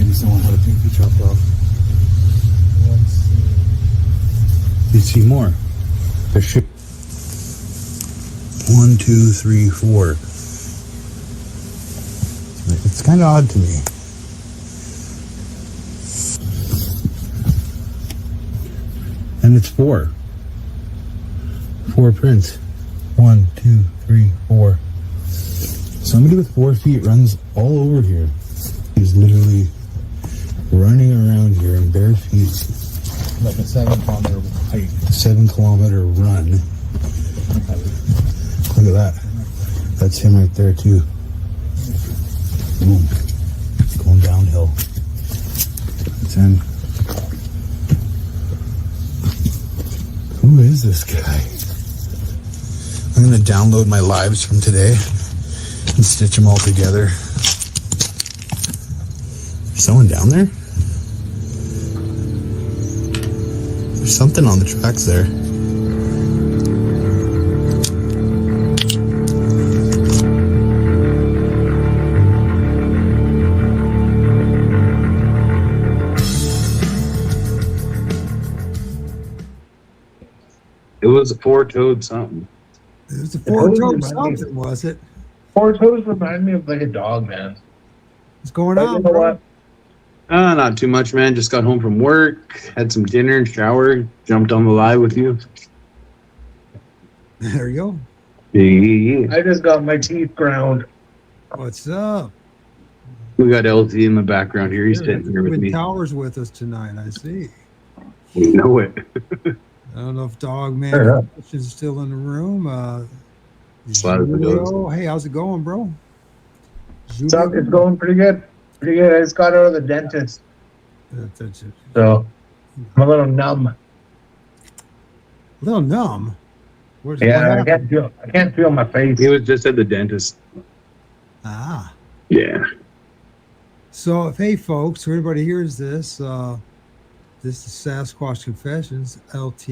maybe someone had a pinky chopped off. Let's see. You see more. There should 1, 2, 3, 4. It's kind of odd to me. And it's 4. 4 prints. 1, 2, 3, 4. Somebody with 4 feet runs all over here. He's literally running around here in bare feet. Like a 7-kilometer hike. 7-kilometer run. Look at that. That's him right there too. Boom. Going downhill. That's him. Who is this guy? I'm going to download my lives from today and stitch them all together. Is someone down there? There's something on the tracks there. It was a 4-toed something. It was a 4-toed something, was it? 4 toes remind me of like a dog, man. What's going But on, you know bro? what? Not too much, man. Just got home from work, had some dinner and shower, jumped on the live with you. There you go. Yeah. I just got my teeth ground. What's up? We got LT in the background here. He's sitting here with Twin me. Towers with us tonight, I see. You know it. I don't know if Dog Man Sure. is still in the room. Glad it does. Julio, hey, how's it going, bro? It's going pretty good. Pretty good. I just got out of the dentist, That's it. so I'm a little numb. A little numb. Where's Yeah, I can't feel my face. He was just at the dentist. Ah. Yeah. So, if hey, folks, so everybody hears this, this is Sasquatch.Confessions, LT.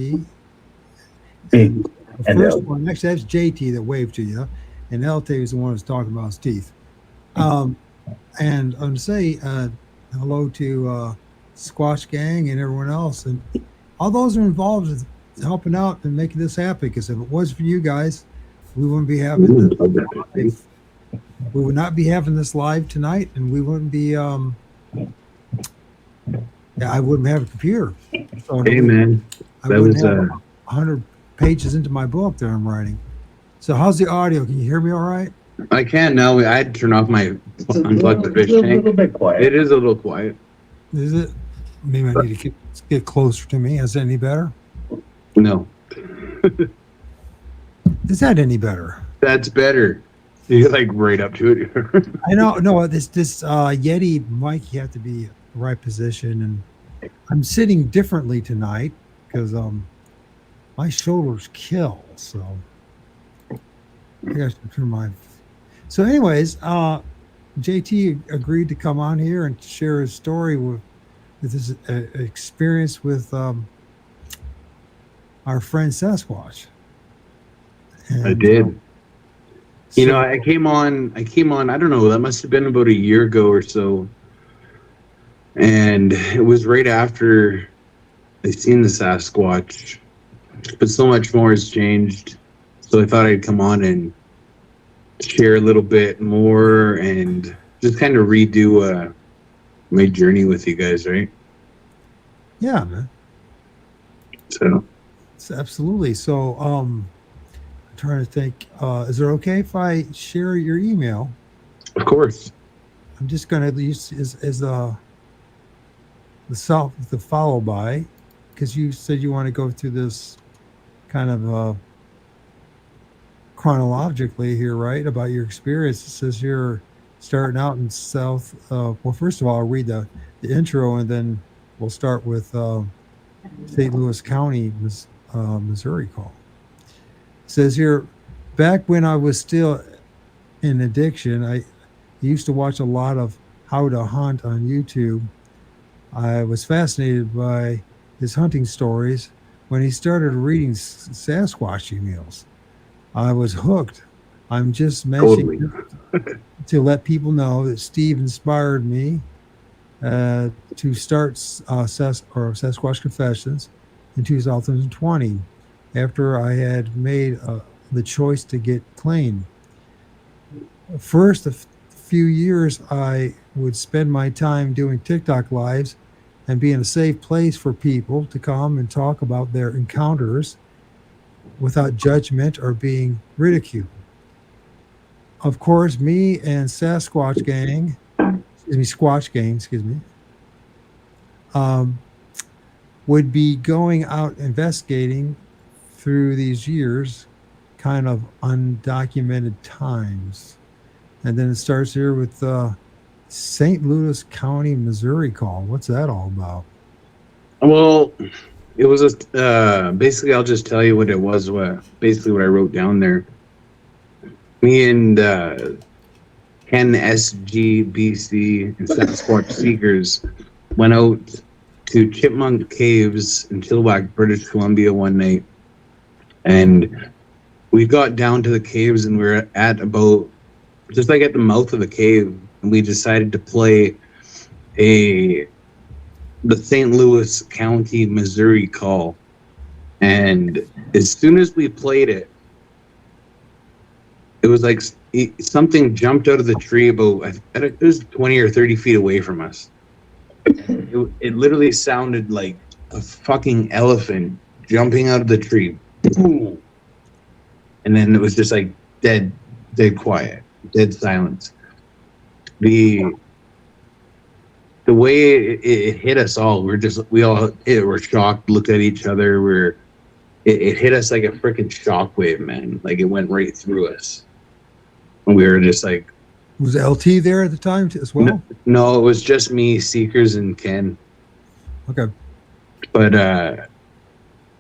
And the And first one, actually, that's JT that waved to you, and LT is the one who's talking about his teeth. And I'm going to say hello to Squatch Gang and everyone else, and all those who are involved in helping out and making this happen. Because if it was for you guys, we wouldn't be having this. We would not be having this live tonight, and we wouldn't be. I wouldn't have a computer. So Hey, man. I That wouldn't was have 100 pages into my book that I'm writing. So how's the audio? Can you hear me all right? I can now. I had to turn off my unplug the fish a tank. little bit quiet. It is a little quiet. Is it? Maybe I need to get closer to me. Is that any better? No. Is that any better? That's better. You're like right up to it. I know. No, this Yeti mic, you have to be the right position, and I'm sitting differently tonight because my shoulders kill. So I got to turn my. So, anyways, JT agreed to come on here and share his story with his experience with our friend Sasquatch. And, I did. You know, I came on, I don't know, that must have been about a year ago or so. And it was right after I seen the Sasquatch. But so much more has changed. So I thought I'd come on and share a little bit more and just kind of redo my journey with you guys, right? Yeah, man. So It's absolutely. So I'm trying to think, is it okay if I share your email? of course. I'm just going to use as the follow by, because you said you want to go through this kind of chronologically here, right? About your experience. It says you're starting out in South. Well, first of all, I'll read the intro, and then we'll start with St. Louis County, Missouri call. It says here, back when I was still in addiction, I used to watch a lot of How to Hunt on YouTube. I was fascinated by his hunting stories. When he started reading Sasquatch emails, I was hooked. I'm just mentioning Totally. to let people know that Steve inspired me to start Sasquatch.Confessions in 2020 after I had made the choice to get clean. First, few years, I would spend my time doing TikTok lives and being a safe place for people to come and talk about their encounters without judgment or being ridiculed. Of course, me and Squatch Gang, would be going out investigating through these years, kind of undocumented times. And then it starts here with St. Louis County, Missouri call. What's that all about? Well, it was basically, I'll just tell you what it was. Basically what I wrote down there. Me and Ken SGBC and Sasquatch Seekers went out to Chipmunk Caves in Chilliwack, British Columbia one night, and we got down to the caves and we were at about just like at the mouth of the cave, and we decided to play the St. Louis County, Missouri call. And as soon as we played it, it was like something jumped out of the tree about, it was 20 or 30 feet away from us. It literally sounded like a fucking elephant jumping out of the tree. Boom. And then it was just like dead quiet. Dead silence. The way it hit us all, we all were shocked, looked at each other. It hit us like a freaking shockwave, man. Like it went right through us. And we were just like. Was LT there at the time as well? No, it was just me, Seekers, and Ken. Okay. But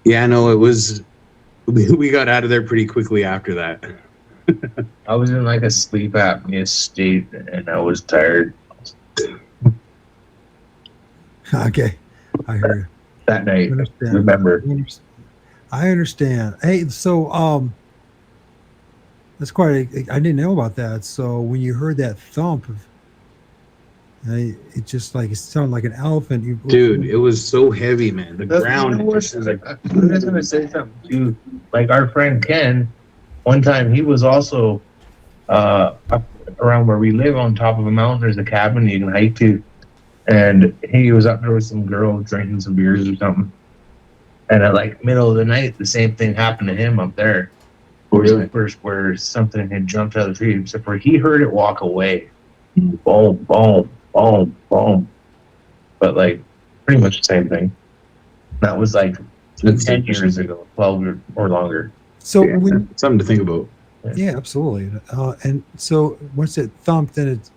yeah, no, it was. We got out of there pretty quickly after that. I was in like a sleep apnea state and I was tired. Okay. I hear you. That night, remember. I understand. Hey, so that's quite I didn't know about that. So when you heard that thump, it just like it sounded like an elephant. Dude, it was so heavy, man. The ground. I'm just gonna say something too. Like our friend Ken, one time he was also up around where we live on top of a mountain. There's a cabin you can hike to, and he was up there with some girl drinking some beers or something. And at like middle of the night, the same thing happened to him up there, where something had jumped out of the tree. Except for he heard it walk away, boom, boom, boom, boom. But like pretty much the same thing. That was like 10 years ago, 12 or longer. So yeah, something to think about. Yeah, absolutely. And so once it thumped, then it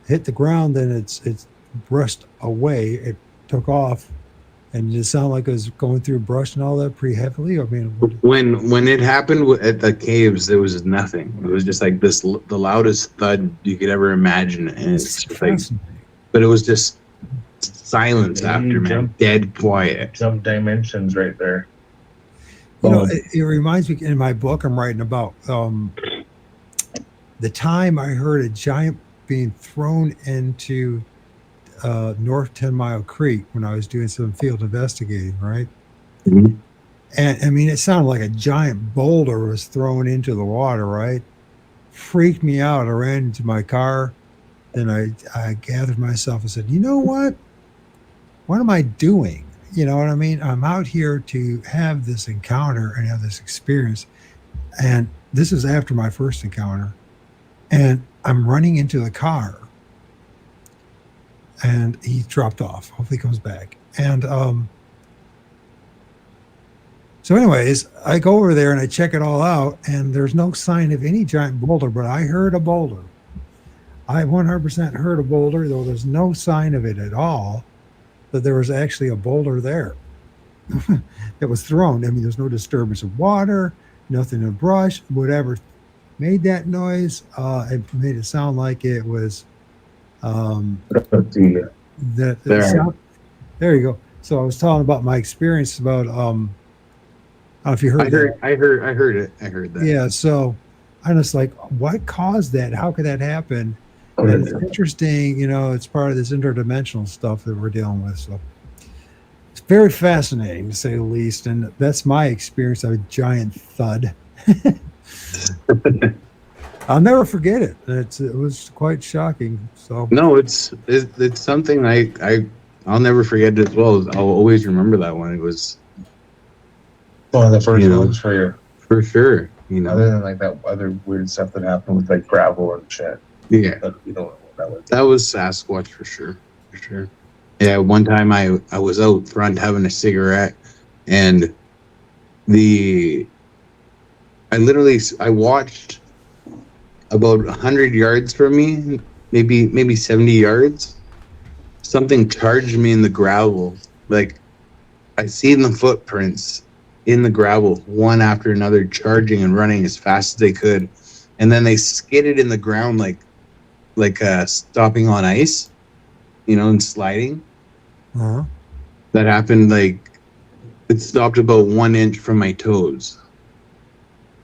hit the ground, then it's brushed away. It took off, and it sounded like it was going through brush and all that pretty heavily. I mean, when it happened at the caves, there was nothing. It was just like the loudest thud you could ever imagine, and it's just like, but it was just silence after, man, dead quiet. Some dimensions right there. You know, it reminds me in my book I'm writing about the time I heard a giant being thrown into North 10 Mile Creek when I was doing some field investigating, right? Mm-hmm. And I mean, it sounded like a giant boulder was thrown into the water, right? Freaked me out. I ran into my car. Then I gathered myself and said, you know what? What am I doing? You know what I mean? I'm out here to have this encounter and have this experience. And this is after my first encounter. And I'm running into the car. And he dropped off. Hopefully he comes back. And so anyways, I go over there and I check it all out. And there's no sign of any giant boulder. But I heard a boulder. I 100% heard a boulder, though there's no sign of it at all. That there was actually a boulder there that was thrown. I mean, there's no disturbance of water, nothing of brush, whatever made that noise. It made it sound like it was there you go. So I was talking about my experience about I don't know if you heard that. I heard it. I heard that. Yeah, so I'm just like, what caused that? How could that happen? And it's interesting, you know, it's part of this interdimensional stuff that we're dealing with. So it's very fascinating to say the least. And that's my experience of a giant thud. I'll never forget it. It was quite shocking. So No, it's something I'll never forget it as well. I'll always remember that one. It was one of the first You know. ones for you. for sure. You Other know, than like that other weird stuff that happened with like gravel and shit. yeah, But you don't know what that was. that was Sasquatch for sure. For sure. Yeah, one time I was out front having a cigarette, and I watched about 100 yards from me, maybe 70 yards. Something charged me in the gravel. Like I seen the footprints in the gravel, one after another, charging and running as fast as they could, and then they skidded in the ground like stopping on ice, you know, and sliding. uh-huh. That happened like it stopped about 1 inch from my toes.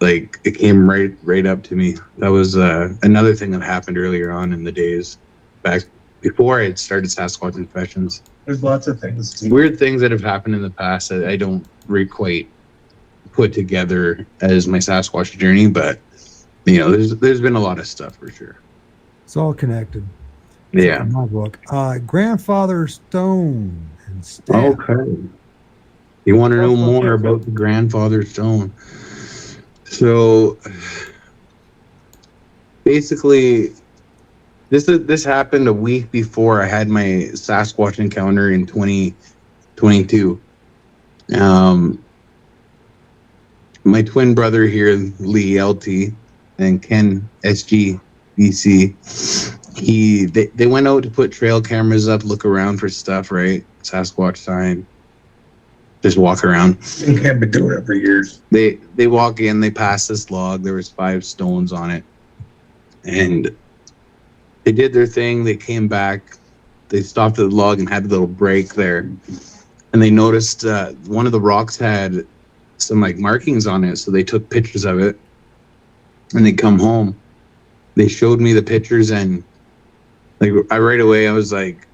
Like it came right up to me. That was another thing that happened earlier on in the days, back before I had started Sasquatch.Confessions. There's lots of things. Weird things that have happened in the past that I don't quite put together as my Sasquatch journey, but you know, there's been a lot of stuff for sure. It's all connected. Yeah. In my book. Grandfather Stone and staff. Okay. You want to know more about the grandfather stone? So basically, this happened a week before I had my Sasquatch encounter in 2022. My twin brother here, Lee LT, and Ken SG BC, they went out to put trail cameras up, look around for stuff, right? Sasquatch sign. Just walk around. You can't be doing it for years. They walk in, they pass this log. There was 5 stones on it, and they did their thing. They came back. They stopped at the log and had a little break there, and they noticed one of the rocks had some like markings on it. So they took pictures of it, and they come home. They showed me the pictures, and like right away I was like,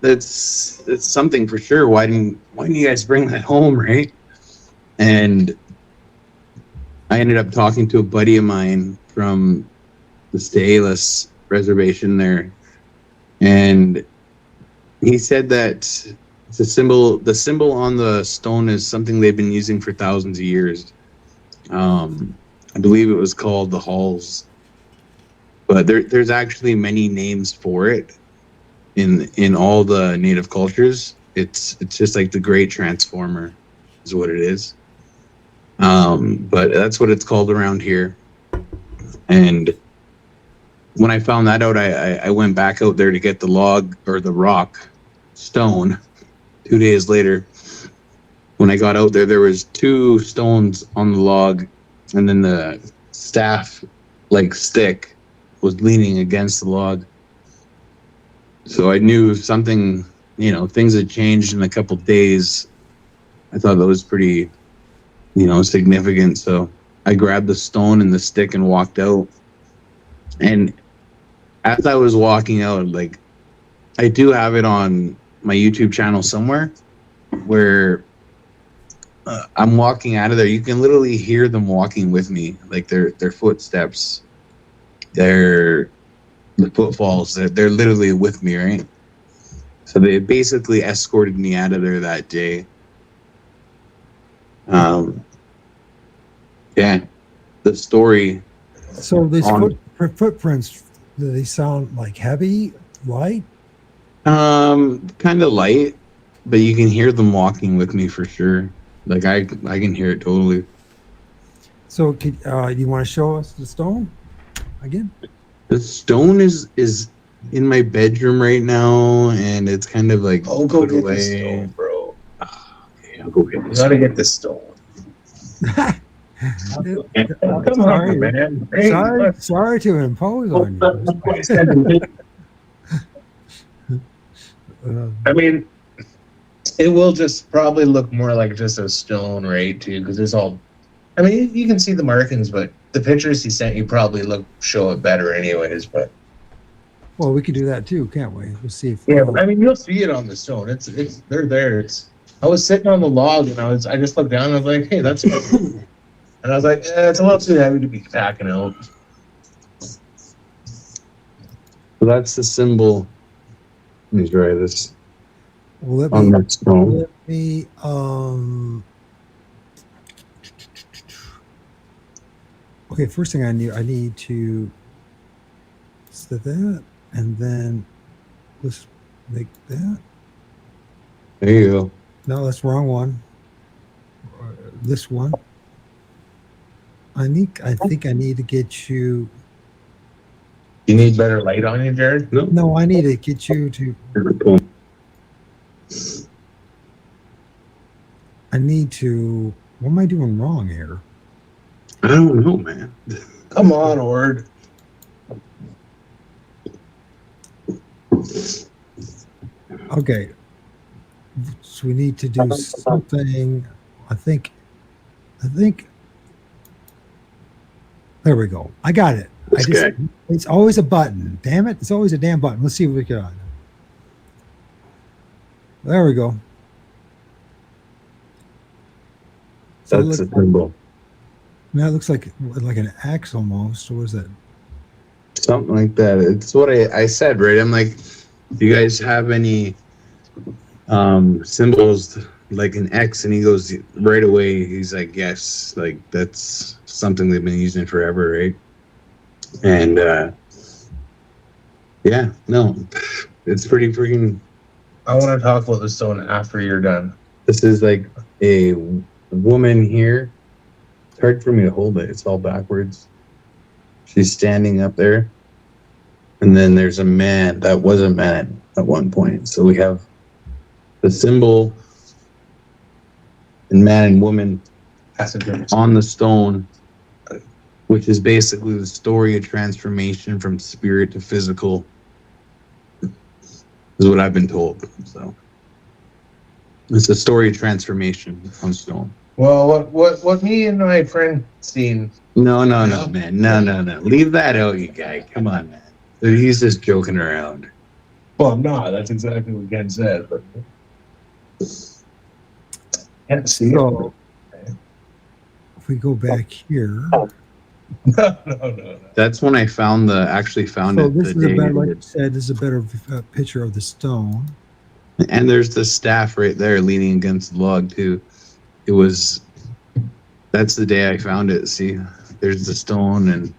"That's something for sure. Why didn't you guys bring that home, right?" And I ended up talking to a buddy of mine from the Stateless reservation there, and he said that the symbol on the stone is something they've been using for thousands of years. I believe it was called the Halls, but there's actually many names for it in all the native cultures. It's just like the Great Transformer is what it is. But that's what it's called around here. And when I found that out, I went back out there to get the log or the rock stone 2 days later. When I got out there was 2 stones on the log, and then the staff like stick was leaning against the log. So I knew something, you know, things had changed in a couple days. I thought that was pretty, you know, significant. So I grabbed the stone and the stick and walked out. And as I was walking out, like, I do have it on my YouTube channel somewhere where I'm walking out of there. You can literally hear them walking with me, like their footsteps, the footfalls. They're literally with me, right? So they basically escorted me out of there that day. Yeah, the story. So these footprints, do they sound like heavy, light? Kind of light, but you can hear them walking with me for sure. Like I can hear it totally. So do you want to show us the stone again? The stone is in my bedroom right now, and it's kind of like Oh, go put get away. this stone, bro. Okay, I'll go get You this. gotta get this stone. Come on, man. Hey, Sorry to impose on you. I mean, it will just probably look more like just a stone, right? Too, because there's all. I mean, you can see the markings, but the pictures he sent you probably show it better, anyways. But Well, we can do that too, can't we? We'll see if. Yeah, but I mean, you'll see it on the stone. It's they're there. I was sitting on the log and I just looked down and I was like, hey, that's and I was like, it's a little too heavy to be packing out. So that's the symbol. Let me try this Well, on that stone. let me okay, first thing I need to set that, and then let's make that. There you go. No, that's the wrong one. This one. I think I need to get you. You need better light on you, Jared? No, I need to get you to. I need to. What am I doing wrong here? I don't know, man. Come on, Ord. Okay. So we need to do something. I think. There we go. I got it. Okay. It's always a button. Damn it. It's always a damn button. Let's see what we got. There we go. So That's the symbol. That looks like an axe almost. Or is that? Something like that. It's what I said, right? I'm like, do you guys have any symbols like an X? And he goes right away. He's like, yes, like that's something they've been using forever, right? And yeah, no, it's pretty freaking. I want to talk about the stone after you're done. This is like a woman here. It's hard for me to hold it. It's all backwards. She's standing up there. And then there's a man that was a man at one point. So we have the symbol and man and woman on the stone, which is basically the story of transformation from spirit to physical, is what I've been told. So it's a story of transformation on stone. Well, what me and my friend seen. No, man. No. Leave that out, you guy. Come on, man. He's just joking around. Well, I'm not. That's exactly what Ken said. But can't see So if we go back here. No. That's when I found actually found So it. this is a better, like you said, this is a better picture of the stone. And there's the staff right there leaning against the log too. That's the day I found it. See, there's the stone, and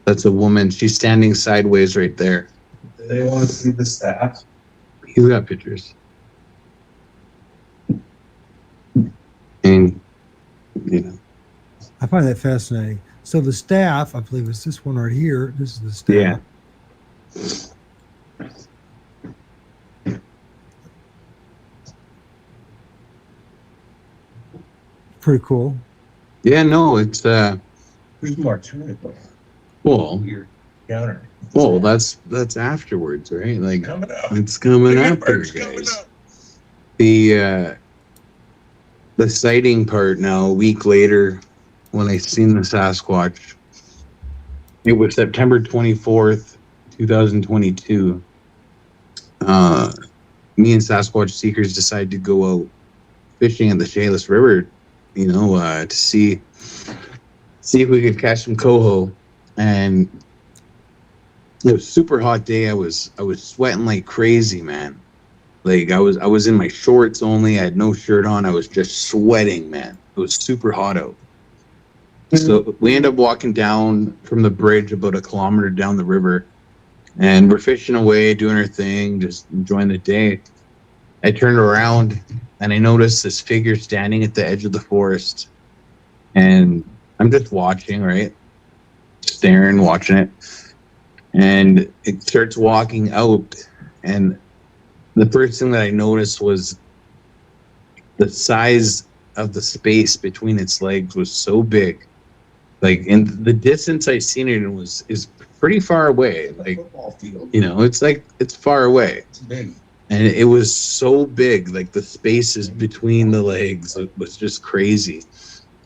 that's a woman. She's standing sideways right there. Do they want to see the staff? He's got pictures. And, you know. I find that fascinating. So the staff, I believe, is this one right here. This is the staff. Yeah. Pretty cool. Yeah, no, it's There's more to it, though. well, Your counter. well, that's afterwards, right? Like Coming up. it's coming up here, It's coming guys. up. The sighting part now, a week later, when I seen the Sasquatch, it was September 24th, 2022. Me and Sasquatch seekers decided to go out fishing in the Shayless River, to see if we could catch some coho. And it was a super hot day. I was sweating like crazy, man. Like I was in my shorts only. I had no shirt on. I was just sweating, man. It was super hot out. So we end up walking down from the bridge about a kilometer down the river, and we're fishing away, doing our thing, just enjoying the day. I turned around and I noticed this figure standing at the edge of the forest, and I'm just watching, right? Staring, watching it, and it starts walking out, and the first thing that I noticed was the size of the space between its legs was so big. Like in the distance I seen it is pretty far away. Like, Football field. it's far away. It's big. And it was so big, like the spaces between the legs, it was just crazy.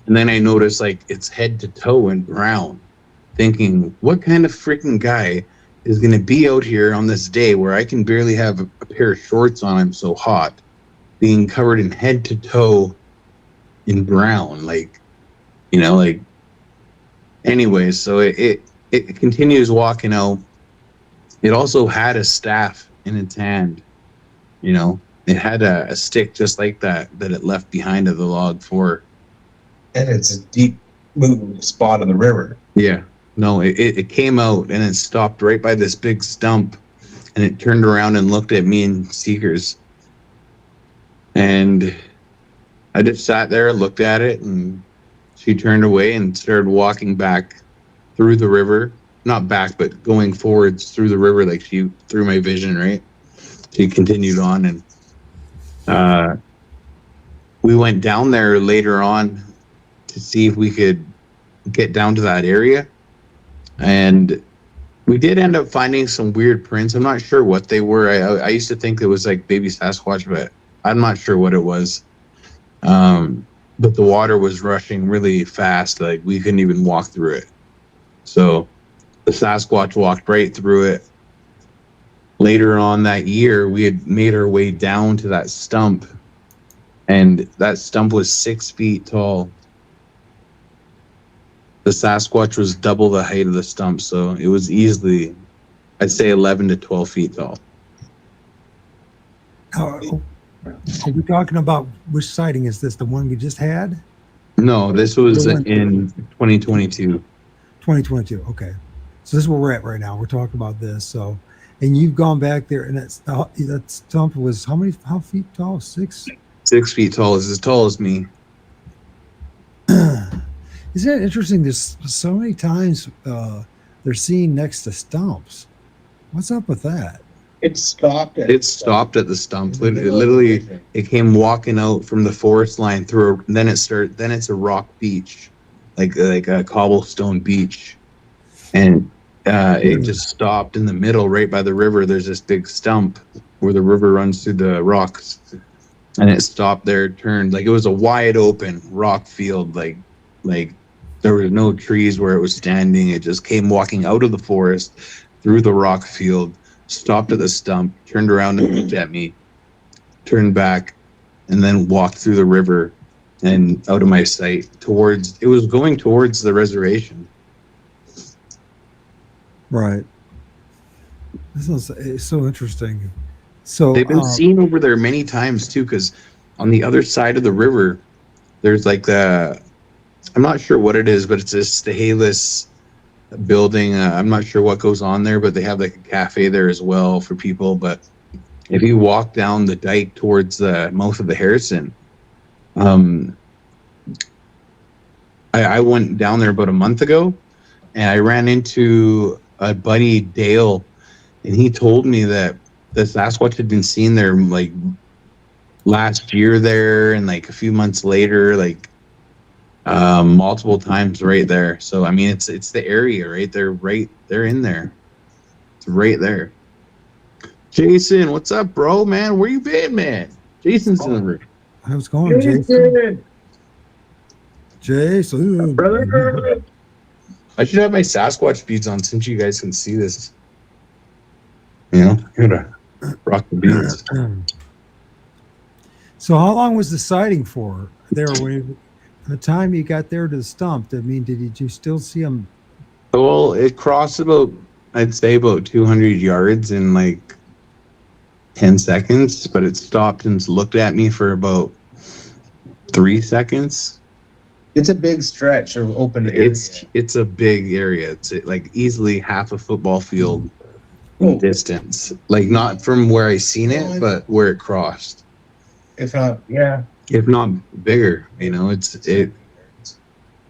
And then I noticed like it's head to toe in brown, thinking, what kind of freaking guy is going to be out here on this day where I can barely have a pair of shorts on. I'm so hot, being covered in head to toe in brown, like, like, anyways. So it continues walking out. It also had a staff in its hand, it had a stick just like that it left behind of the log for. And it's a deep moving spot of the river. Yeah. No, it came out and it stopped right by this big stump, and it turned around and looked at me and Seekers. And I just sat there, looked at it, and she turned away and started walking back through the river. Not back, but going forwards through the river, like she through my vision, right? She continued on, and we went down there later on to see if we could get down to that area. And we did end up finding some weird prints. I'm not sure what they were. I used to think it was like baby Sasquatch, but I'm not sure what it was. But the water was rushing really fast. Like we couldn't even walk through it. So the Sasquatch walked right through it. Later on that year, we had made our way down to that stump, and that stump was 6 feet tall. The Sasquatch was double the height of the stump, so it was easily, I'd say, 11 to 12 feet tall. Are we talking about which sighting is this? The one we just had? No, this was in 2022. 2022. Okay, so this is where we're at right now. We're talking about this. So, and you've gone back there, and that stump was how feet tall? 6? 6 feet tall. Is as tall as me. Isn't it interesting? There's so many times they're seen next to stumps. What's up with that? It stopped at the stump. Literally, it came walking out from the forest line through. Then it's a rock beach, like a cobblestone beach, and it just stopped in the middle, right by the river. There's this big stump where the river runs through the rocks, and it stopped there, turned, like it was a wide open rock field, like there were no trees where it was standing. It just came walking out of the forest through the rock field, stopped at the stump, turned around and looked at me, turned back, and then walked through the river and out of my sight it was going towards the reservation. Right. This is so interesting. So they've been seen over there many times too, because on the other side of the river, there's like I'm not sure what it is, but it's this Stehalis building. I'm not sure what goes on there, but they have like a cafe there as well for people. But if you walk down the dike towards the mouth of the Harrison, I went down there about a month ago, and I ran into a buddy, Dale, and he told me that the Sasquatch had been seen there like last year there, and like a few months later, like multiple times right there. So I mean, it's the area, right? They're in there. It's right there. Jason, what's up, bro? Man, where you been, man? Jason's in the room. How's it going, Jason? Jason, brother. I should have my Sasquatch beads on since you guys can see this. Gotta rock the beads. So how long was the sighting for there? When the time you got there to the stump, I mean, did you still see them? Well, it crossed I'd say about 200 yards in like 10 seconds, but it stopped and looked at me for about 3 seconds. It's a big stretch of open area. It's a big area. It's like easily half a football field in distance. Like not from where I seen it, but where it crossed. If not, yeah. If not bigger, it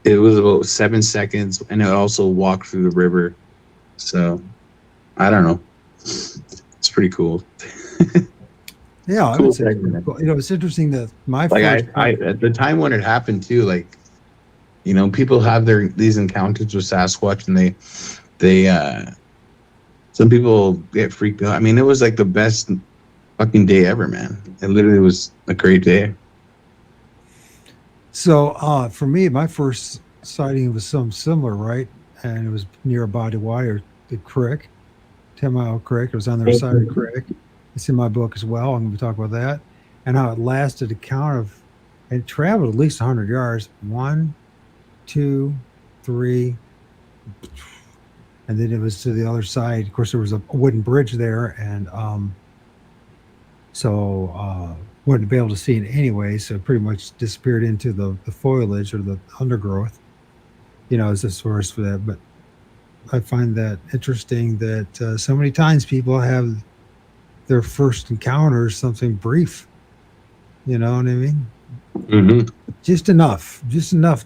was about 7 seconds, and it also walked through the river. So I don't know. It's pretty cool. Yeah, Cool. It's interesting that my Like first I at the time when it happened too, like, people have these encounters with Sasquatch, and they some people get freaked out. I mean, it was like the best fucking day ever, man. It literally was a great day. So for me, my first sighting was something similar, right? And it was near a body wire, the creek 10 Mile Creek. It was on their side of the creek. It's in my book as well. I'm going to talk about that. And how it lasted a count of, it traveled at least 100 yards. 1, 2, 3, and then it was to the other side. Of course, there was a wooden bridge there, and so wouldn't be able to see it anyway. So it pretty much disappeared into the foliage or the undergrowth, as a source for that. But I find that interesting that so many times people have their first encounter something brief. You know what I mean? Mm-hmm. Just enough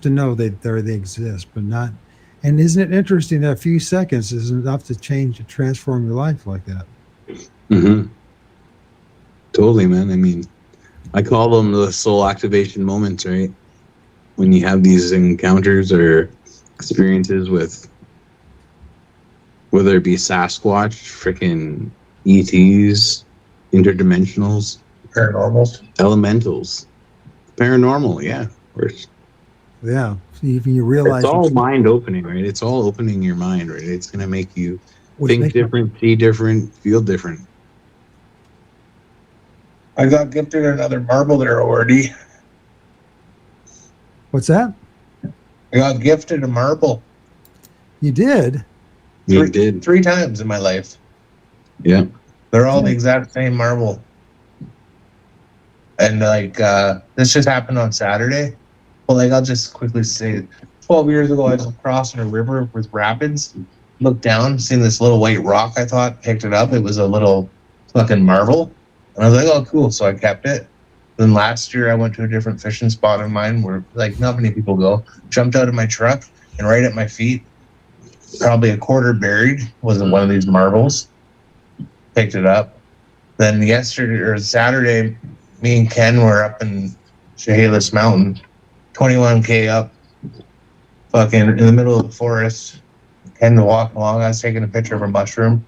to know that they exist, but not. And isn't it interesting that a few seconds is enough to transform your life like that? Mm-hmm. Totally, man. I mean, I call them the soul activation moments, right? When you have these encounters or experiences with, whether it be Sasquatch, freaking ETs, interdimensionals, Paranormals. elementals, paranormal, yeah, of course. Yeah, even you realize It's all mind opening, right? It's all opening your mind, right? It's going to make you think makes different, see different, feel different. I got gifted another marble there, ORD. What's that? I got gifted a marble. You did? You did. 3 times in my life. Yeah. They're all the exact same marble. And this just happened on Saturday. Well, I'll just quickly say, 12 years ago, I was crossing a river with rapids, looked down, seen this little white rock, I thought, picked it up. It was a little fucking marble. And I was like, oh, cool. So I kept it. Then last year, I went to a different fishing spot of mine where, not many people go. Jumped out of my truck, and right at my feet, probably a quarter buried, was one of these marbles. Picked it up. Then Saturday, me and Ken were up in Chehalis Mountain, 21K up, fucking in the middle of the forest. Ken walking along. I was taking a picture of a mushroom,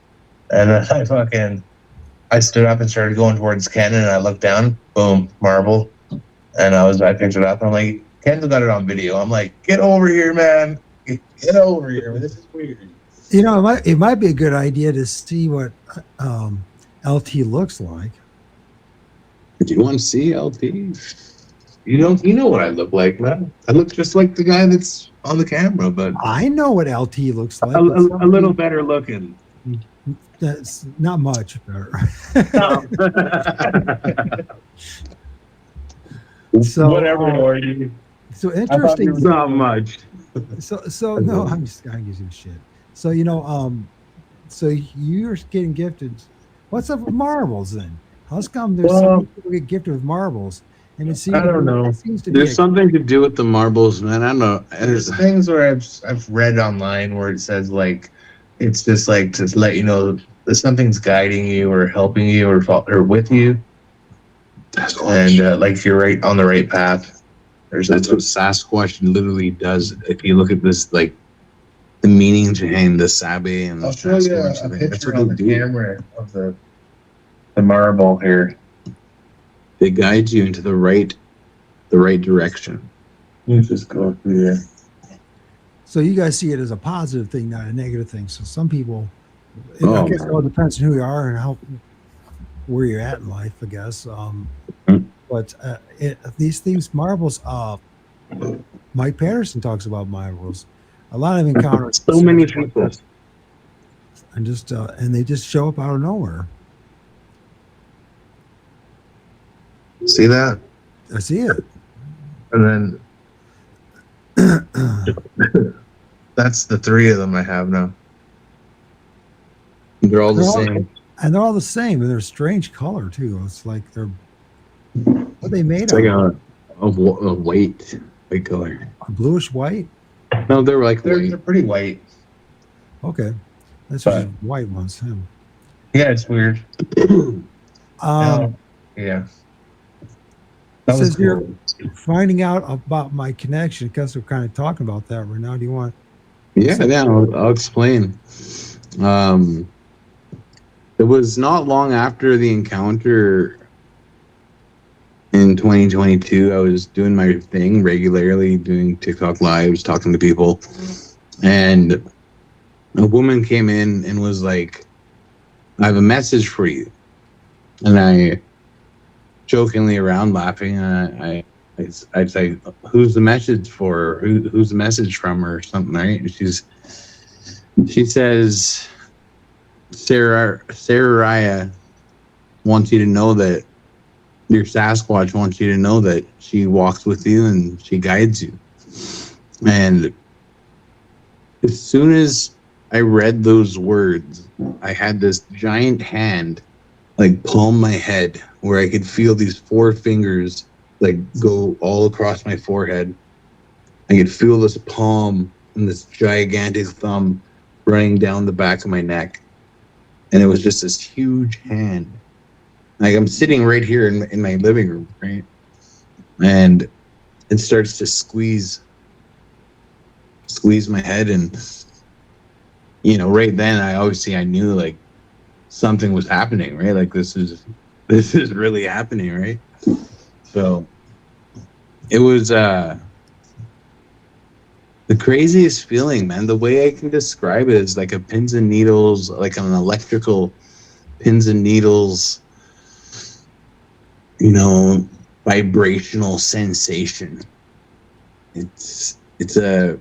and I stood up and started going towards Ken, and I looked down, boom, marble, and I picked it up. I'm like, Ken's got it on video. I'm like, get over here, man, get over here. This is weird. It might be a good idea to see what LT looks like. Do you want to see LT? You know what I look like, man. I look just like the guy that's on the camera, but I know what LT looks like. a little better looking. That's not much better. So whatever, ORD. So interesting. Not much. So no, I'm using shit. So so you're getting gifted. What's up with marbles then? How's come there's so many people get gifted with marbles? And it seems, I don't know. It seems to be There's something to do with the marbles, man. I don't know. There's things where I've read online where it says it's just to let you know that something's guiding you or helping you or with you, and you're right on the right path. That's what Sasquatch literally does. If you look at this, the meaning behind the Sabe and the I'll show you Sasquatch, a that's picture what on they the do. camera of the marble here. They guide you into the right direction. You just go through there. So you guys see it as a positive thing, not a negative thing. So some people, I guess it all depends on who you are and where you're at in life, I guess. But these things, marbles. Mike Patterson talks about marbles. A lot of encounters. So many people. And and they just show up out of nowhere. See that? I see it. And then that's the 3 of them I have now. They're all the same. And they're all the same, and they're strange color too. It's like they're what are they made It's of? like a white color. A bluish white. No, they're white. They're pretty white. Okay, that's just white ones. Yeah, it's weird. Yeah. That was Says you're cool. finding out about my connection because we're kind of talking about that right now. Do you want? Yeah, I'll explain. It was not long after the encounter in 2022. I was doing my thing regularly, doing TikTok lives, talking to people, and a woman came in and was like, I have a message for you. And I jokingly around laughing, I'd say, who's the message for? Who's the message from, or something, right? And she says, Sarah wants you to know that your Sasquatch wants you to know that she walks with you and she guides you. And as soon as I read those words, I had this giant hand like palm my head where I could feel these 4 fingers like go all across my forehead. I could feel this palm and this gigantic thumb running down the back of my neck. And it was just this huge hand. Like I'm sitting right here in my living room, right? And it starts to squeeze my head. And, you know, right then I knew like something was happening, right? Like this is really happening, right? So it was the craziest feeling, man. The way I can describe it is like a pins and needles, like an electrical pins and needles, you know, vibrational sensation. It's a,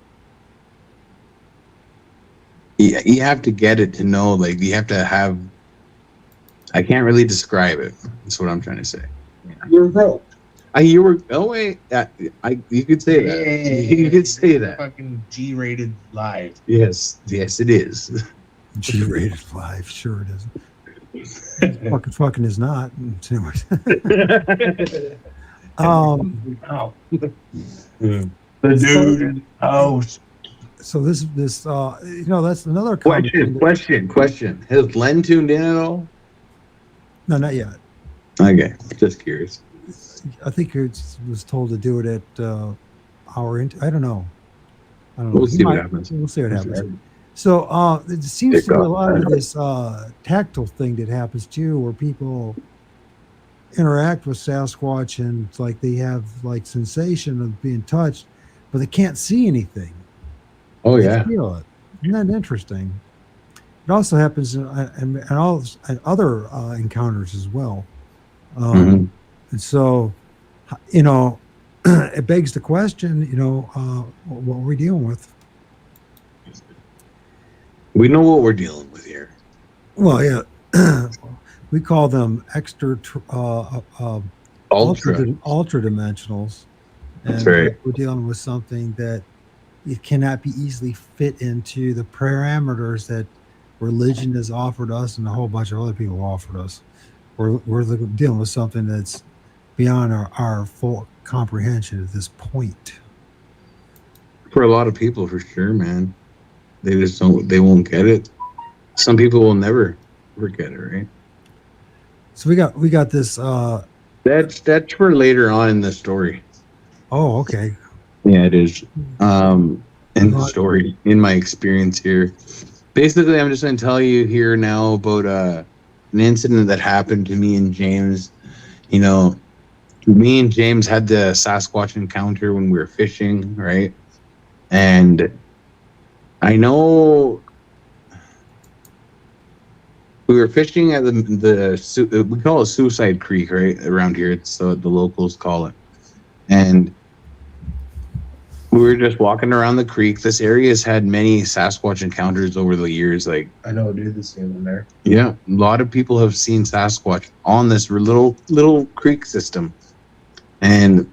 you have to get it to know, like you have to have, I can't really describe it. That's what I'm trying to say. Yeah. You're broke. You were, oh wait, you could say that. You could say that. Fucking G-rated live. Yes, it is. G-rated live, sure it is. fucking is not. Anyways. Wow. The dude in the house. So this you know, that's another Question. Has Len tuned in at all? No, not yet. Okay, just curious. I think it was told to do it at I don't know. We'll see what happens. We'll see what happens. So it seems to be a lot of this tactile thing that happens too, where people interact with Sasquatch and it's like they have like sensation of being touched, but they can't see anything. Oh They yeah. feel it. Isn't that interesting? It also happens in other encounters as well. Mhm. And so, you know, it begs the question, you know, what we're dealing with. We know what we're dealing with here. Well, yeah, we call them ultra dimensionals, and That's right. we're dealing with something that it cannot be easily fit into the parameters that religion has offered us, and a whole bunch of other people offered us. We're dealing with something that's beyond our full comprehension at this point. For a lot of people, for sure, man. They just don't. They won't get it. Some people will never get it, right? So we got this. That's for later on in the story. Oh, okay. Yeah, it is. In the story, in my experience here, basically, I'm just going to tell you here now about an incident that happened to me and James. You know, me and James had the Sasquatch encounter when we were fishing, right? And I know we were fishing at the we call it Suicide Creek, right around here. It's so the locals call it, and we were just walking around the creek. This area has had many Sasquatch encounters over the years. Like, I know, dude, the same one there. yeah, a lot of people have seen Sasquatch on this little creek system, and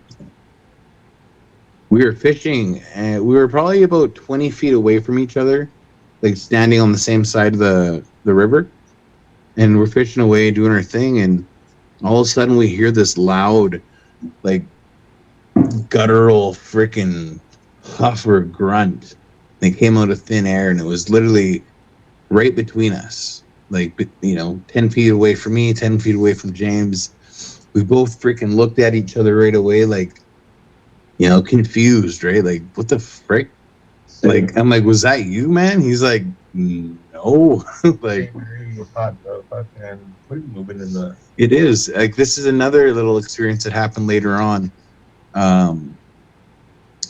we were fishing, and we were probably about 20 feet away from each other, like standing on the same side of the river, and we're fishing away, doing our thing, and all of a sudden we hear this loud, like, guttural freaking huff or grunt. They came out of thin air, and it was literally right between us, like, you know, 10 feet away from me, 10 feet away from James. We both freaking looked at each other right away, like, you know, confused, right? Like, what the frick? Like, I'm like, was that you, man? He's like, no. Like, moving in the. it is. Like, this is another little experience that happened later on.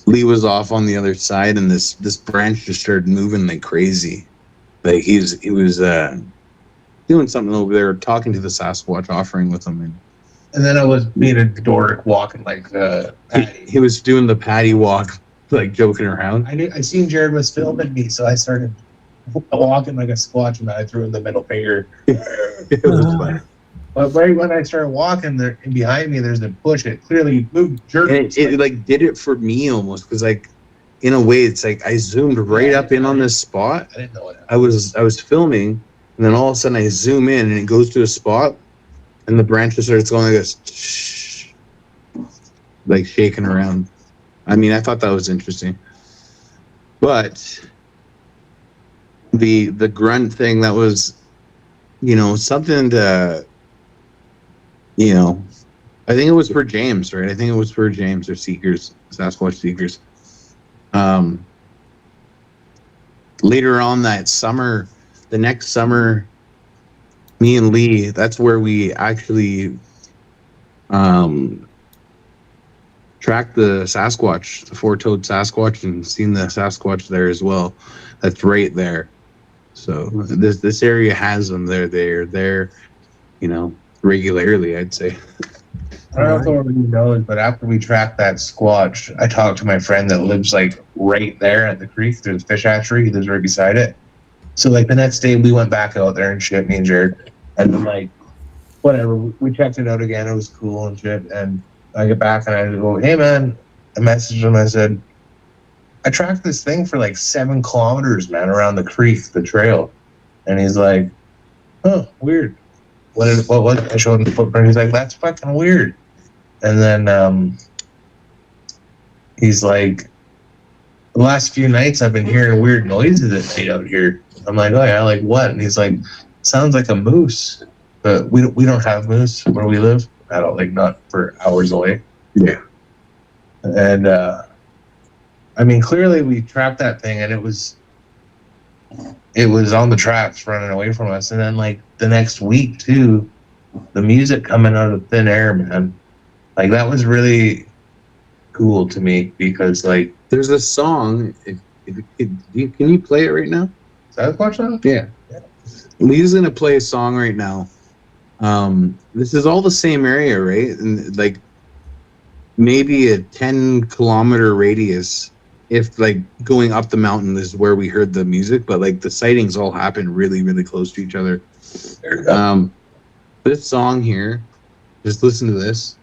Lee was off on the other side, and this branch just started moving like crazy. Like, he was just doing something over there, talking to the Sasquatch, offering with them, And then I was being a dork walking like he was doing the patty walk, like joking around. I seen Jared was filming me, so I started walking like a squatch, and I threw him the middle finger. It was funny. But right when I started walking, there and behind me, there's a bush. It clearly moved, jerked. And it like did it for me almost, because like in a way it's like I zoomed right up in on this spot. I didn't know what I was filming, and then all of a sudden I zoom in and it goes to a spot, and the branches starts going like this, like shaking around. I mean, I thought that was interesting, but the grunt thing, that was, something to, I think it was for James, right? I think it was for James or Seekers, Sasquatch Seekers. Later on that summer, the next summer, me and Lee, that's where we actually tracked the Sasquatch, the four-toed Sasquatch, and seen the Sasquatch there as well. That's right there. So this area has them. They're there, regularly, I'd say. I don't know if everybody knows, but after we tracked that squatch, I talked to my friend that lives like right there at the creek. There's a fish hatchery. He lives right beside it. So like the next day we went back out there and shit, me and Jared, and then like whatever, we checked it out again. It was cool and shit. And I get back and I go, hey man, I messaged him. I said, I tracked this thing for like 7 kilometers, man, around the creek, the trail. And he's like, oh, weird. What was it? I showed him the footprint. He's like, that's fucking weird. And then he's like, the last few nights I've been hearing weird noises at night out here. I'm like, oh yeah, like what? And he's like, sounds like a moose. But we don't have moose where we live. I don't, like, not for hours away. Yeah. And I mean, clearly we trapped that thing, and it was on the tracks running away from us. And then like the next week too, the music coming out of thin air, man, like that was really cool to me, because like there's a song. Can you play it right now? Sasquatch song? Yeah. Lee's gonna play a song right now. This is all the same area, right? And like maybe a 10-kilometer radius. If like going up the mountain is where we heard the music, but like the sightings all happened really, really close to each other. This song here, just listen to this.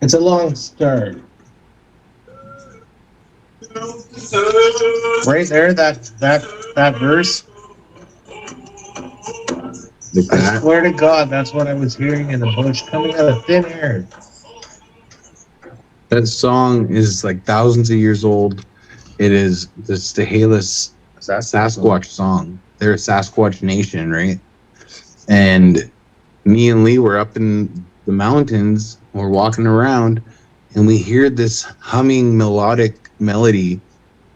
It's a long start. Right there, that verse. I swear to God, that's what I was hearing in the bush coming out of thin air. That song is like thousands of years old. It is the Chehalis Sasquatch song. They're a Sasquatch nation, right? And me and Lee were up in the mountains. We're walking around, and we hear this humming melodic melody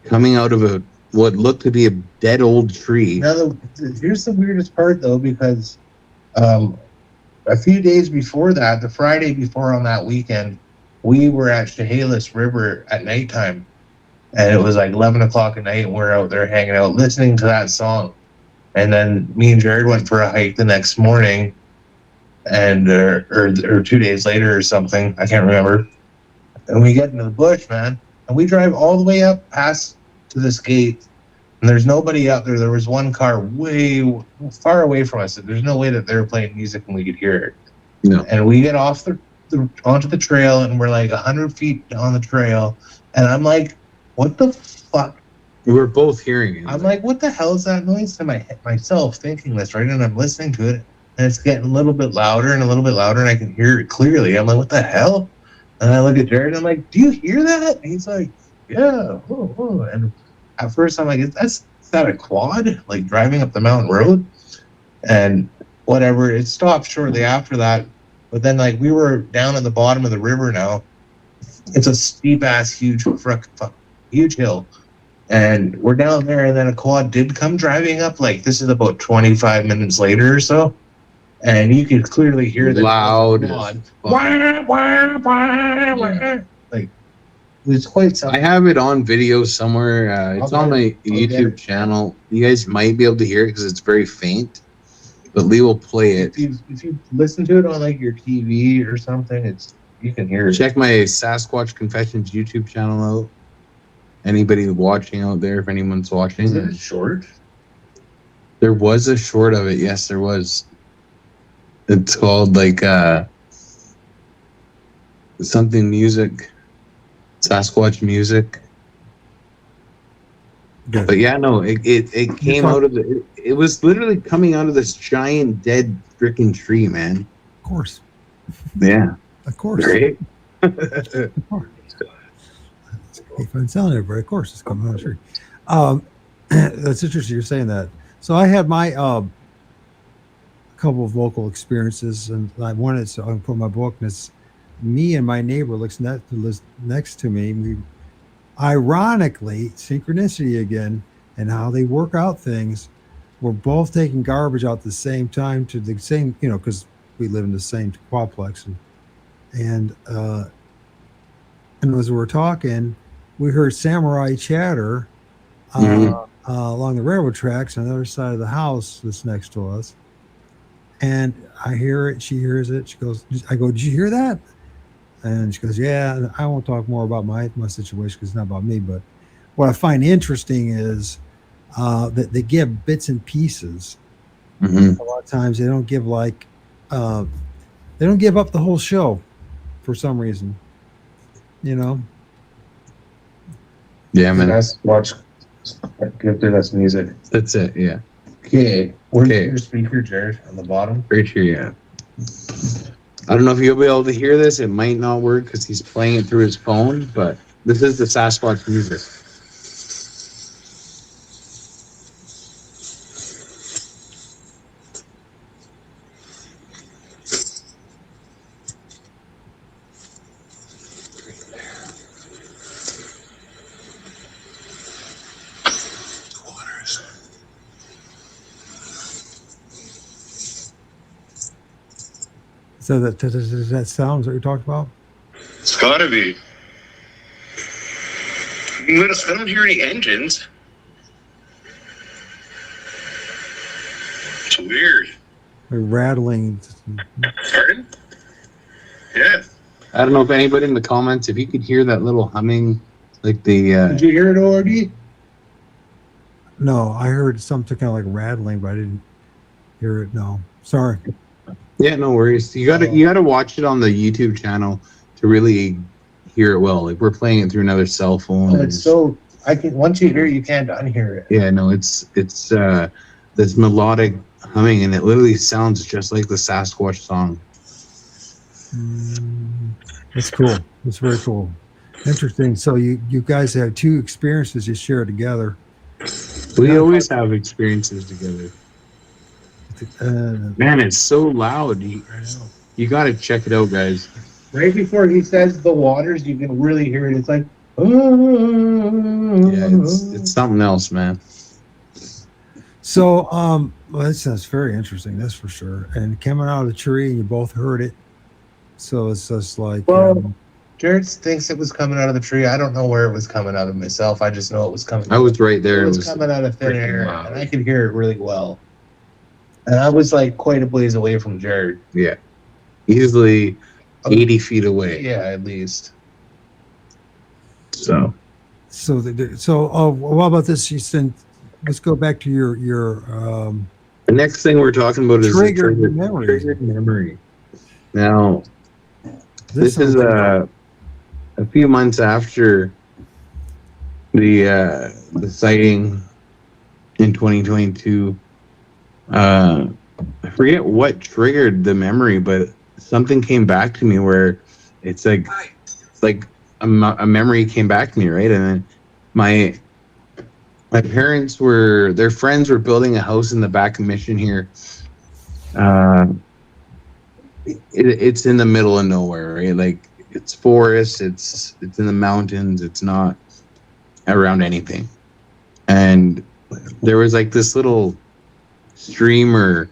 coming out of what looked to be a dead old tree. Now, here's the weirdest part, though, because a few days before that, the Friday before on that weekend, we were at Chehalis River at nighttime, and it was like 11 o'clock at night, and we're out there hanging out, listening to that song. And then me and Jared went for a hike the next morning, and or 2 days later or something, I can't remember. And we get into the bush, man, and we drive all the way up past to this gate, and there's nobody out there. There was one car way far away from us. There's no way that they were playing music and we could hear it. No. And we get off onto the trail, and we're like 100 feet on the trail, and I'm like, what the fuck? We were both hearing it. I'm like, what the hell is that noise? To myself thinking this, right? And I'm listening to it, and it's getting a little bit louder and a little bit louder, and I can hear it clearly. I'm like, what the hell? And I look at Jared, and I'm like, do you hear that? And he's like, yeah. Oh. And at first I'm like, is that a quad? Like driving up the mountain road? And whatever, it stopped shortly after that. But then like we were down at the bottom of the river now. It's a steep ass, huge hill. And we're down there, and then a quad did come driving up. Like this is about 25 minutes later or so. and you could clearly hear the Loud as quad. fuck. Wah, wah, wah, wah. Like it's quite I something. have it on video somewhere. It's on my I'll get YouTube it. channel. You guys might be able to hear it because it's very faint, but Lee will play it. If you listen to it on like your TV or something, it's you can hear it. Check my Sasquatch.Confessions YouTube channel out. Anybody watching out there, if anyone's watching, Is it short? there was a short of it. Yes, there was. It's called like something music, Sasquatch music. Good. But yeah, no, it came out of the. It was literally coming out of this giant dead freaking tree, man. Of course. Yeah, Of course. right. Of course. If I'm telling everybody, of course, it's coming out of the tree. That's interesting you're saying that. So I had my couple of local experiences, and I wanted to put my book, and it's me and my neighbor lives next to me. We, ironically, synchronicity again, and how they work out things. We're both taking garbage out at the same time to the same, because we live in the same quadplex, and as we were talking, we heard samurai chatter along the railroad tracks on the other side of the house that's next to us. And I hear it, she hears it. She goes, I go, did you hear that? And she goes, yeah. I won't talk more about my situation because it's not about me. But what I find interesting is that they give bits and pieces. Mm-hmm. A lot of times they don't give they don't give up the whole show for some reason. Yeah, And man. that's watch. Good through that's music. That's it. Yeah, Okay, where's Okay. your speaker, Jared? On the bottom. right here. Yeah. I don't know if you'll be able to hear this. It might not work because he's playing it through his phone. But this is the Sasquatch music. So that sounds what you're talking about? It's gotta be. I don't hear any engines. It's weird. They're rattling. Pardon? Yeah. I don't know if anybody in the comments, if you could hear that little humming, like the. Did you hear it, ORD? No, I heard something kind of like rattling, but I didn't hear it. No, sorry. Yeah, no worries. You gotta watch it on the YouTube channel to really hear it well. Like we're playing it through another cell phone. Oh, it's so I can once you hear it, you can't unhear it. Yeah, no, it's this melodic humming, and it literally sounds just like the Sasquatch song. That's cool. That's very cool. Interesting. So you guys have two experiences you share together. We always have experiences together. Man, it's so loud. You gotta check it out, guys. Right before he says the waters, you can really hear it. It's like, Yeah, it's something else, man. So well, that sounds very interesting. That's for sure. And coming out of the tree, and you both heard it. So it's just like. Well, Jared thinks it was coming out of the tree. I don't know where it was coming out of myself. I just know it was coming. I was right there. It was coming out of thin freaking air, loud. and I could hear it really well. And I was like quite a ways away from Jared. Yeah, easily 80 feet away. Yeah, at least. So what about this? You said, let's go back to your the next thing we're talking about is Triggered the memories. triggered memory. Now, this is sounds a few months after the sighting in 2022. I forget what triggered the memory, but something came back to me where it's like a memory came back to me, right? And then my parents their friends were building a house in the back of Mission here. It's in the middle of nowhere, right? Like it's forest, it's in the mountains, it's not around anything. And there was like this little stream or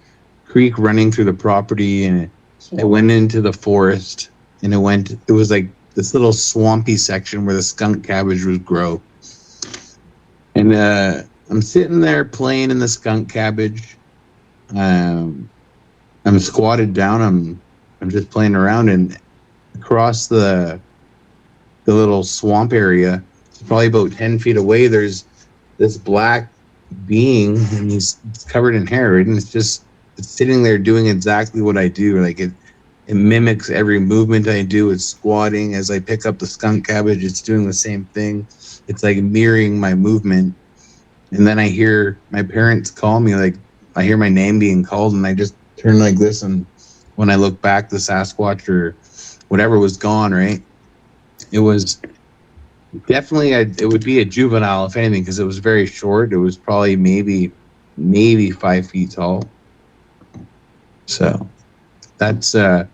creek running through the property, and it went into the forest, and it was like this little swampy section where the skunk cabbage would grow. And I'm sitting there playing in the skunk cabbage. I'm squatted down. I'm just playing around, and across the little swamp area, it's probably about 10 feet away, there's this black being, and he's covered in hair, right? And it's sitting there doing exactly what I do. Like it mimics every movement I do. It's squatting as I pick up the skunk cabbage. It's doing the same thing. It's like mirroring my movement. And then I hear my parents call me, like I hear my name being called, and I just turn like this. And when I look back, the Sasquatch or whatever was gone, right? It was definitely it would be a juvenile, if anything, because it was very short. It was probably maybe 5 feet tall. So that's my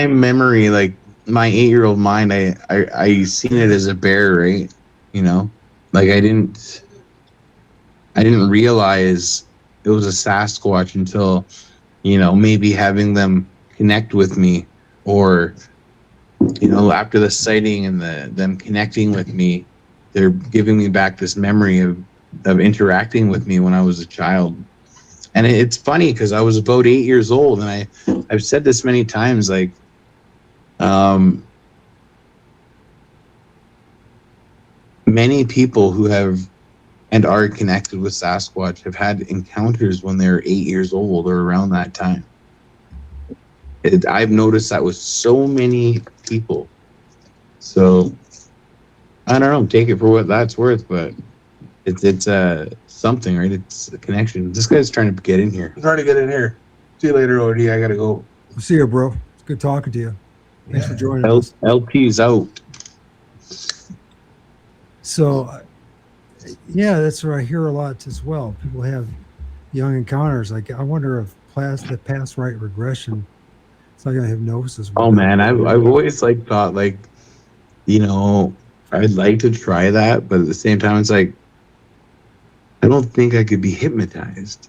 memory, like my 8-year-old mind, I seen it as a bear, right? Like I didn't realize it was a Sasquatch until maybe having them connect with me, or after the sighting and them connecting with me, they're giving me back this memory of interacting with me when I was a child. And it's funny because I was about 8 years old, and I've said this many times, like many people who have and are connected with Sasquatch have had encounters when they're 8 years old or around that time. I've noticed that with so many people. So I don't know, take it for what that's worth, but it's something, right? It's a connection. This guy's trying to get in here. I'm trying to get in here. See you later, OD. I gotta go. See you, bro. It's good talking to you. Thanks for joining us. LP's out. So, yeah, that's what I hear a lot as well. People have young encounters. Like, I wonder if the past right regression, it's like a hypnosis. Oh man, I've always thought I'd like to try that, but at the same time, it's like I don't think I could be hypnotized,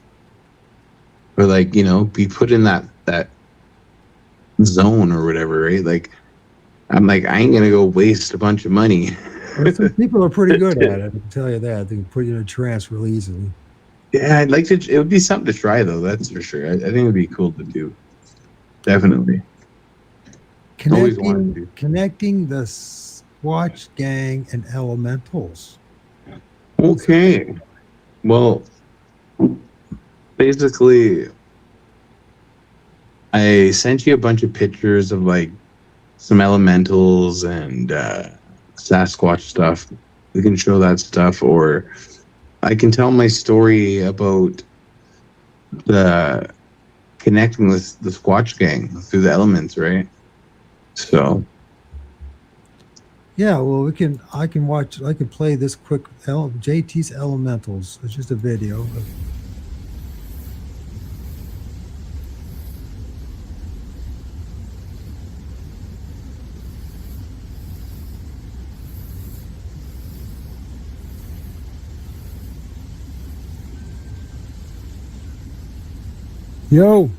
or be put in that zone or whatever, right? Like I'm like, I ain't gonna go waste a bunch of money. Well, some people are pretty good at it. I can tell you that. They can put you in a trance real easily. Yeah, I'd like to. It would be something to try, though. That's for sure. I think it'd be cool to do. Definitely. Always wanted to. Connecting the Squatch gang and elementals. Okay. Well, basically, I sent you a bunch of pictures of some elementals and Sasquatch stuff. We can show that stuff, or I can tell my story about the connecting with the Squatch gang through the elements, right? So yeah, well, I can play this quick JT's Elementals. It's just a video of, yo.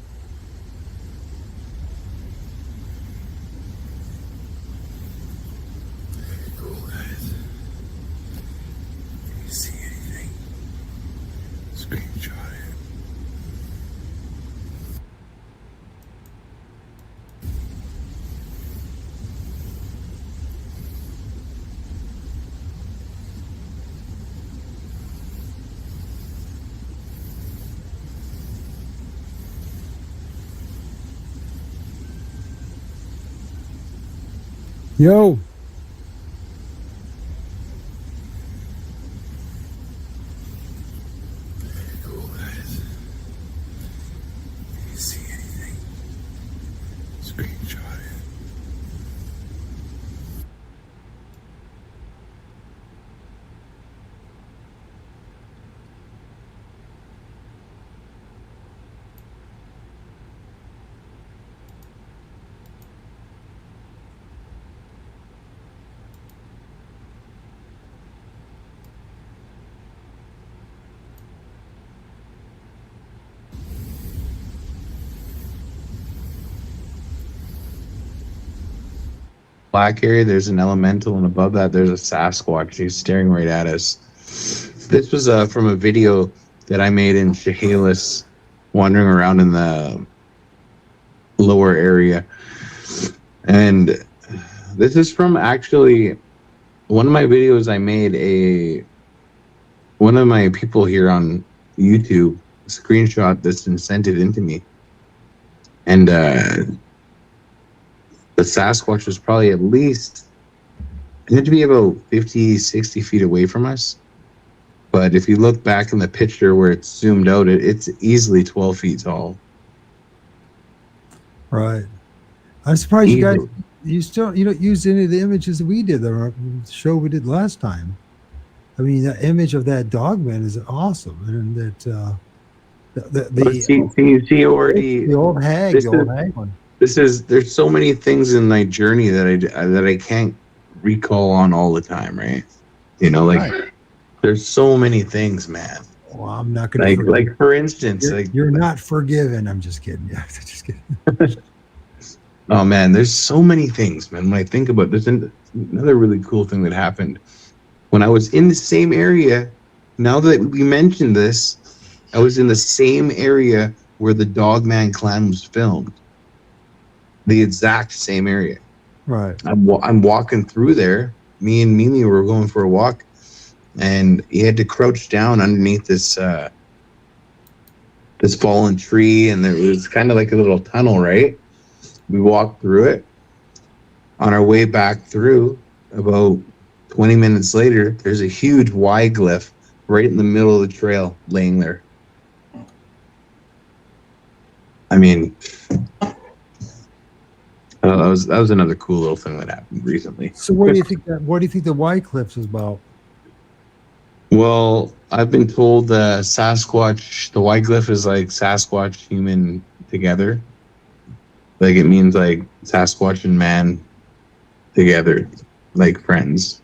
Yo. Cool, guys. Can you see anything? Screenshot it. black area, there's an elemental, and above that, there's a Sasquatch. He's staring right at us. This was from a video that I made in Chehalis, wandering around in the lower area. And this is from actually one of my videos I made. One of my people here on YouTube screenshot this and sent it into me. And the Sasquatch was probably at least, it had to be about 50, 60 feet away from us. But if you look back in the picture where it's zoomed out, it's easily 12 feet tall. Right. I'm surprised you guys, Easily. you don't use any of the images that we did, the show we did last time. I mean, the image of that dogman is awesome. And that, Can you see already? the old hag, this the old is- hag one. There's so many things in my journey that I can't recall on all the time, right? You know, like there's so many things, man. Well, I'm not going to Like for instance, you're not forgiven. I'm just kidding. Yeah, just kidding. oh man, there's so many things, man. When I think about this, another really cool thing that happened when I was in the same area. Now that we mentioned this, I was in the same area where the Dogman clan was filmed. The exact same area. Right. I'm walking through there. Me and Mimi were going for a walk, and he had to crouch down underneath this fallen tree, and there was kind of like a little tunnel, right? We walked through it. On our way back through, about 20 minutes later, there's a huge Y glyph right in the middle of the trail laying there. I mean, that was another cool little thing that happened recently. So what do you think the Y Cliffs is about? Well, I've been told the Sasquatch, the Y glyph is like Sasquatch human together. Like it means like Sasquatch and man together, like friends.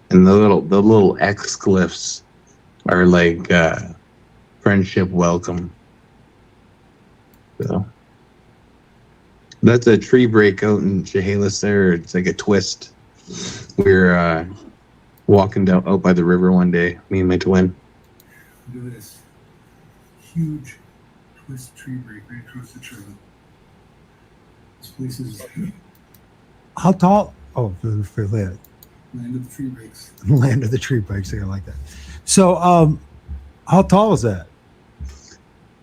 And the little X glyphs are like friendship welcome. So that's a tree break out in Chehalis there. It's like a twist. We're walking down out by the river one day, me and my twin. Look at this huge twist tree break right across the trail. This place is How tall? Oh, for that. land of the tree breaks. Land of the tree breaks. I like that. So, how tall is that?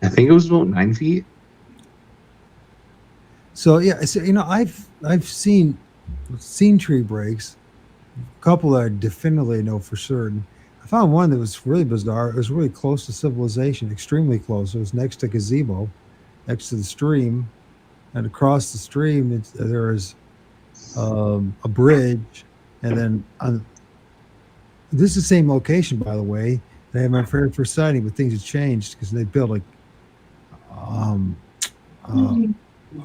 I think it was about 9 feet. So yeah, so, I've seen tree breaks. A couple that I definitively know for certain. I found one that was really bizarre. It was really close to civilization, extremely close. It was next to gazebo, next to the stream, and across the stream there is a bridge, and then this is the same location, by the way. They had my very first sighting, but things have changed because they built like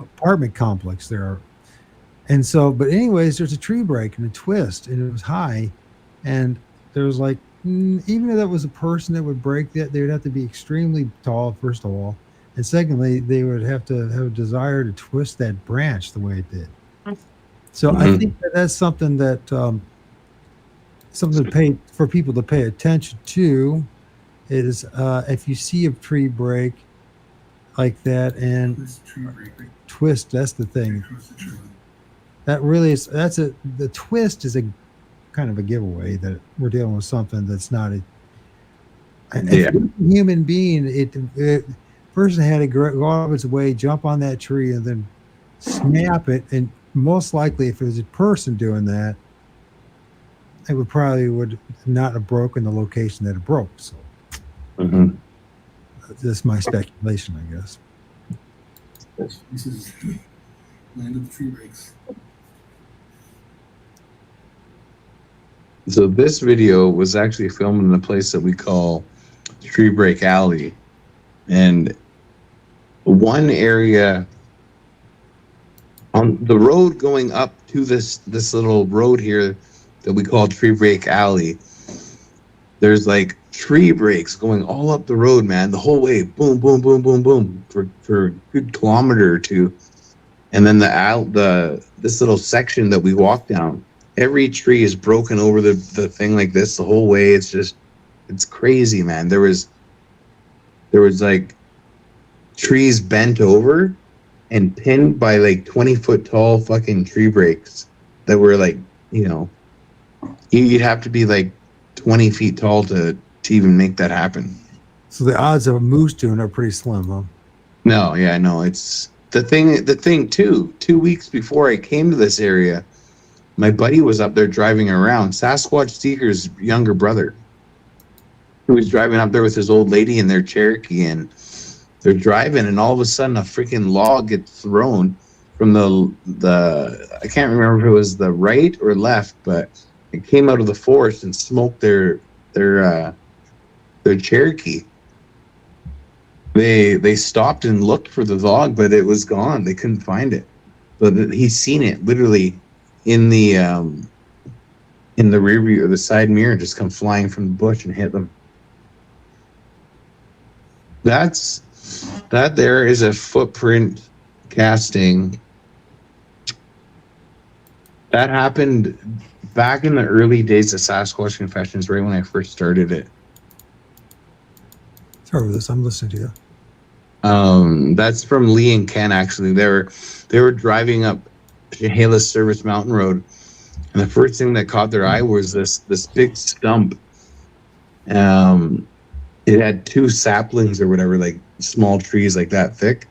apartment complex there. And so, but anyways, there's a tree break and a twist, and it was high, and there was like, even if that was a person that would break that, they would have to be extremely tall, first of all, and secondly, they would have to have a desire to twist that branch the way it did. So I think that's something that something to pay for people to pay attention to is if you see a tree break like that and Twist tree break right twist, that's the thing. across the trail. That really is, the twist is a kind of a giveaway that we're dealing with something that's not a human being. It person had to go out of its way, jump on that tree, and then snap it. And most likely, if it was a person doing that, it would not have broken the location that it broke. So that's my speculation, I guess. This is land of the tree breaks. So this video was actually filmed in a place that we call Tree Break Alley, and one area on the road going up to this little road here that we call Tree Break Alley. There's like tree breaks going all up the road, man, the whole way, boom, boom, boom, boom, boom, for a good kilometer or two. And then this little section that we walk down, every tree is broken over the thing like this the whole way. It's crazy, man. There was like trees bent over and pinned by like 20-foot tall fucking tree breaks that were like, you'd have to be like 20 feet tall to even make that happen. So the odds of a moose doing are pretty slim, huh? No, yeah, no, it's the thing too. 2 weeks before I came to this area, my buddy was up there driving around, Sasquatch Seeker's younger brother, who was driving up there with his old lady in their Cherokee, and they're driving, and all of a sudden a freaking log gets thrown from the I can't remember if it was the right or left, but it came out of the forest and smoked their Cherokee. They stopped and looked for the log, but it was gone. They couldn't find it. But he's seen it literally in the rear view or the side mirror, just come flying from the bush and hit them. That there is a footprint casting that happened back in the early days of Sasquatch.Confessions, right when I first started it. Sorry for this. I'm listening to you. That's from Lee and Ken. Actually, they were driving up Chehalis Service Mountain Road, and the first thing that caught their eye was this big stump. It had two saplings or whatever, like small trees like that thick,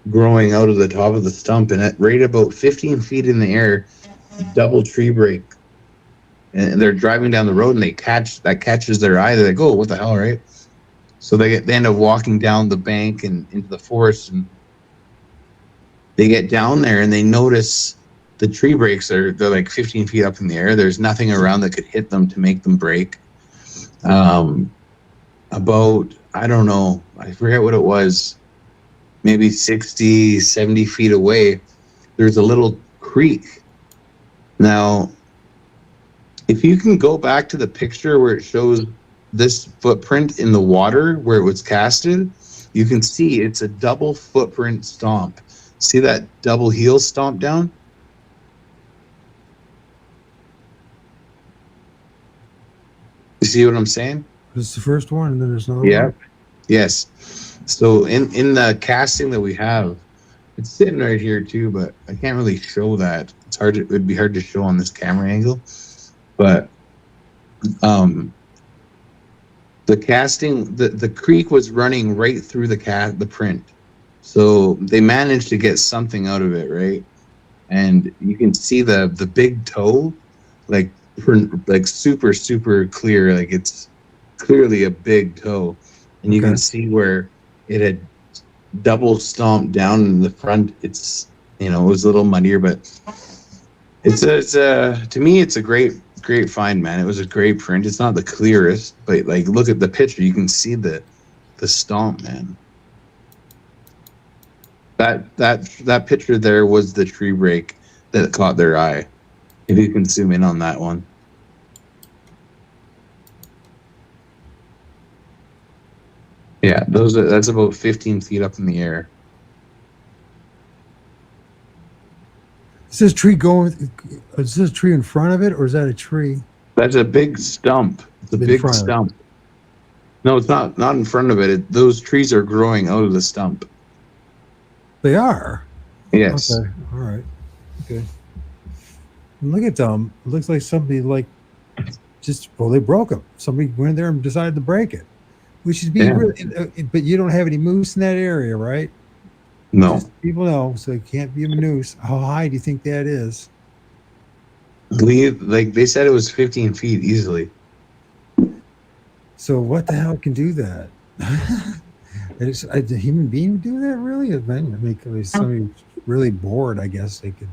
growing out of the top of the stump, and at right about 15 feet in the air, double tree break. And they're driving down the road, and that catches their eye. They're like, "Oh, what the hell!" Right? So they end up walking down the bank and into the forest, and they get down there and they notice the tree breaks they're like 15 feet up in the air. There's nothing around that could hit them to make them break. About, I don't know, I forget what it was, maybe 60, 70 feet away, there's a little creek. Now, if you can go back to the picture where it shows this footprint in the water where it was casted, you can see it's a double footprint stomp. See that double heel stomp down? You see what I'm saying? This is the first one, and then there's another Yeah. one. Yes. So in the casting that we have, it's sitting right here too, but I can't really show that. It would be hard to show on this camera angle. But the casting, the creek was running right through the print. So they managed to get something out of it, right? And you can see the big toe, like super, super clear. Like it's clearly a big toe. And you can see where it had double stomped down in the front. It's, it was a little muddier, but to me, it's a great find, man. It was a great print. It's not the clearest, but like, look at the picture. You can see the stomp, man. That picture there was the tree break that caught their eye. If you can zoom in on that one. Yeah, that's about 15 feet up in the air. Is this tree is this a tree in front of it, or is that a tree? That's a big stump. It's a big stump. No, it's not in front of it. Those trees are growing out of the stump. They are? Yes. Okay, all right. Okay. And look at them. It looks like somebody they broke them. Somebody went there and decided to break it. We should be really, but you don't have any moose in that area, right? No. Just people know, so it can't be a moose. How high do you think that is? Like they said, it was 15 feet easily. So what the hell can do that? A human being would do that, really? I mean, somebody really bored, I guess they could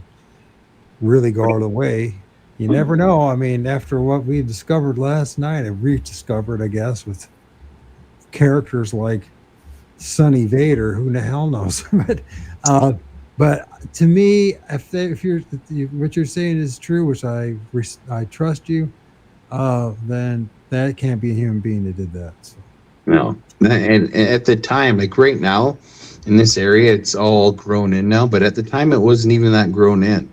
really go all the way. You never know. I mean, after what we discovered last night, I rediscovered, I guess, with characters like Sonny Vader, who the hell knows? But to me, if what you're saying is true, which I trust you, then that can't be a human being that did that. So. No. And at the time, like right now, in this area, it's all grown in now. But at the time, it wasn't even that grown in.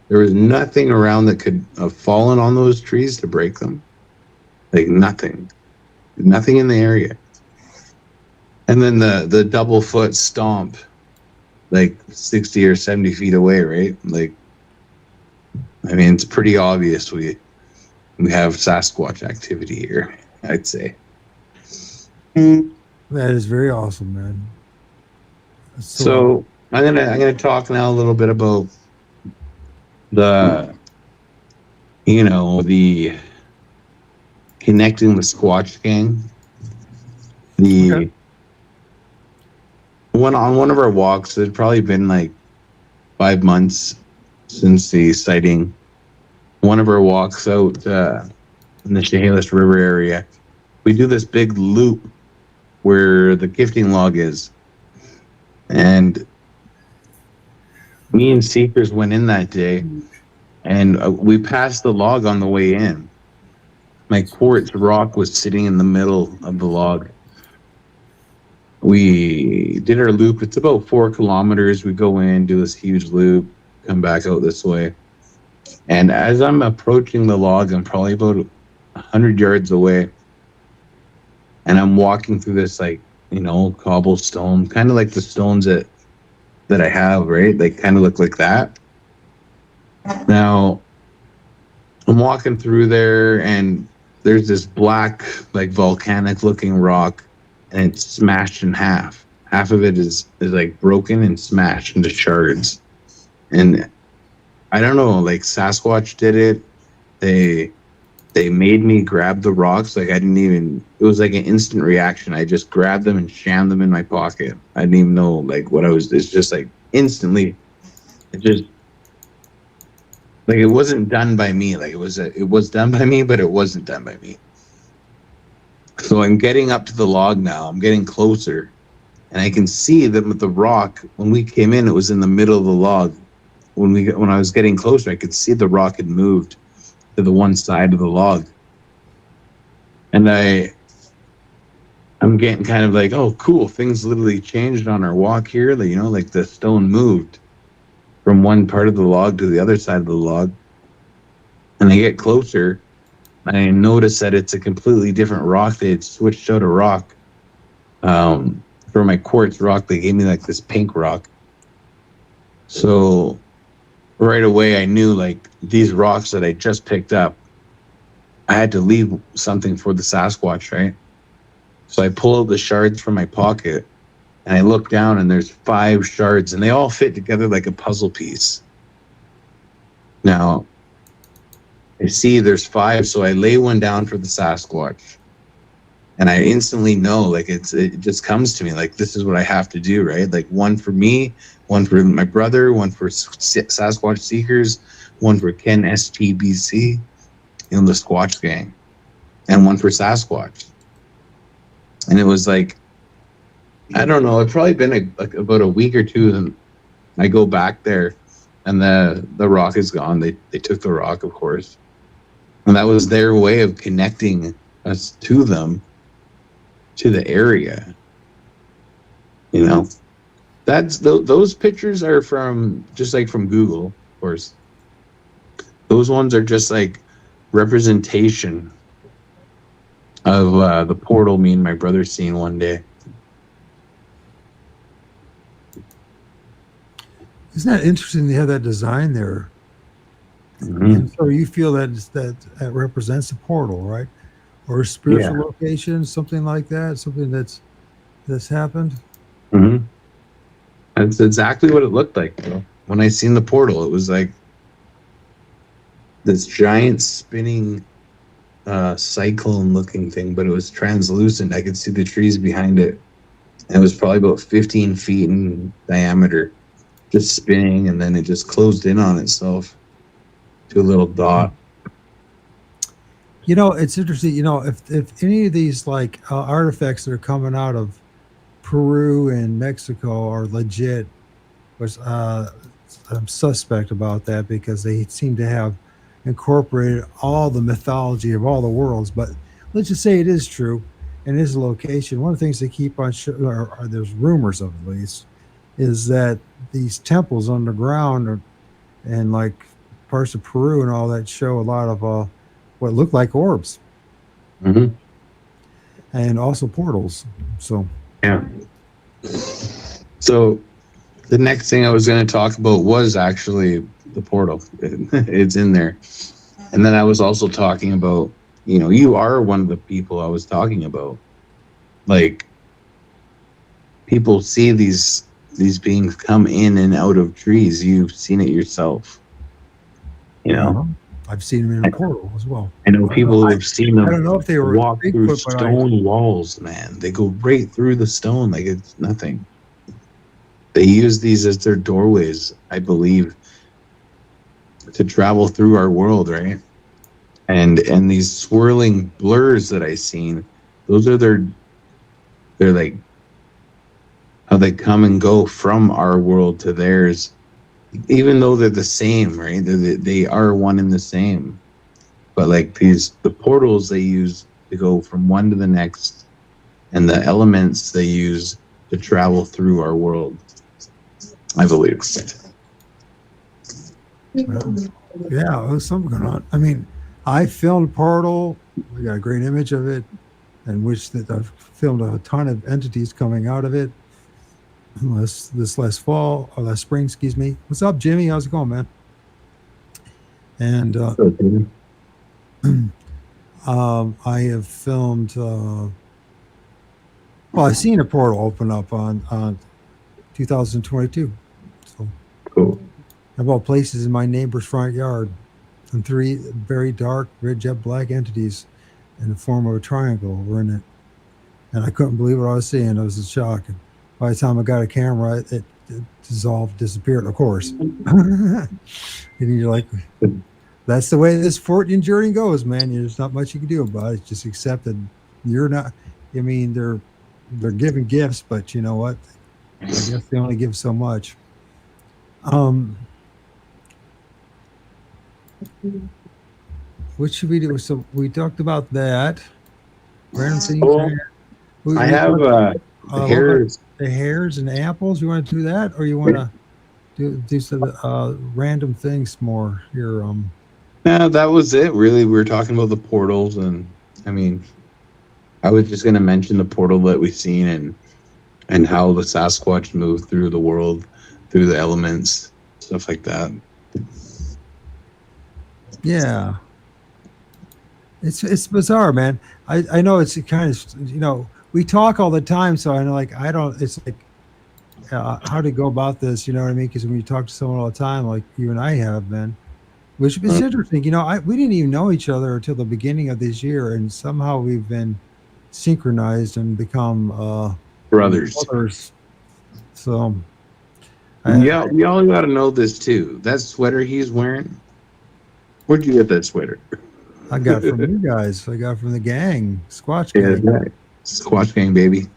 There was nothing around that could have fallen on those trees to break them. Like nothing in the area. And then the double foot stomp, like 60 or 70 feet away, right? Like, I mean, it's pretty obvious we have Sasquatch activity here, I'd say. That is very awesome, man. So I'm gonna talk now a little bit about the connecting the Squatch gang. The one of our walks, it had probably been like 5 months since the sighting. One of our walks out in the Chehalis River area, we do this big loop where the gifting log is, and me and seekers went in that day, and we passed the log on the way in. My quartz rock was sitting in the middle of the log. We did our loop. It's about 4 kilometers. We go in, do this huge loop, come back out this way. And as I'm approaching the log, I'm probably about 100 yards away. And I'm walking through this, like, cobblestone, kind of like the stones that I have, right? They kind of look like that. Now, I'm walking through there, and there's this black, like, volcanic looking rock, and it's smashed in half. Half of it is like broken and smashed into shards. And I don't know, like, Sasquatch did it. They made me grab the rocks. Like, it was like an instant reaction. I just grabbed them and shammed them in my pocket. I didn't even know, like, it's just like instantly, it wasn't done by me. Like, it was done by me, but it wasn't done by me. So I'm getting up to the log now. I'm getting closer, and I can see that with the rock, when we came in, it was in the middle of the log. When I was getting closer, I could see the rock had moved to the one side of the log. And I'm getting kind of like, oh, cool, things literally changed on our walk here. Like the stone moved from one part of the log to the other side of the log. And I get closer, and I notice that it's a completely different rock. They had switched out a rock. For my quartz rock, they gave me like this pink rock. So right away, I knew, like, these rocks that I just picked up, I had to leave something for the Sasquatch, right? So I pull out the shards from my pocket, and I look down, and there's 5 shards, and they all fit together like a puzzle piece. Now, I see there's 5, so I lay one down for the Sasquatch, and I instantly know, like, it just comes to me, like, this is what I have to do, right? Like, one for me, one for my brother, one for Sasquatch Seekers, one for Ken STBC, the Squatch Gang, and one for Sasquatch. And it was like, I don't know, it's probably been about a week or two, and I go back there, and the rock is gone. They took the rock, of course. And that was their way of connecting us to them, to the area. Those pictures are from Google, of course. Those ones are just like representation of the portal me and my brother seen one day. Isn't that interesting? They have that design there. Mm-hmm. And so you feel that represents a portal, right? Or a spiritual location, something like that, something that's happened. Mm-hmm. That's exactly what it looked like, bro. When I seen the portal, it was like this giant spinning cyclone-looking thing, but it was translucent. I could see the trees behind it, and it was probably about 15 feet in diameter, just spinning, and then it just closed in on itself to a little dot. It's interesting. If any of these like artifacts that are coming out of Peru and Mexico are legit, which I'm suspect about that because they seem to have incorporated all the mythology of all the worlds. But let's just say it is true and it is a location. One of the things they keep on, or there's rumors of at least, is that these temples underground and like parts of Peru and all that show a lot of what look like orbs Hmm. and also portals. So Yeah. So the next thing I was going to talk about was actually the portal. It's in there. And then I was also talking about, you are one of the people I was talking about. Like, people see these beings come in and out of trees. You've seen it yourself. uh-huh. I've seen them in a portal as well. I know people who I, have seen I them don't know if they were walk through Bigfoot, but stone walls, man. They go right through the stone like it's nothing. They use these as their doorways, I believe, to travel through our world, right? And these swirling blurs that I seen, those are they're like how they come and go from our world to theirs, even though they're the same, right? They are one and the same. But like the portals they use to go from one to the next, and the elements they use to travel through our world, I believe. well, yeah, it was something going on. I mean, I filmed Portal. We got a great image of it, and which that I've filmed a ton of entities coming out of it. This last fall or last spring, excuse me. What's up, Jimmy? How's it going, man? And I have filmed. Well, I've seen a portal open up on 2022. So, Cool. about places in my neighbor's front yard, and 3 very dark, red jet black entities in the form of a triangle were in it. And I couldn't believe what I was seeing. I was in shock. And by the time I got a camera, it dissolved, disappeared, of course. And you're like, that's the way this Fortean journey goes, man. There's not much you can do about it. Just accept that you're not. I mean, they're giving gifts, but you know what? I guess they only give so much. What should we do? So we talked about that. Random things. Well, I have what about hairs. the hairs and apples. You want to do that, or you want to do some random things more here? No, that was it. Really, we were talking about the portals, and I mean, I was just going to mention the portal that we've seen and how the Sasquatch move through the world, through the elements, stuff like that. Yeah, it's bizarre, man. I know it's kind of we talk all the time, so I know I don't. It's like how to go about this. You know what I mean? Because when you talk to someone all the time, like you and I have, man. Which is interesting. We didn't even know each other until the beginning of this year, and somehow we've been synchronized and become Brothers. So, Yeah, we all got to know this too. That sweater he's wearing, where'd you get that sweater? I got it from you guys. I got it from the gang, Squatch Yeah, gang. right. Squatch gang, baby.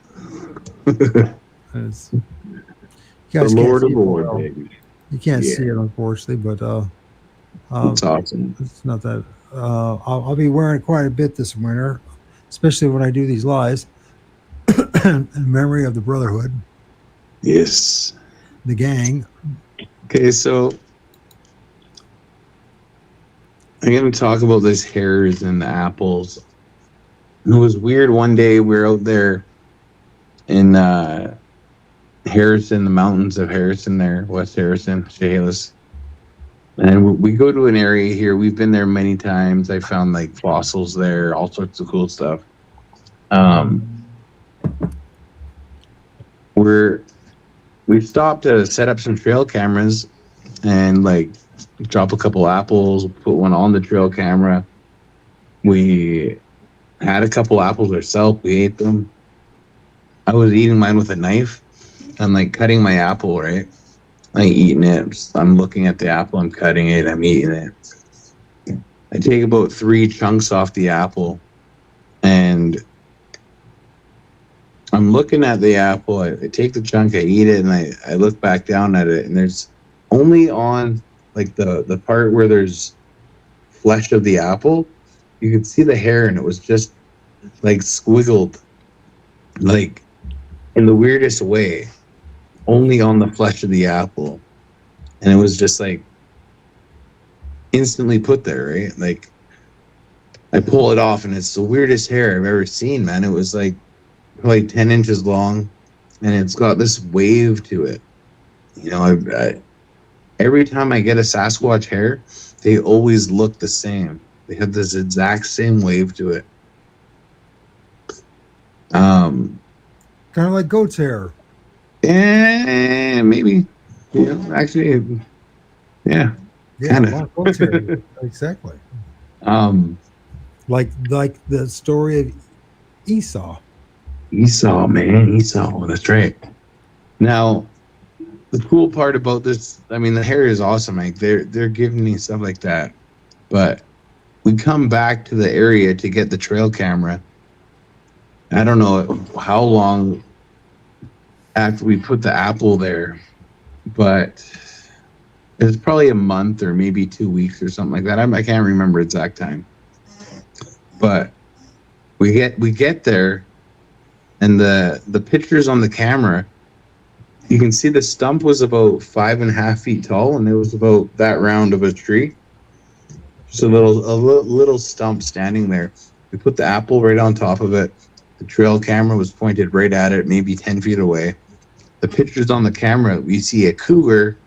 It's- you guys The can't Lord see of it Lord, well. baby. You can't Yeah. see it, unfortunately, but That's awesome. it's not that. I'll be wearing it quite a bit this winter, especially when I do these lives. In memory of the Brotherhood, Yes. the gang. Okay, so I'm going to talk about this hairs and the apples. It was weird. One day we were out there in Harrison, the mountains of Harrison there, West Harrison, Chehalis. And we go to an area here. We've been there many times. I found like fossils there, all sorts of cool stuff. We stopped to set up some trail cameras and like drop a couple apples, put one on the trail camera. We had a couple apples ourselves. We ate them. I was eating mine with a knife. I'm like cutting my apple, right? I ain't eating it. I'm looking at the apple. I'm cutting it. I'm eating it. I take about 3 chunks off the apple, and I'm looking at the apple. I take the chunk, I eat it, and I look back down at it, and there's only on like the part where there's flesh of the apple, you could see the hair, and it was just like squiggled, like in the weirdest way. only on the flesh of the apple, and it was just like instantly put there, right? Like I pull it off, and it's the weirdest hair I've ever seen, man. It was like probably 10 inches long, and it's got this wave to it. You know, every time I get a Sasquatch hair, they always look the same. They have this exact same wave to it. Kind of like goat's hair. And maybe, actually, yeah, Yeah, Kinda. like goat's hair. Exactly. Like the story of Esau. Esau, man, Esau. That's right. Now, the cool part about this, I mean, the hair is awesome. Like they're giving me stuff like that, but we come back to the area to get the trail camera. I don't know how long after we put the apple there, but it's probably a month or maybe 2 weeks or something like that. I can't remember exact time, but we get there, and the pictures on the camera, you can see the stump was about 5.5 feet tall, and it was about that round of a tree. Just a little stump standing there. We put the apple right on top of it. The trail camera was pointed right at it, maybe 10 feet away. The pictures on the camera, we see a cougar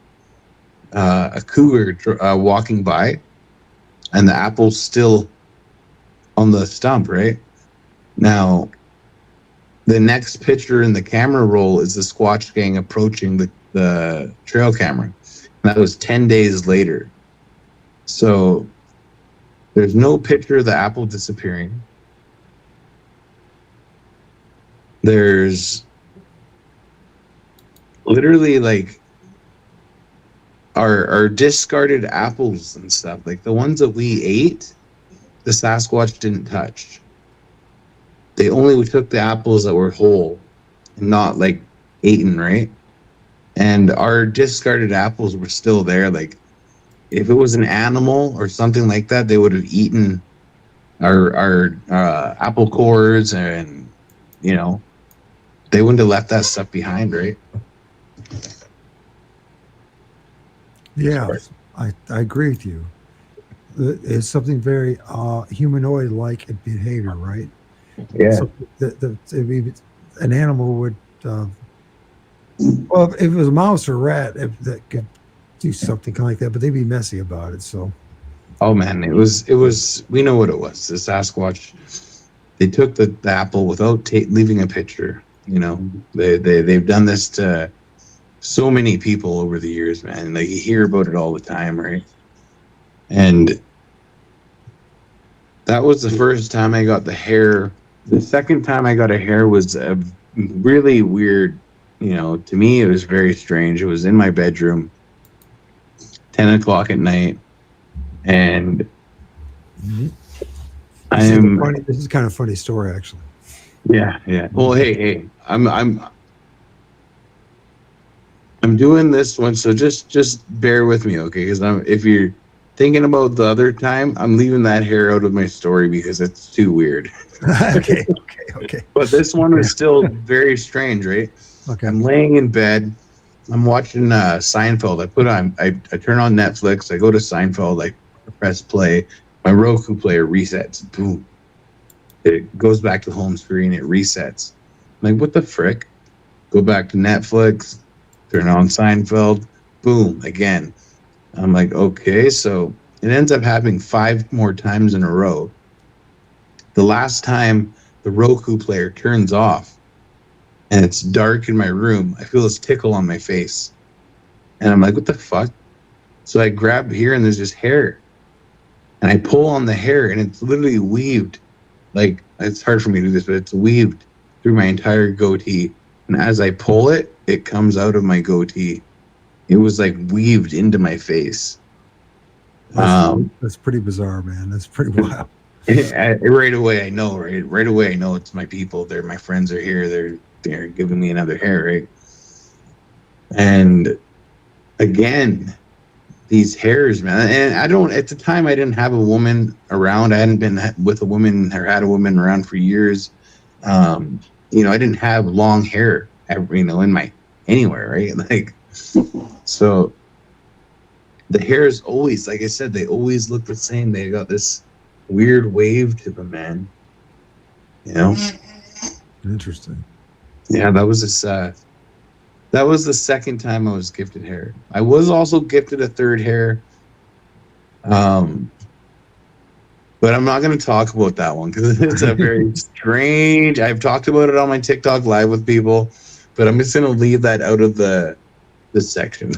walking by, and the apple's still on the stump, right? Now, the next picture in the camera roll is the Squatch gang approaching the trail camera. That was 10 days later. So there's no picture of the apple disappearing. There's literally like our discarded apples and stuff, like the ones that we ate, the Sasquatch didn't touch. They only took the apples that were whole and not like eaten, right? And our discarded apples were still there. Like if it was an animal or something like that, they would have eaten our apple cores, and they wouldn't have left that stuff behind, right? Yeah, I agree with you. It's something very humanoid-like in behavior, right? Yeah. So an animal would, well, if it was a mouse or a rat, that could do something like that, but they'd be messy about it. So, Oh man, it was. We know what it was. The Sasquatch. They took the apple without leaving a picture. They've done this to so many people over the years, man. Like you hear about it all the time, right? And that was the first time I got the hair. The second time I got a hair was a really weird. To me, it was very strange. It was in my bedroom, 10 o'clock at night, and this is kind of a funny story, actually. Yeah. Well, hey, I'm doing this one, so just bear with me, okay? Because if you're thinking about the other time, I'm leaving that hair out of my story because it's too weird. Okay. But this one was still very strange, right? Okay. I'm laying in bed. I'm watching Seinfeld. I turn on Netflix. I go to Seinfeld. I press play. My Roku player resets. Boom. It goes back to home screen. It resets. I'm like, what the frick? Go back to Netflix. Turn on Seinfeld. Boom. Again. I'm like, okay. So it ends up happening 5 more times in a row. The last time the Roku player turns off and it's dark in my room, I feel this tickle on my face. And I'm like, what the fuck? So I grab here and there's this hair. And I pull on the hair and it's literally weaved. Like, it's hard for me to do this, but it's weaved through my entire goatee. And as I pull it, it comes out of my goatee. It was like weaved into my face. That's pretty bizarre, man. That's pretty wild. Right away, I know, right? Right away, I know it's my people. My friends are here. They're giving me another hair, right? And again, these hairs, man. And at the time, I didn't have a woman around. I hadn't been with a woman or had a woman around for years. I didn't have long hair, in anywhere, right? Like, so the hairs always, like I said, they always look the same. They got this weird wave to them, man. You know? Interesting. Yeah, that was that was the second time I was gifted hair. I was also gifted a third hair. But I'm not going to talk about that one because it's a very strange. I've talked about it on my TikTok live with people, but I'm just going to leave that out of this section.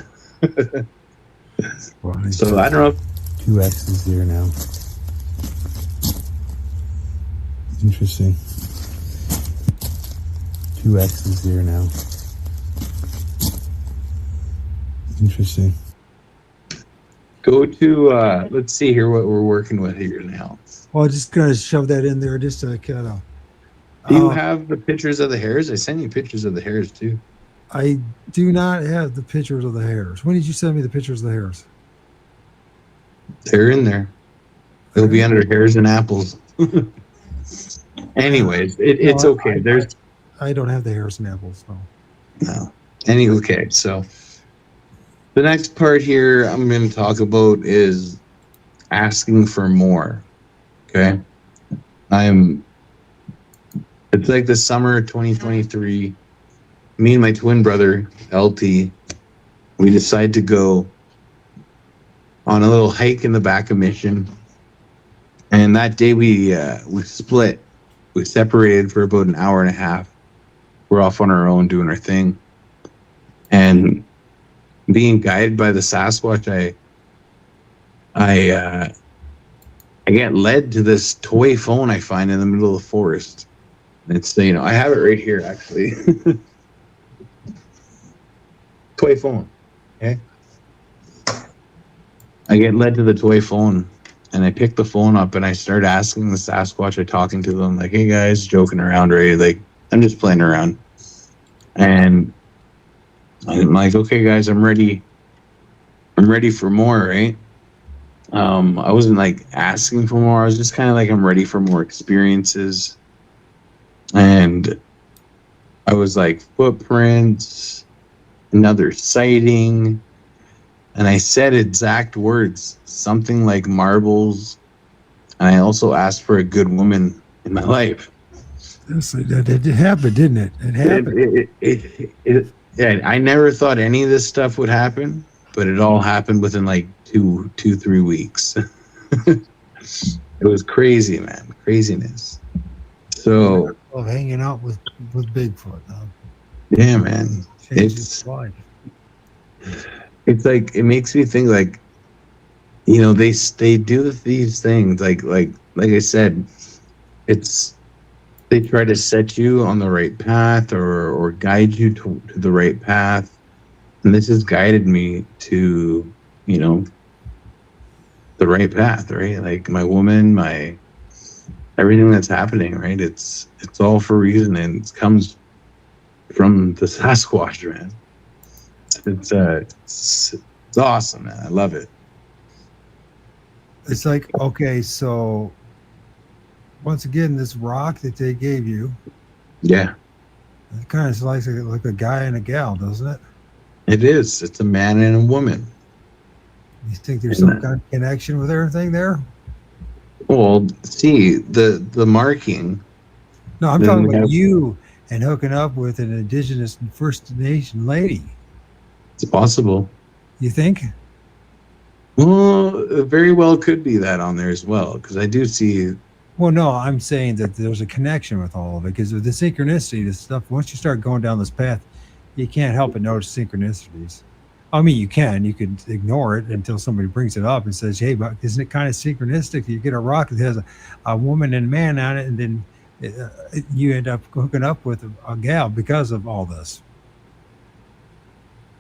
So I don't know. 2X is there now. Interesting. 2X is there now. Interesting. Go to let's see here what we're working with here now. Well, just gonna shove that in there just to kind of. Do you have the pictures of the hairs? I sent you pictures of the hairs too. I do not have the pictures of the hairs. When did you send me the pictures of the hairs? They're in there. They'll be under hairs and apples. Anyways, it's okay. I don't have the hairs and apples. No. Okay, so the next part here I'm going to talk about is asking for more. Okay, it's like the summer of 2023. Me and my twin brother LT, we decided to go on a little hike in the back of Mission, and that day we split. We separated for about an hour and a half. We're off on our own doing our thing, and being guided by the Sasquatch, I get led to this toy phone I find in the middle of the forest. It's, I have it right here actually. Toy phone. Okay. I get led to the toy phone and I pick the phone up and I start asking the Sasquatch, or talking to them like, hey guys, joking around, right? Like, I'm just playing around. And I'm like, okay guys, I'm ready for more, right? I wasn't like asking for more. I was just kind of like, I'm ready for more experiences. And I was like, footprints, another sighting. And I said exact words, something like marbles. And I also asked for a good woman in my life. It happened, didn't it? It happened. Yeah, I never thought any of this stuff would happen, but it all happened within like 3 weeks. It was crazy, man. Craziness. So Of hanging out with Bigfoot. yeah, man. It's like, it makes me think like, they do these things like I said, they try to set you on the right path or guide you to the right path. And this has guided me to, the right path, right? Like my woman, everything that's happening, right? It's all for a reason, and it comes from the Sasquatch, man. It's awesome, man. I love it. It's like, okay, so once again, this rock that they gave you, Yeah, it kind of like a guy and a gal, doesn't it? it is. It's a man and a woman. You think there's some kind of connection with everything there? Well, see, the marking. No, I'm Then talking we about have- you and hooking up with an indigenous First Nation lady. It's possible. You think? Well, it very well could be that on there as well, because I do see. Well, no, I'm saying that there's a connection with all of it, because of the synchronicity, the stuff, once you start going down this path, you can't help but notice synchronicities. I mean, you could ignore it until somebody brings it up and says, hey, but isn't it kind of synchronistic? You get a rock that has a woman and a man on it, and then you end up hooking up with a gal because of all this.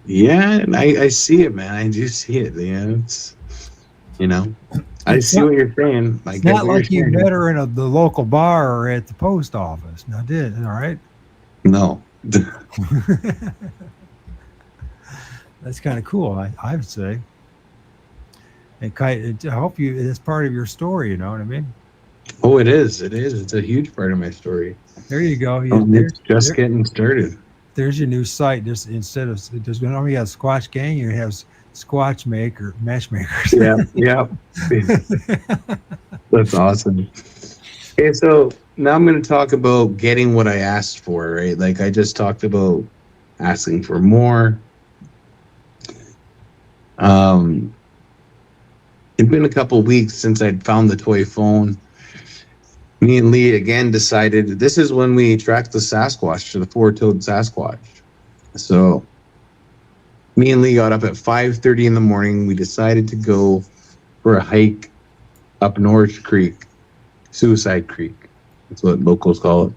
Yeah, and I see it, man. I do see it. It's, I It's see not- what you're saying. I It's get not what like you're you saying. met her in the local bar or at the post office. Now, all right? No. That's kind of cool, I would say. I hope it's part of your story, you know what I mean? Oh, it is. It is. It's a huge part of my story. There you go. It's just getting started. There's your new site. Just instead of there's been only got Squatch Gang, you have Squatch Maker Matchmakers. Yeah, yeah. That's awesome. Okay, so now I'm going to talk about getting what I asked for, right? Like I just talked about asking for more. It'd been a couple of weeks since I'd found the toy phone. Me and Lee again decided this is when we tracked the Sasquatch to the four-toed Sasquatch. So me and Lee got up at 5:30 in the morning. We decided to go for a hike up Norwich Creek, Suicide Creek. That's what locals call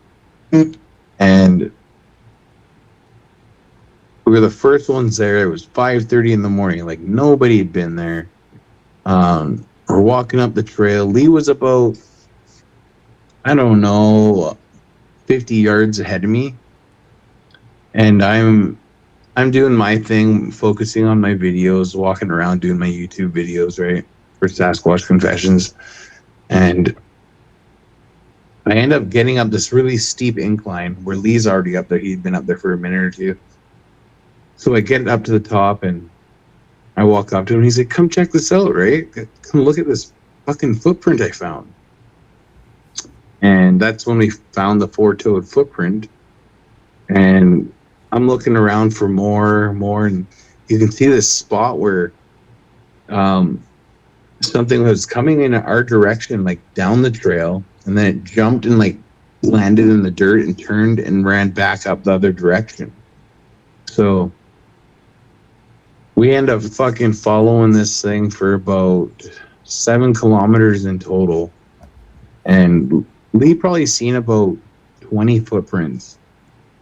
it. And we were the first ones there. It was 5:30 in the morning. Like nobody had been there. We're walking up the trail. Lee was about, I don't know, 50 yards ahead of me. And I'm doing my thing, focusing on my videos, walking around doing my YouTube videos, right? For Sasquatch.Confessions. And I end up getting up this really steep incline where Lee's already up there. He'd been up there for a minute or two. So I get up to the top and I walk up to him. He's like, come check this out, right? Come look at this fucking footprint I found. And that's when we found the four-toed footprint. And I'm looking around for more, and you can see this spot where something was coming in our direction, like down the trail, and then it jumped and like landed in the dirt and turned and ran back up the other direction. So we end up fucking following this thing for about 7 kilometers in total. And Lee probably seen about 20 footprints.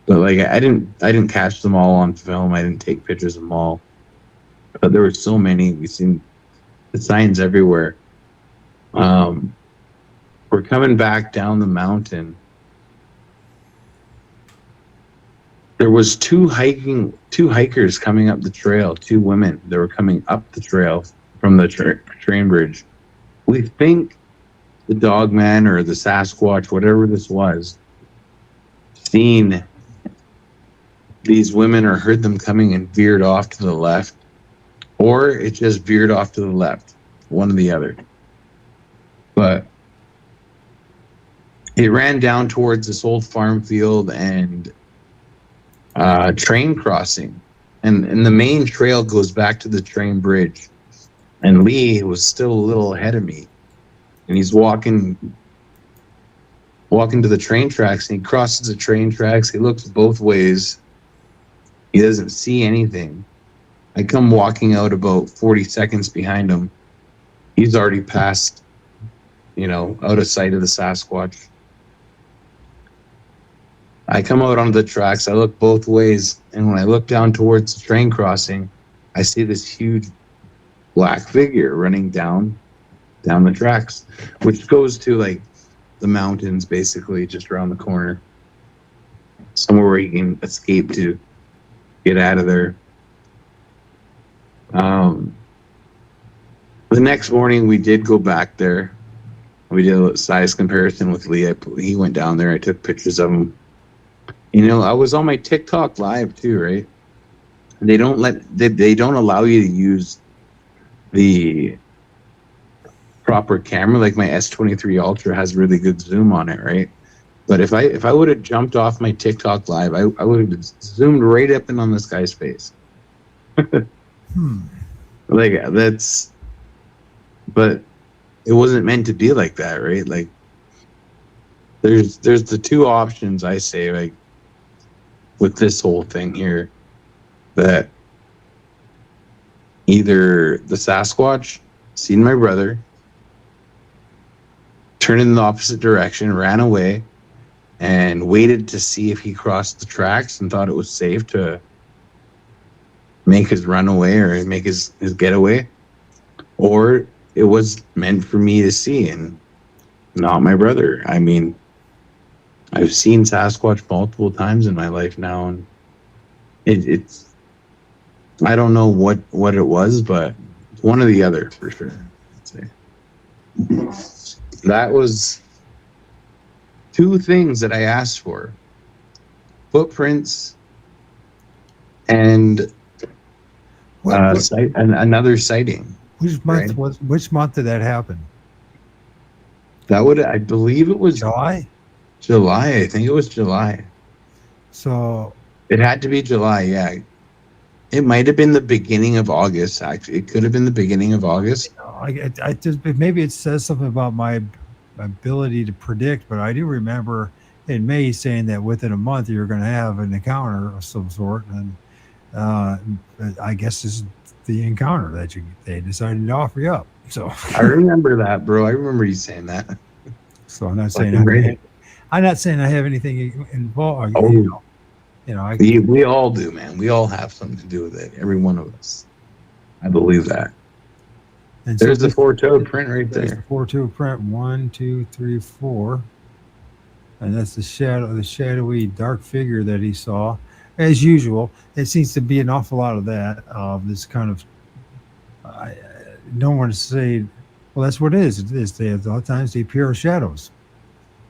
But like I didn't catch them all on film. I didn't take pictures of them all. But there were so many. We seen the signs everywhere. We're coming back down the mountain. There was two hikers coming up the trail, 2 women. They were coming up the trail from the train bridge. We think the dog man or the Sasquatch, whatever this was, seen these women or heard them coming and veered off to the left, or it just veered off to the left, one or the other. But it ran down towards this old farm field and train crossing, and the main trail goes back to the train bridge. And Lee was still a little ahead of me, and he's walking to the train tracks, and he crosses the train tracks. He looks both ways. He doesn't see anything. I come walking out about 40 seconds behind him. He's already passed, out of sight of the Sasquatch. I come out onto the tracks. I look both ways. And when I look down towards the train crossing, I see this huge black figure running down the tracks, which goes to like the mountains, basically just around the corner, somewhere where he can escape to get out of there. The next morning we did go back there. We did a size comparison with Lee. He went down there. I took pictures of him. I was on my TikTok live too, right? They don't allow you to use the proper camera. Like my S23 Ultra has really good zoom on it, right? But if I would have jumped off my TikTok live, I would have zoomed right up in on this guy's face. Like that's, but it wasn't meant to be like that, right? Like there's the 2 options I say, like with this whole thing here, that either the Sasquatch seen my brother, turned in the opposite direction, ran away, and waited to see if he crossed the tracks and thought it was safe to make his runaway or make his getaway, or it was meant for me to see and not my brother. I mean, I've seen Sasquatch multiple times in my life now, and it's I don't know what it was, but it's one or the other for sure, I'd say. That was 2 things that I asked for: footprints and What, another sighting. which month which month did that happen? I believe it was July? July. I think it was July. So It had to be July, yeah. It might have been the beginning of August, actually. It could have been the beginning of August. I just, maybe it says something about my ability to predict, but I do remember in May saying that within a month you're going to have an encounter of some sort, and I guess this is the encounter that they decided to offer you up. So I remember that, bro. I remember you saying that. So I'm not saying I'm not saying I have anything involved. Oh. I, We all do, man. We all have something to do with it. Every one of us. I believe that. and There's so the four-toed print right there's there. the 4-2 print. 1, 2, 3, 4, and that's the shadowy dark figure that he saw. As usual, it seems to be an awful lot of that. This kind of, I don't want to say, well, that's what it is. It is. A lot of times they appear as shadows.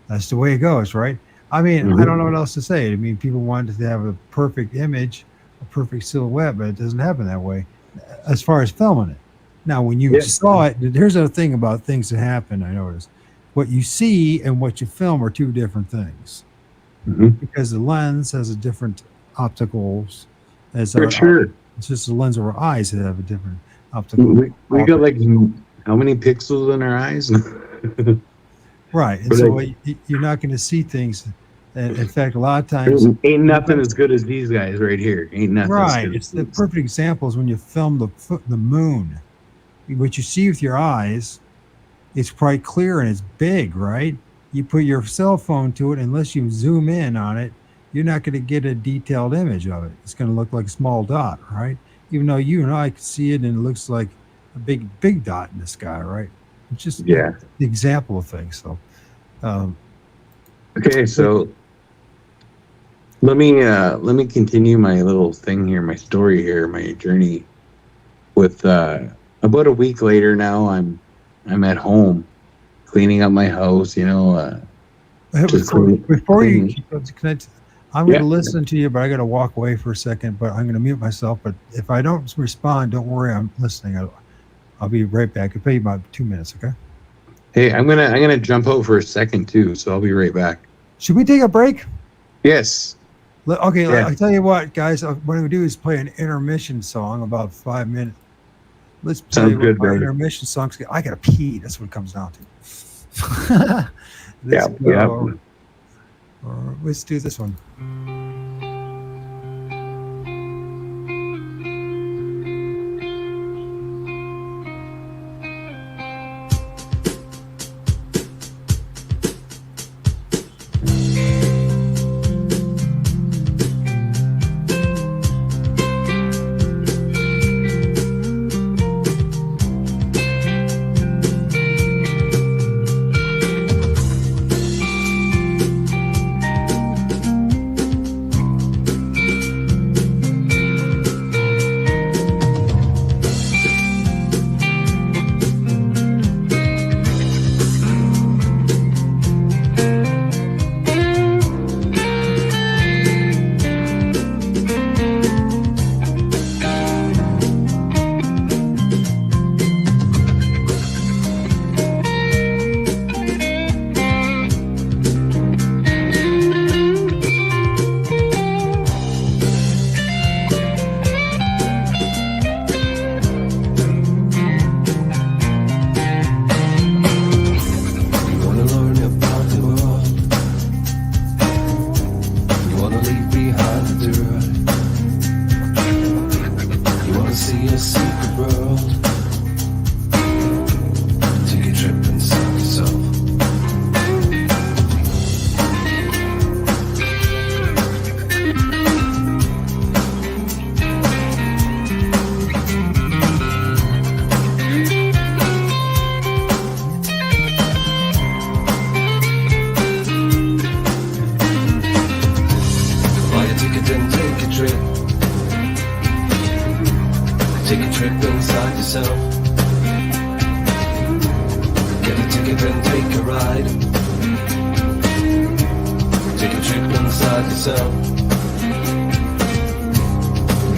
That's the way it goes, right? I mean, I don't know what else to say. I mean, people wanted to have a perfect image, a perfect silhouette, but it doesn't happen that way as far as filming it. Now, when you saw it, here's the thing about things that happen, I noticed. What you see and what you film are two different things. Because the lens has a different opticals. For sure. It's just the lens of our eyes that have a different optical. We got like how many pixels in our eyes? Right. And so you're not going to see things. And in fact, a lot of times ain't nothing as good as these guys right here. Ain't nothing. Right. It's the perfect example is when you film the moon. What you see with your eyes, it's quite clear and it's big, right? You put your cell phone to it, unless you zoom in on it, you're not going to get a detailed image of it. It's going to look like a small dot, right? Even though you and I can see it and it looks like a big dot in the sky, right? It's just the example of things. So, okay, so let me continue my little thing here, my story here, my journey. With about a week later now, I'm at home cleaning up my house. Before you connect, I'm going to listen to you, but I got to walk away for a second. But I'm going to mute myself. But if I don't respond, don't worry, I'm listening. I'll be right back. It'll take about 2 minutes, okay? Hey, I'm gonna jump out for a second too, so I'll be right back. Should we take a break? Yes. Okay, I'll tell you what, guys. What I'm gonna do is play an intermission song about 5 minutes. Let's play intermission songs. I gotta pee. That's what it comes down to. Let's do this one.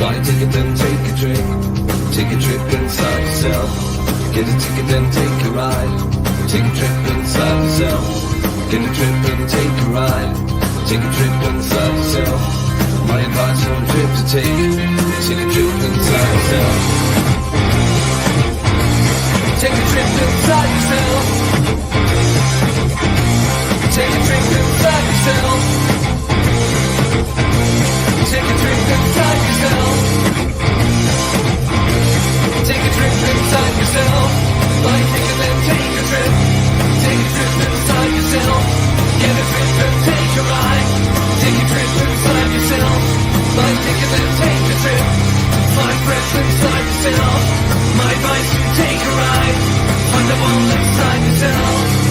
Buy a ticket, then take a trip. Take a trip inside yourself. Get a ticket, then take a ride. Take a trip inside yourself. Get a trip and take a ride. Take a trip inside yourself. My advice on a trip to take. Take a trip inside yourself. Take a trip inside yourself. Take a trip inside yourself. Take a trip inside yourself. Take a trip inside yourself. Buy a ticket and take a trip. Take a trip inside yourself. Get a trip and take a ride. Take a trip inside yourself. Buy a ticket and take a trip. Find friends inside yourself. My advice, you take a ride. Find the one inside yourself.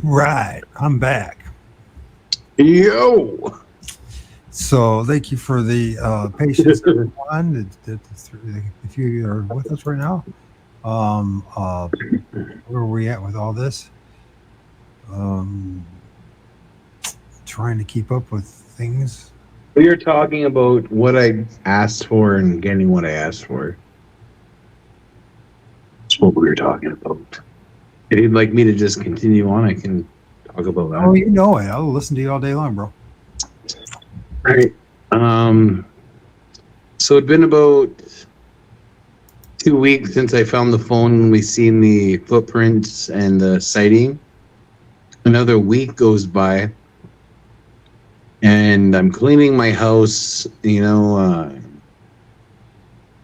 Right, I'm back. Yo. So thank you for the patience, everyone. If you are with us right now, where are we at with all this? Trying to keep up with things. We are talking about what I asked for and getting what I asked for. That's what we were talking about. If you'd like me to just continue on, I can talk about that. Oh, you know it. I'll listen to you all day long, bro. Right. So it'd been about 2 weeks since I found the phone and we seen the footprints and the sighting. another week goes by, and I'm cleaning my house,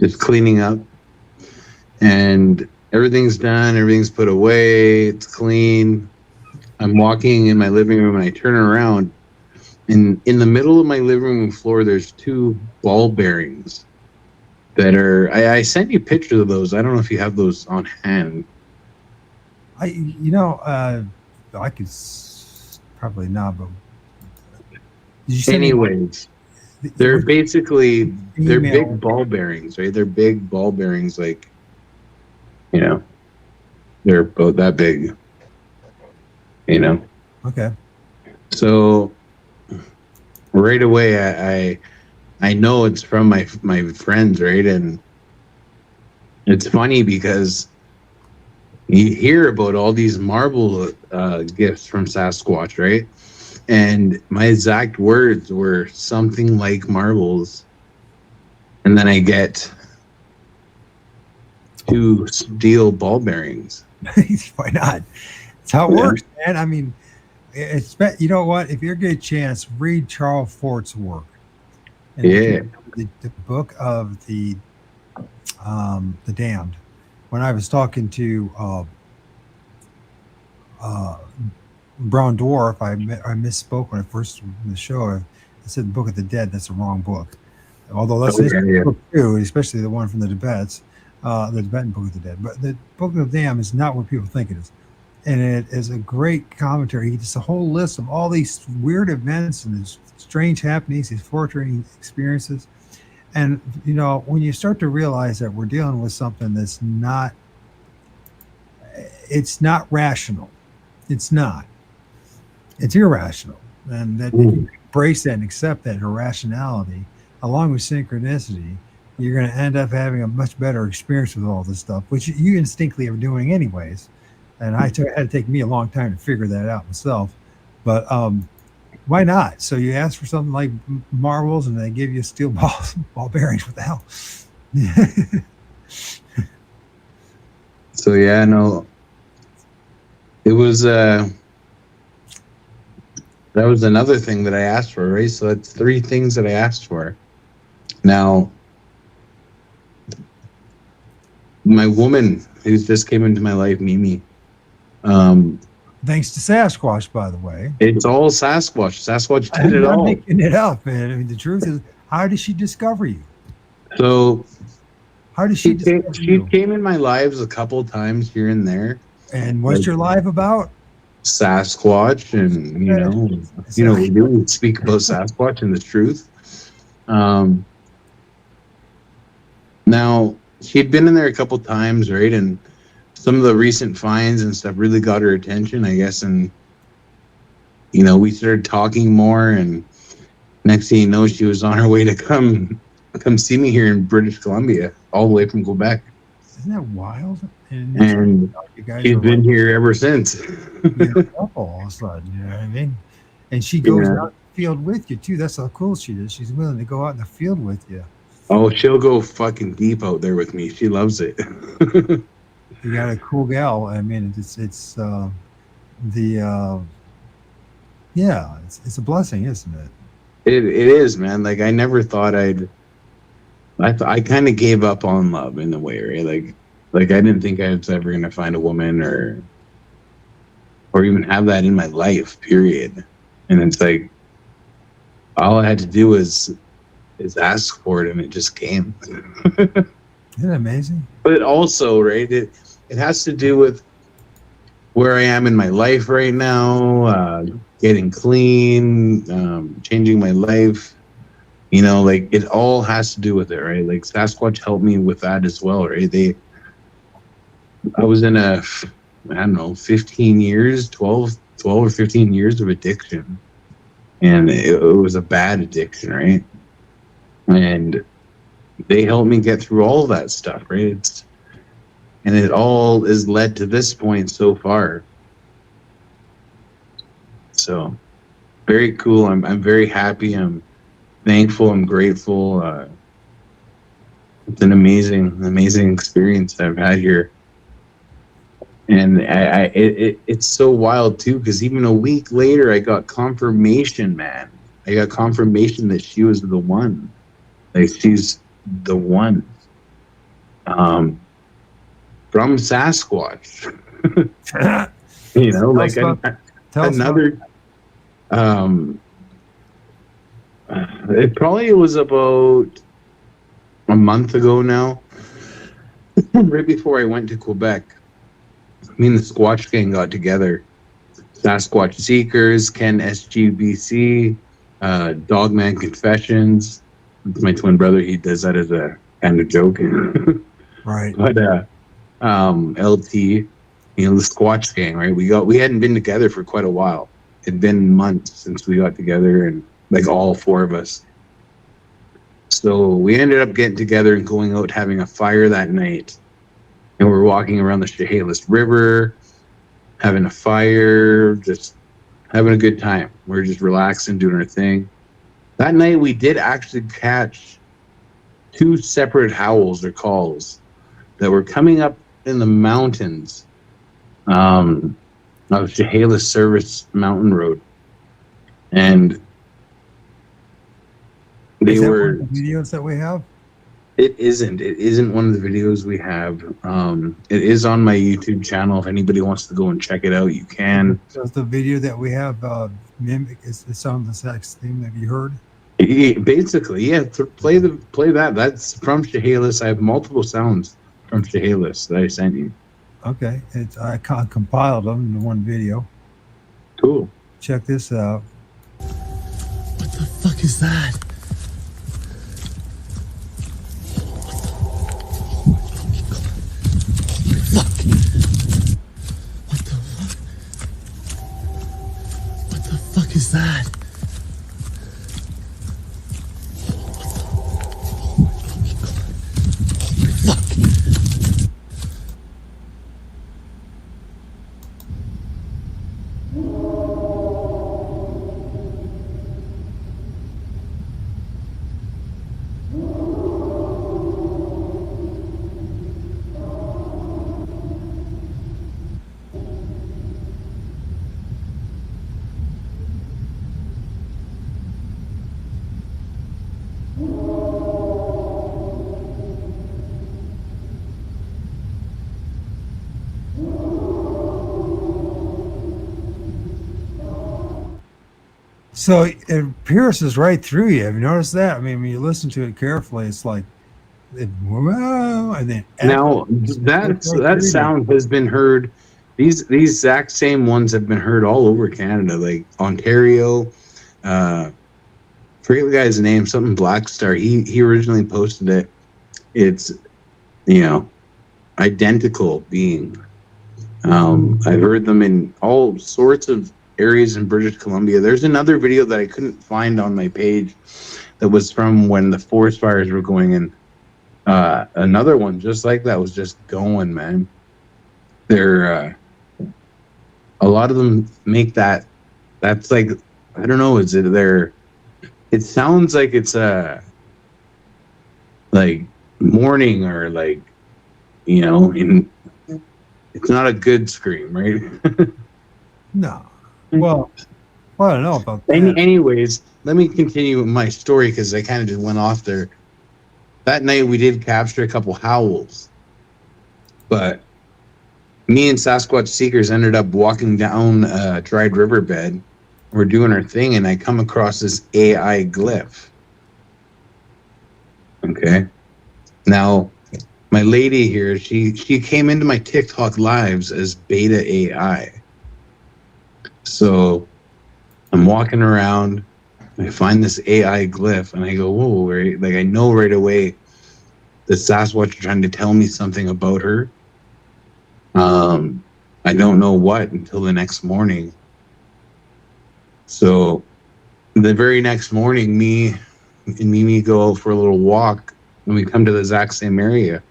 just cleaning up, and everything's done, everything's put away, it's clean. I'm walking in my living room, and I turn around, and in the middle of my living room floor, there's 2 ball bearings that are. I sent you pictures of those. I don't know if you have those on hand. I could probably not, but did you send me Anyways, they're which basically they're email? big ball bearings, right? They're big ball bearings, like they're about that big. Okay. So right away, I know it's from my friends, right? And it's funny because you hear about all these marble gifts from Sasquatch, right? And my exact words were something like marbles, and then I get 2 steel ball bearings. Why not? It's how it Yeah. works, man. I mean, you know what? If you get a chance, read Charles Fort's work. And Yeah. the book of the damned. When I was talking to Brown Dwarf, I misspoke when I first in the show. I said the Book of the Dead. That's the wrong book. Although that's an interesting book too, especially the one from the Tibets, the Tibetan Book of the Dead. But the Book of the Damned is not what people think it is. And it is a great commentary. He does a whole list of all these weird events and these strange happenings, these Fortean experiences. And, when you start to realize that we're dealing with something that's it's not rational. It's not. It's irrational. And that if you embrace that and accept that irrationality, along with synchronicity, you're going to end up having a much better experience with all this stuff, which you instinctively are doing anyways. And it had to take me a long time to figure that out myself. But why not? So you ask for something like marbles, and they give you steel ball bearings. What the hell? So yeah, no, it was that was another thing that I asked for, right? So that's 3 things that I asked for. Now, my woman who's just came into my life, Mimi. Thanks to Sasquatch, by the way. It's all Sasquatch. Sasquatch did it I'm all. making it up, man. I mean, the truth is, how did she discover you? So How did she discover you? She came in my lives a couple times here and there. And what's your live about? Sasquatch, and we do speak about Sasquatch and the truth. Now she'd been in there a couple times, right? And some of the recent finds and stuff really got her attention, I guess. And we started talking more, and next thing you know, she was on her way to come see me here in British Columbia, all the way from Quebec. Isn't that wild? And she's been here ever since. All of a sudden, you know what I mean? And she goes out in the field with you too. That's how cool she is. She's willing to go out in the field with you. Oh, she'll go fucking deep out there with me. She loves it. You got a cool gal. I mean, it's it's a blessing, isn't it? It is, man. Like I never thought I kind of gave up on love in a way, right? Like I didn't think I was ever gonna find a woman or even have that in my life, period. And it's like all I had to do is ask for it, and it just came. Isn't that amazing? But also, right, it has to do with where I am in my life right now, getting clean, changing my life. Like it all has to do with it, right? Like Sasquatch helped me with that as well, right? I was in 15 years, 12 or 15 years of addiction. And it was a bad addiction, right? And they helped me get through all of that stuff, right? And it all is led to this point so far. So very cool. I'm very happy. I'm thankful. I'm grateful. It's an amazing experience that I've had here. And it's so wild too, because even a week later, I got confirmation, man. I got confirmation that she was the one. Like, she's the one. From Sasquatch. You know, like another. It was about a month ago now, right before I went to Quebec. Me and the Squatch gang got together. Sasquatch Seekers, Ken SGBC, Dogman.Confessions. My twin brother, he does that as a kind of joke. Right. But LT, you know, the Squatch gang, right? We hadn't been together for quite a while. It'd been months since we got together, and like all four of us. So we ended up getting together and going out having a fire that night. And we're walking around the Chehalis River, having a fire, just having a good time. We're just relaxing, doing our thing. That night we did actually catch two separate howls or calls that were coming up in the mountains of Chehalis Service Mountain Road. And they were one of the videos that we have. It isn't one of the videos we have. It is on my YouTube channel. If anybody wants to go and check it out, you can. Does the video that we have mimic? It's on the sex theme. Have you heard? Basically, yeah. Play that. That's from Chehalis. I have multiple sounds from Chehalis that I sent you. Okay, I compiled them into one video. Cool. Check this out. What the fuck is that? What is that? So it pierces right through you. Have you noticed that? I mean, when you listen to it carefully, it's like, wow, and then now that sound has been heard. These exact same ones have been heard all over Canada, like Ontario. Forget the guy's name, something Blackstar. He originally posted it. It's, you know, identical being. I've heard them in all sorts of areas in British Columbia. There's another video that I couldn't find on my page that was from when the forest fires were going, and another one just like that was just going, man. They're a lot of them make that. That's like, I don't know. Is it there? It sounds like it's like morning or like, you know, it's not a good scream, right? No. Well, I don't know about that. Anyways, let me continue my story because I kind of just went off there. That night we did capture a couple howls, but me and Sasquatch Seekers ended up walking down a dried riverbed. We're doing our thing, and I come across this AI glyph. Okay. Now, my lady here, she came into my TikTok lives as beta AI. So I'm walking around, I find this AI glyph, and I go, whoa, right? Like, I know right away the Sasquatch are trying to tell me something about her. I don't know what until the next morning. So the very next morning, me and Mimi go out for a little walk, and we come to the exact same area.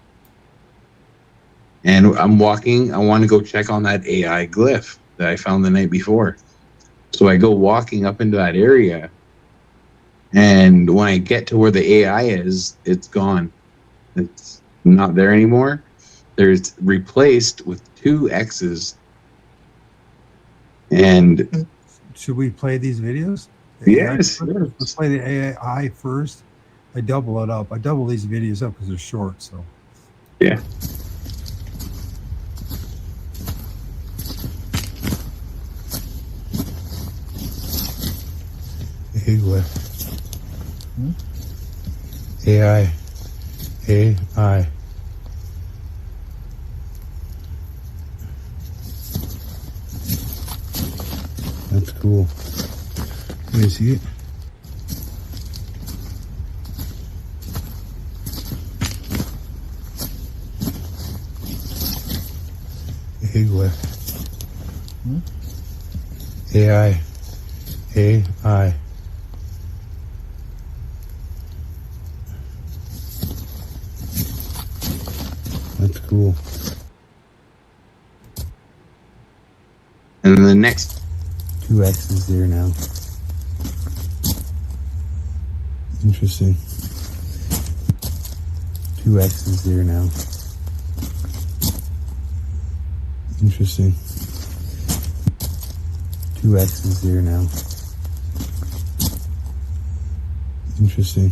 And I'm walking, I want to go check on that AI glyph that I found the night before. So I go walking up into that area, and when I get to where the AI is, it's gone. It's not there anymore. there's replaced with 2 X's. And Should we play these videos? yes, Let's play the AI first. I double it up. I double these videos up because they're short. So yeah. Hey, what? AI. AI. That's cool. Can you see it? Hey, what? AI. AI. That's cool. And the next 2 X's there now. Interesting. 2 X's there now. Interesting. 2 X's there now. Interesting.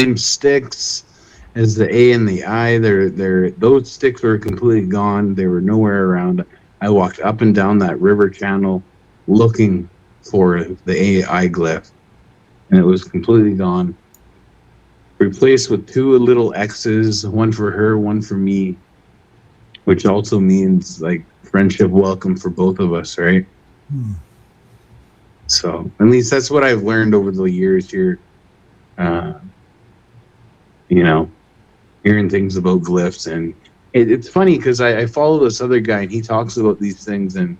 same sticks as the A and the I. Those sticks were completely gone. They were nowhere around. I walked up and down that river channel looking for the AI glyph, and it was completely gone. Replaced with 2 little X's, one for her, one for me, which also means like friendship welcome for both of us, right? So at least that's what I've learned over the years here. You know, hearing things about glyphs, and it's funny because I follow this other guy and he talks about these things, and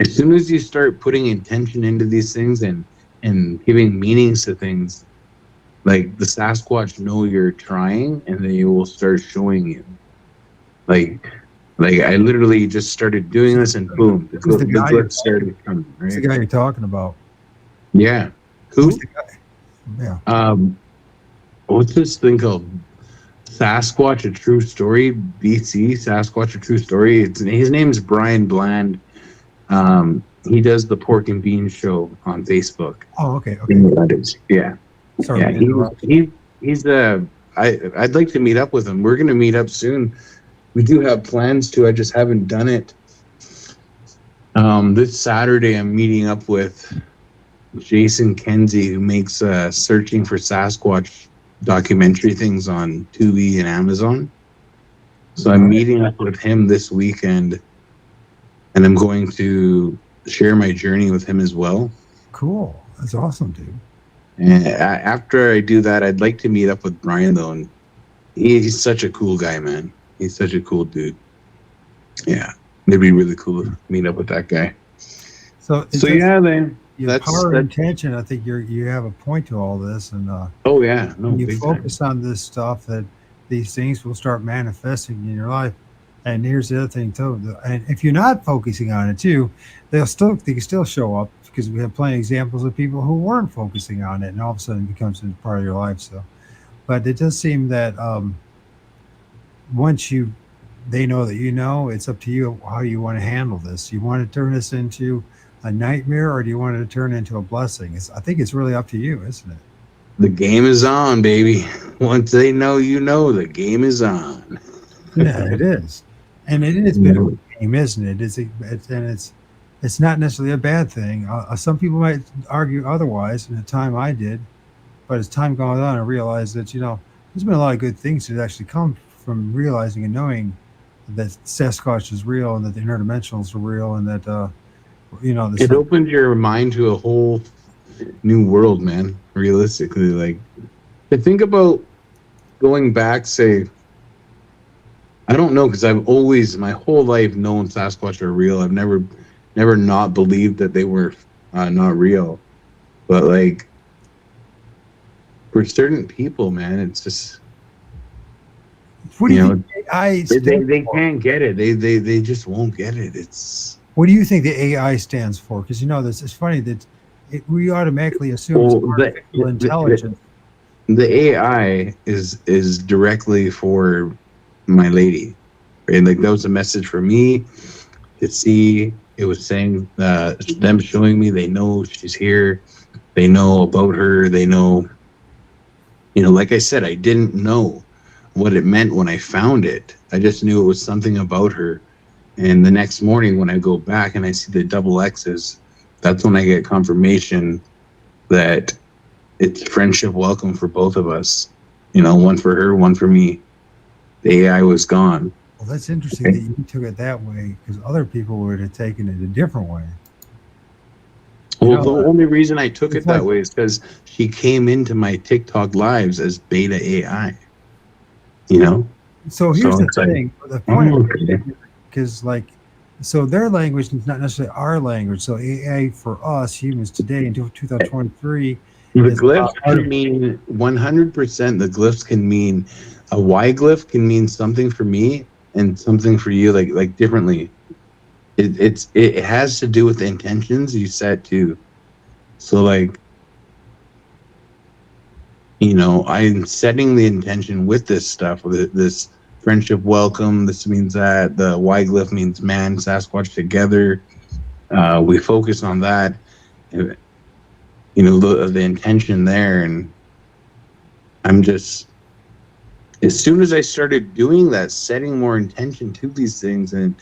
as soon as you start putting intention into these things and giving meanings to things, like the Sasquatch know you're trying, and they will start showing you. Like I literally just started doing this, and boom, the glyph started coming. Right? Who's the guy you're talking about? Yeah. Who? Who's the guy? Yeah. What's this thing called? Sasquatch, a True Story, BC. Sasquatch, a True Story. His name is Brian Bland. He does the Pork and Beans show on Facebook. Oh, okay. Yeah. Sorry. Yeah, he's I'd like to meet up with him. We're gonna meet up soon. We do have plans to. I just haven't done it. This Saturday, I'm meeting up with Jason Kenzie, who makes Searching for Sasquatch documentary things on Tubi and Amazon. So I'm meeting up with him this weekend, and I'm going to share my journey with him as well. Cool. That's awesome, dude. And after I do that, I'd like to meet up with Brian, though. And he's such a cool guy, man. He's such a cool dude. Yeah, it'd be really cool to meet up with that guy. So yeah, man. Your power and intention. I think you have a point to all this, and oh yeah, no, when you focus on this stuff, that these things will start manifesting in your life. And here's the other thing too, and if you're not focusing on it too, they can still show up, because we have plenty of examples of people who weren't focusing on it, and all of a sudden it becomes a part of your life. So, but it does seem that once they know that it's up to you how you want to handle this. You want to turn this into a nightmare, or do you want it to turn into a blessing? I think it's really up to you, isn't it? The game is on, baby. Once they know, the game is on. Yeah, it is. And it is a bit of a game, isn't it? It's not necessarily a bad thing. Some people might argue otherwise, in the time I did, but as time goes on, I realized that, there's been a lot of good things that actually come from realizing and knowing that Sasquatch is real, and that the interdimensionals are real, and that, it opened your mind to a whole new world, man. Realistically, like, to think about going back, say, I don't know, because I've always, my whole life, known Sasquatch are real. I've never not believed that they were not real. But like, for certain people, man, it's just, what do you think they can't get it. They just won't get it. What do you think the AI stands for? Because this, it's funny that we automatically assume it's artificial intelligence. the AI is directly for my lady, right? Like that was a message for me to see. It was saying them showing me they know she's here, they know about her, they know, like I said, I didn't know what it meant when I found it. I just knew it was something about her. And the next morning when I go back and I see the double X's, that's when I get confirmation that it's friendship welcome for both of us. One for her, one for me. The AI was gone. Well, that's interesting that you took it that way, because other people would have taken it a different way. Well, the only reason I took it that like- way is because she came into my TikTok lives as beta AI. So here's the it's like, thing. The point, okay. because so their language is not necessarily our language. So AI for us humans today in 2023, The is glyphs can mean 100%. The glyphs can mean a Y glyph can mean something for me and something for you, like differently. It has to do with the intentions you set too. So I'm setting the intention with this stuff, with this friendship welcome. This means that the Y glyph means man, Sasquatch together. We focus on that, the intention there. And I'm just, as soon as I started doing that, setting more intention to these things and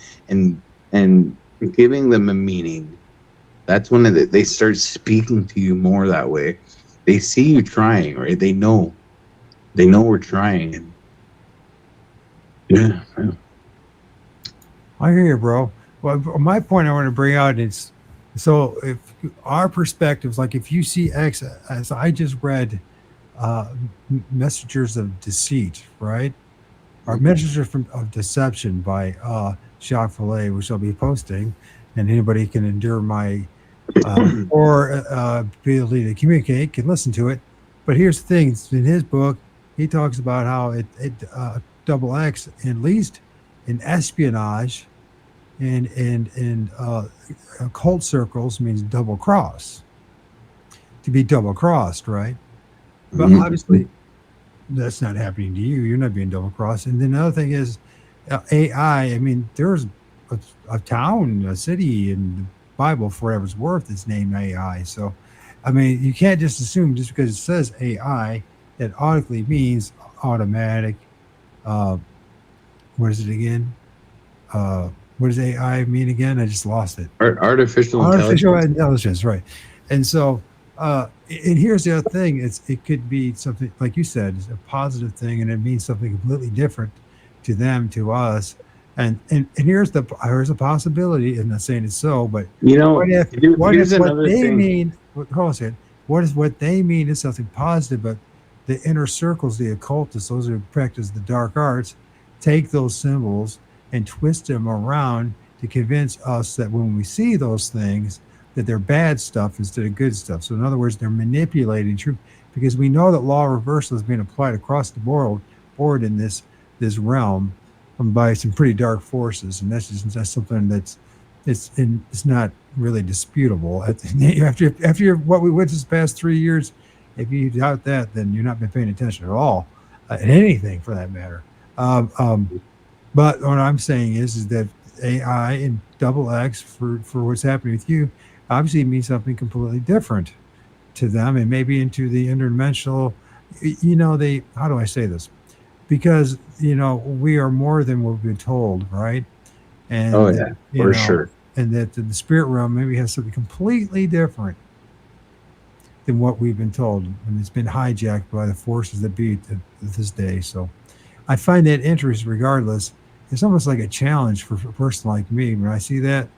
giving them a meaning, that's when they start speaking to you more that way. They see you trying, right? They know we're trying. And yeah. I hear you, bro. Well, my point I want to bring out is, so if our perspectives, like if you see X, as I just read, Messengers of Deceit, right? Our Messengers of Deception by Jacques Vallée, which I'll be posting, and anybody can endure my or ability to communicate can listen to it. But here's the thing: in his book, he talks about how it double X, at least in espionage and in occult circles, means double cross. To be double crossed, right? But obviously, that's not happening to you. You're not being double crossed. And then the other thing is AI. I mean, there's a town, a city in the Bible, for whatever it's worth, that's named AI. So, I mean, you can't just assume just because it says AI that automatically means automatic. What is it again? What does AI mean again? I just lost it. Artificial intelligence, right? And so, and here's the other thing: it could be something like you said, it's a positive thing, and it means something completely different to them, to us. And here's a possibility. I'm not saying it's so, but what if what they mean? Hold on a second. What if what they mean is something positive, but the inner circles, the occultists, those who practice the dark arts, take those symbols and twist them around to convince us that when we see those things, that they're bad stuff instead of good stuff. So in other words, they're manipulating truth, because we know that law of reversal is being applied across the board in this realm by some pretty dark forces, and that's something it's not really disputable. After what we witnessed the past 3 years, if you doubt that, then you're not been paying attention at all, in anything for that matter. But what I'm saying is that AI and double X for what's happening with you obviously means something completely different to them, and maybe into the interdimensional. How do I say this? Because we are more than what we've been told, right? And sure. And that the spirit realm maybe has something completely different than what we've been told, and it's been hijacked by the forces that be to this day. So I find that interesting. Regardless, it's almost like a challenge for a person like me when I see that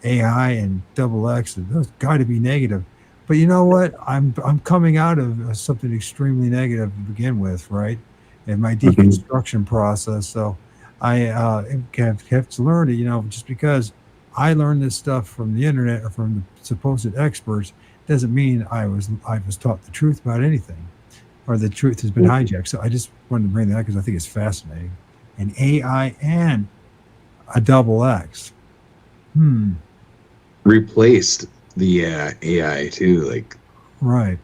AI and double X. Those got to be negative. But you know what? I'm coming out of something extremely negative to begin with, right? In my deconstruction process. So I have to learn it. Just because I learned this stuff from the internet or from the supposed experts doesn't mean I was taught the truth about anything, or the truth has been hijacked. So I just wanted to bring that because I think it's fascinating. An AI and a double X. Replaced the AI too, right.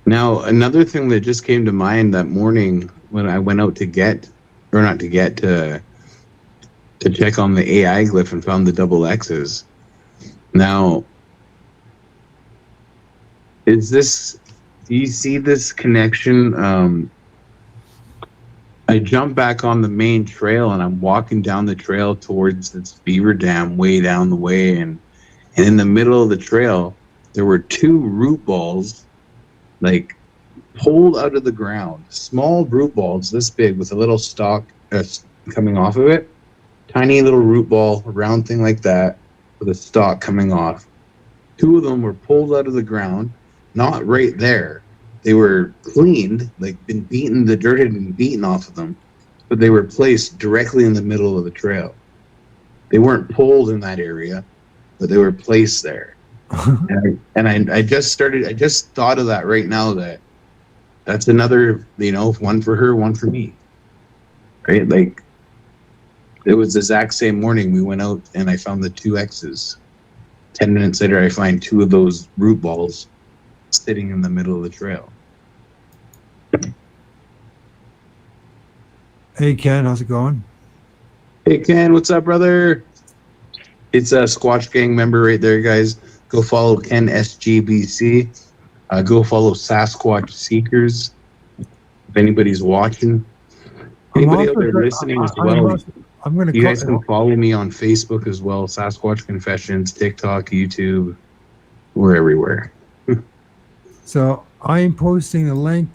Now, another thing that just came to mind that morning when I went out to get, or not to get, to check on the AI glyph and found the double X's. Now, do you see this connection? I jump back on the main trail and I'm walking down the trail towards this beaver dam way down the way. And in the middle of the trail, there were 2 root balls, like pulled out of the ground, small root balls this big with a little stalk coming off of it. Tiny little root ball, a round thing like that, with a stalk coming off. 2 of them were pulled out of the ground, not right there. They were cleaned, like been beaten, the dirt had been beaten off of them, but they were placed directly in the middle of the trail. They weren't pulled in that area, but they were placed there. I just thought of that right now, that's another, one for her, one for me. Right? Like, it was the exact same morning we went out and I found the 2 X's. 10 minutes later, I find 2 of those root balls sitting in the middle of the trail. Hey, Ken, how's it going? Hey, Ken, what's up, brother? It's a Squatch Gang member right there, guys. Go follow Ken SGBC. Go follow Sasquatch Seekers. If anybody's watching. Anybody out there listening as well, you guys can follow me on Facebook as well. Sasquatch.Confessions, TikTok, YouTube. We're everywhere. So I am posting the link.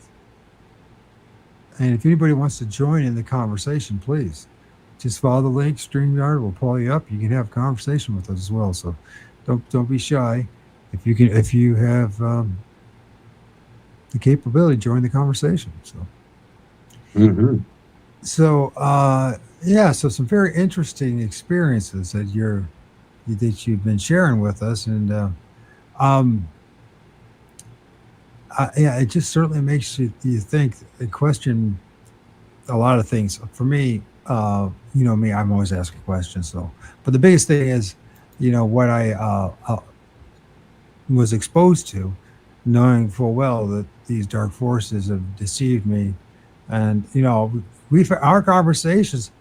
And if anybody wants to join in the conversation, please just follow the link. StreamYard will pull you up. You can have a conversation with us as well. So don't be shy. If you have the capability, join the conversation. So, so some very interesting experiences that you've been sharing with us, and it just certainly makes you think and question a lot of things. For me, me, I'm always asking questions. So, but the biggest thing is, what I was exposed to, knowing full well that these dark forces have deceived me, and our conversations.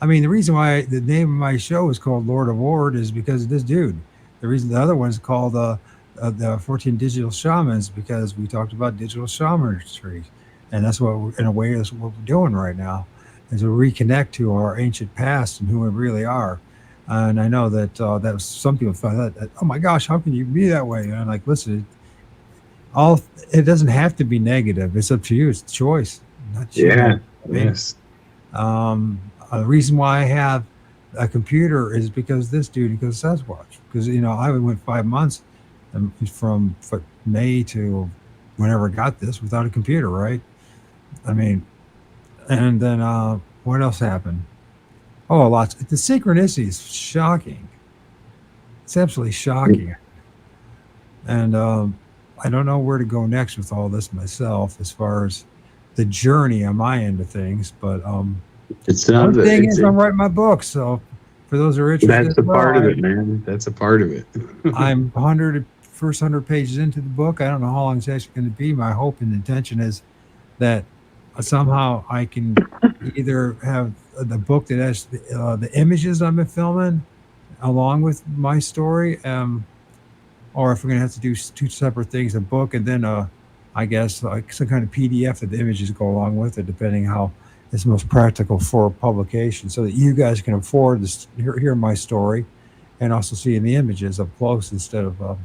I mean, the reason why the name of my show is called Lord of ORD is because of this dude. The reason the other one's called the Fortean Digital Shamans, because we talked about digital shamanry, and that's what that's what we're doing right now, is to reconnect to our ancient past and who we really are. And I know that that was, some people find that, oh my gosh, how can you be that way? And I'm like, listen, it doesn't have to be negative. It's up to you. It's choice. Not you. Yeah. Yes. The reason why I have a computer is because this dude, because Sasquatch. Because I went 5 months from May to whenever I got this without a computer, right? I mean, and then what else happened? Oh, lots. The synchronicity is shocking. It's absolutely shocking. And I don't know where to go next with all this myself, as far as the journey on my end of things. But it's not the thing is, I'm writing my book, so for those who are interested, that's a part of it, man. That's a part of it. I'm first 100 pages into the book. I don't know how long it's actually going to be. My hope and intention is that somehow I can either have the book that has the images I've been filming along with my story, or if we're going to have to do 2 separate things, a book and then I guess like some kind of PDF that the images go along with it, depending how it's most practical for publication, so that you guys can afford to hear my story and also seeing the images up close instead of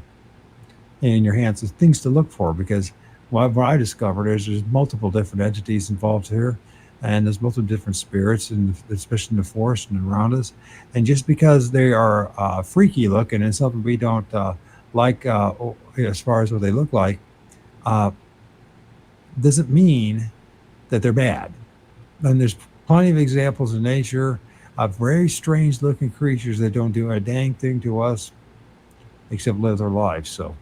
in your hands. There's things to look for, because what I discovered is there's multiple different entities involved here, and there's multiple different spirits, and especially in the forest and around us. And just because they are freaky looking and something we don't like as far as what they look like, doesn't mean that they're bad. And there's plenty of examples in nature of very strange looking creatures that don't do a dang thing to us except live their lives. So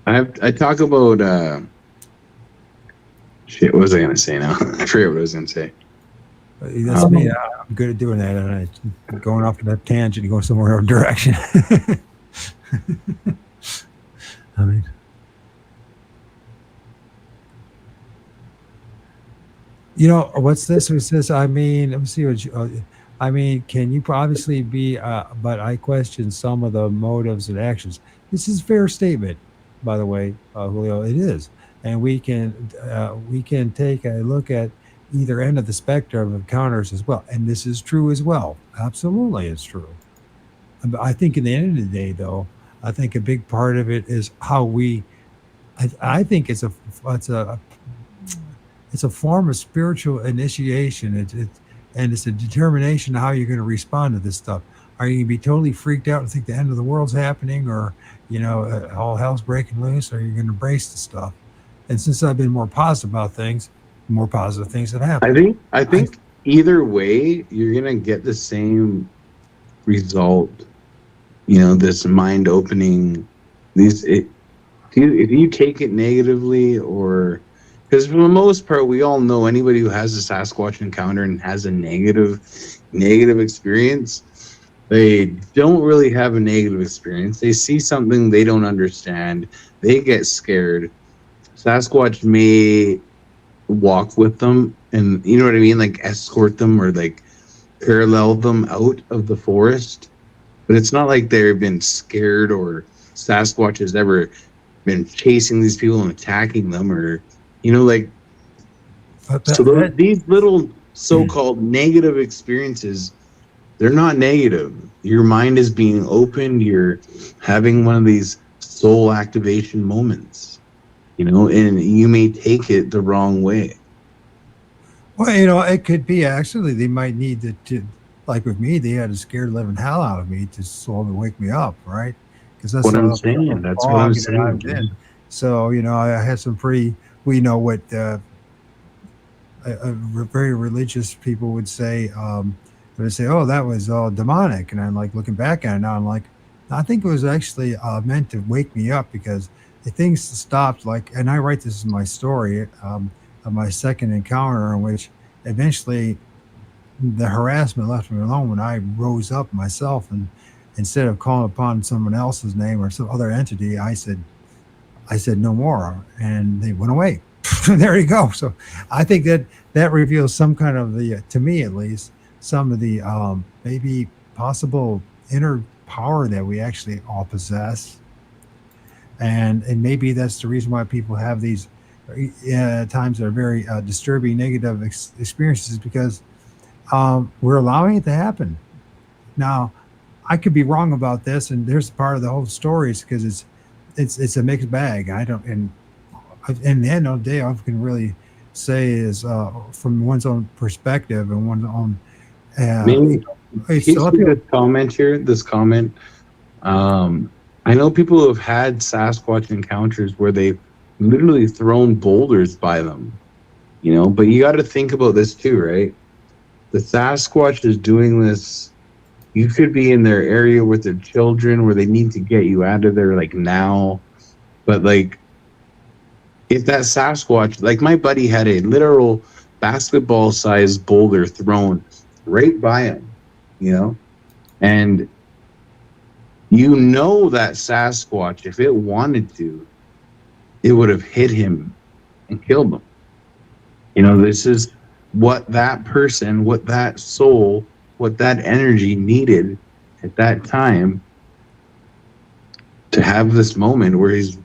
I talk about shit. What was I gonna say now? I forget what I was gonna say. That's me. I'm good at doing that, and I'm going off to that tangent and going somewhere in a direction. I mean, You know, what's this? Who says, I mean, let me see what I mean, can you obviously be, but I question some of the motives and actions. This is a fair statement, by the way, Julio. It is. And we can take a look at either end of the spectrum of encounters as well. And this is true as well. Absolutely, it's true. But I think in the end of the day, though, I think a big part of it is how I think it's a it's a form of spiritual initiation. And it's a determination of how you're going to respond to this stuff. Are you going to be totally freaked out and think the end of the world's happening, or all hell's breaking loose? Or are you going to embrace the stuff? And since I've been more positive about things, more positive things have happened. I think either way, you're gonna get the same result. This mind opening. If you take it negatively, or because for the most part, we all know anybody who has a Sasquatch encounter and has a negative experience, they don't really have a negative experience. They see something they don't understand. They get scared. Sasquatch may walk with them, and you know what I mean, like escort them or like parallel them out of the forest. But it's not like they've been scared, or Sasquatch has ever been chasing these people and attacking them, or like these little so-called negative experiences, they're not negative. Your mind is being opened. You're having one of these soul activation moments, and you may take it the wrong way. Well, it could be actually they might need to like with me, they had to scare the living hell out of me to slowly wake me up, right? Because that's What I'm the saying. That's what I'm saying. I've been. So I had some pretty. We know what very religious people would say. They would say, "Oh, that was all demonic," and I'm like looking back at it now. I'm like, I think it was actually meant to wake me up because the things stopped. Like, and I write this in my story of my second encounter, in which eventually the harassment left me alone when I rose up myself, and instead of calling upon someone else's name or some other entity, I said no more, and they went away. There you go. So I think that reveals some kind of to me at least, some of the maybe possible inner power that we actually all possess, and maybe that's the reason why people have these times that are very disturbing, negative experiences, because we're allowing it to happen. Now, I could be wrong about this, and there's part of the whole story is because it's a mixed bag. I don't, and in the end of the day, all I can really say is from one's own perspective and one's own. Maybe this comment. I know people who have had Sasquatch encounters where they've literally thrown boulders by them, but you got to think about this too, right? The Sasquatch is doing this. You could be in their area with their children where they need to get you out of there like now. But like, if that Sasquatch, like my buddy had a literal basketball sized boulder thrown right by him, and that Sasquatch, if it wanted to, it would have hit him and killed him. This is what that person, what that soul, what that energy needed at that time to have this moment where he's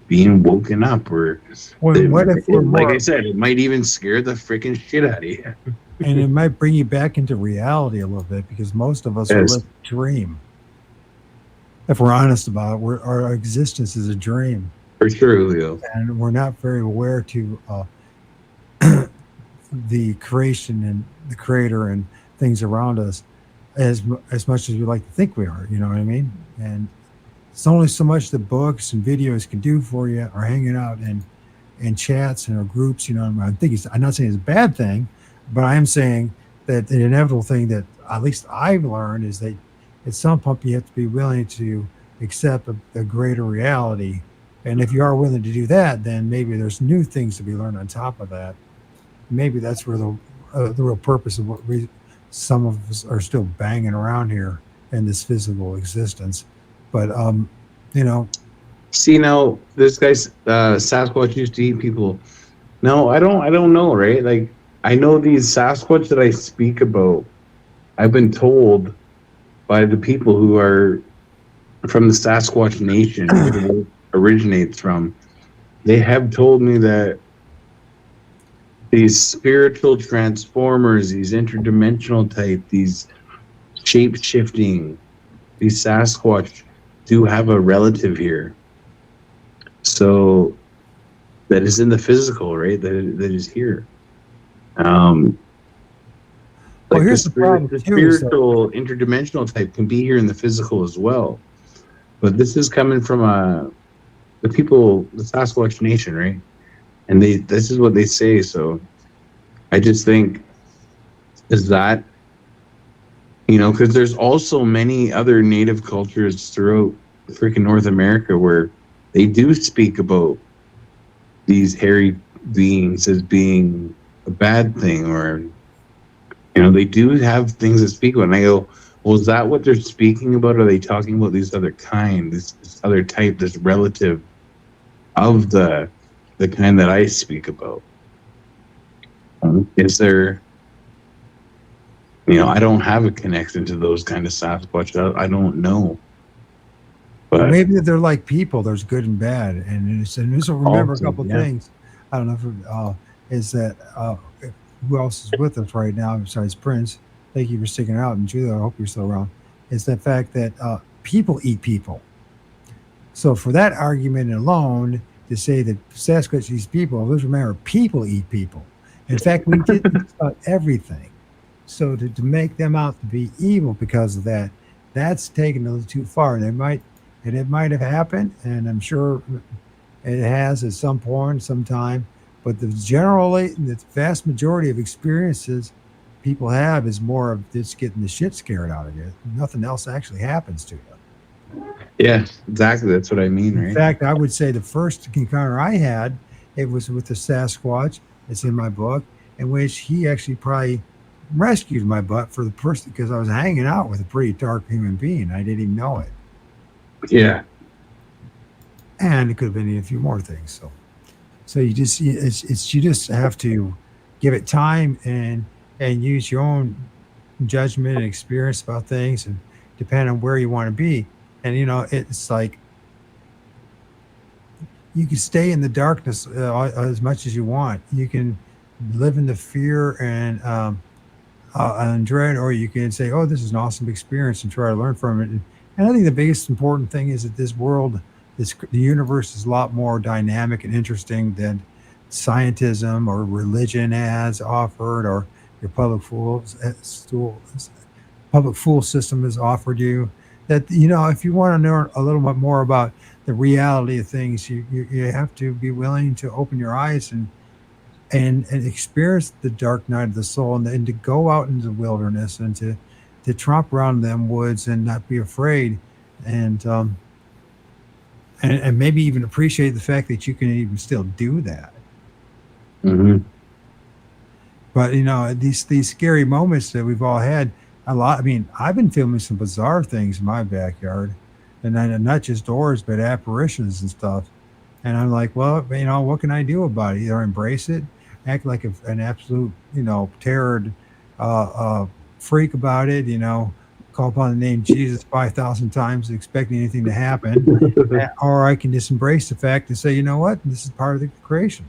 being woken up, or what if like I said, it might even scare the freaking shit out of you. And it might bring you back into reality a little bit, because most of us live a dream. If we're honest about it, our existence is a dream. For sure, Julio. And we're not very aware to the creation and the creator and things around us as much as we like to think we are. You know what I mean? And it's only so much the books and videos can do for you, or hanging out in chats and or groups. I'm not saying it's a bad thing, but I am saying that the inevitable thing that at least I've learned is that at some point you have to be willing to accept a greater reality. And if you are willing to do that, then maybe there's new things to be learned on top of that. Maybe that's where the real purpose of what some of us are still banging around here in this physical existence. But see, now this guy's Sasquatch used to eat people. No, I don't know, right? Like, I know these Sasquatch that I speak about. I've been told by the people who are from the Sasquatch Nation, where the word originates from. They have told me that these spiritual transformers, these interdimensional type, these shape shifting, these Sasquatch do have a relative here. So that is in the physical, right? That is here. Well, Like here's the problem the too, is that spiritual interdimensional type can be here in the physical as well. But this is coming from the people, the Sasquatch Nation, right? And this is what they say. So I just think is that, because there's also many other native cultures throughout freaking North America where they do speak about these hairy beings as being a bad thing, or they do have things to speak about. And I go, well, is that what they're speaking about? Are they talking about these other kind, this other type, this relative of the kind that I speak about? Is there, I don't have a connection to those kind of Sasquatch. I don't know. But maybe they're like people. There's good and bad, and so remember also, a couple of yeah. things. I don't know if is that who else is with us right now besides Prince. Thank you for sticking out, and Julia, I hope you're still around. Is the fact that people eat people. So for that argument alone, to say that Sasquatch eats people, let's remember people eat people. In fact, we did this about everything. So to make them out to be evil because of that, that's taken a little too far. And it might have happened, and I'm sure it has at some point, sometime. But the vast majority of experiences people have is more of just getting the shit scared out of you. Nothing else actually happens to you. Yeah, exactly. That's what I mean, In right? fact, I would say the first encounter I had, it was with the Sasquatch. It's in my book, in which he actually probably rescued my butt for the person because I was hanging out with a pretty dark human being. I didn't even know it. Yeah. And it could have been a few more things. So you just have to give it time and use your own judgment and experience about things, and depend on where you want to be. And it's like you can stay in the darkness as much as you want. You can live in the fear and dread, or you can say, "Oh, this is an awesome experience," and try to learn from it. And I think the biggest important thing is that this world, the universe, is a lot more dynamic and interesting than scientism or religion has offered, or your public fool system has offered you. That if you want to know a little bit more about the reality of things, you have to be willing to open your eyes and experience the dark night of the soul, and to go out into the wilderness and to tromp around them woods and not be afraid, and maybe even appreciate the fact that you can even still do that. Mm-hmm. But these scary moments that we've all had a lot. I mean, I've been filming some bizarre things in my backyard, and not just doors, but apparitions and stuff. And I'm like, well, what can I do about it? Either embrace it, act like an absolute, terrored freak about it, call upon the name Jesus 5,000 times, expecting anything to happen, or I can just embrace the fact and say, you know what, this is part of the creation.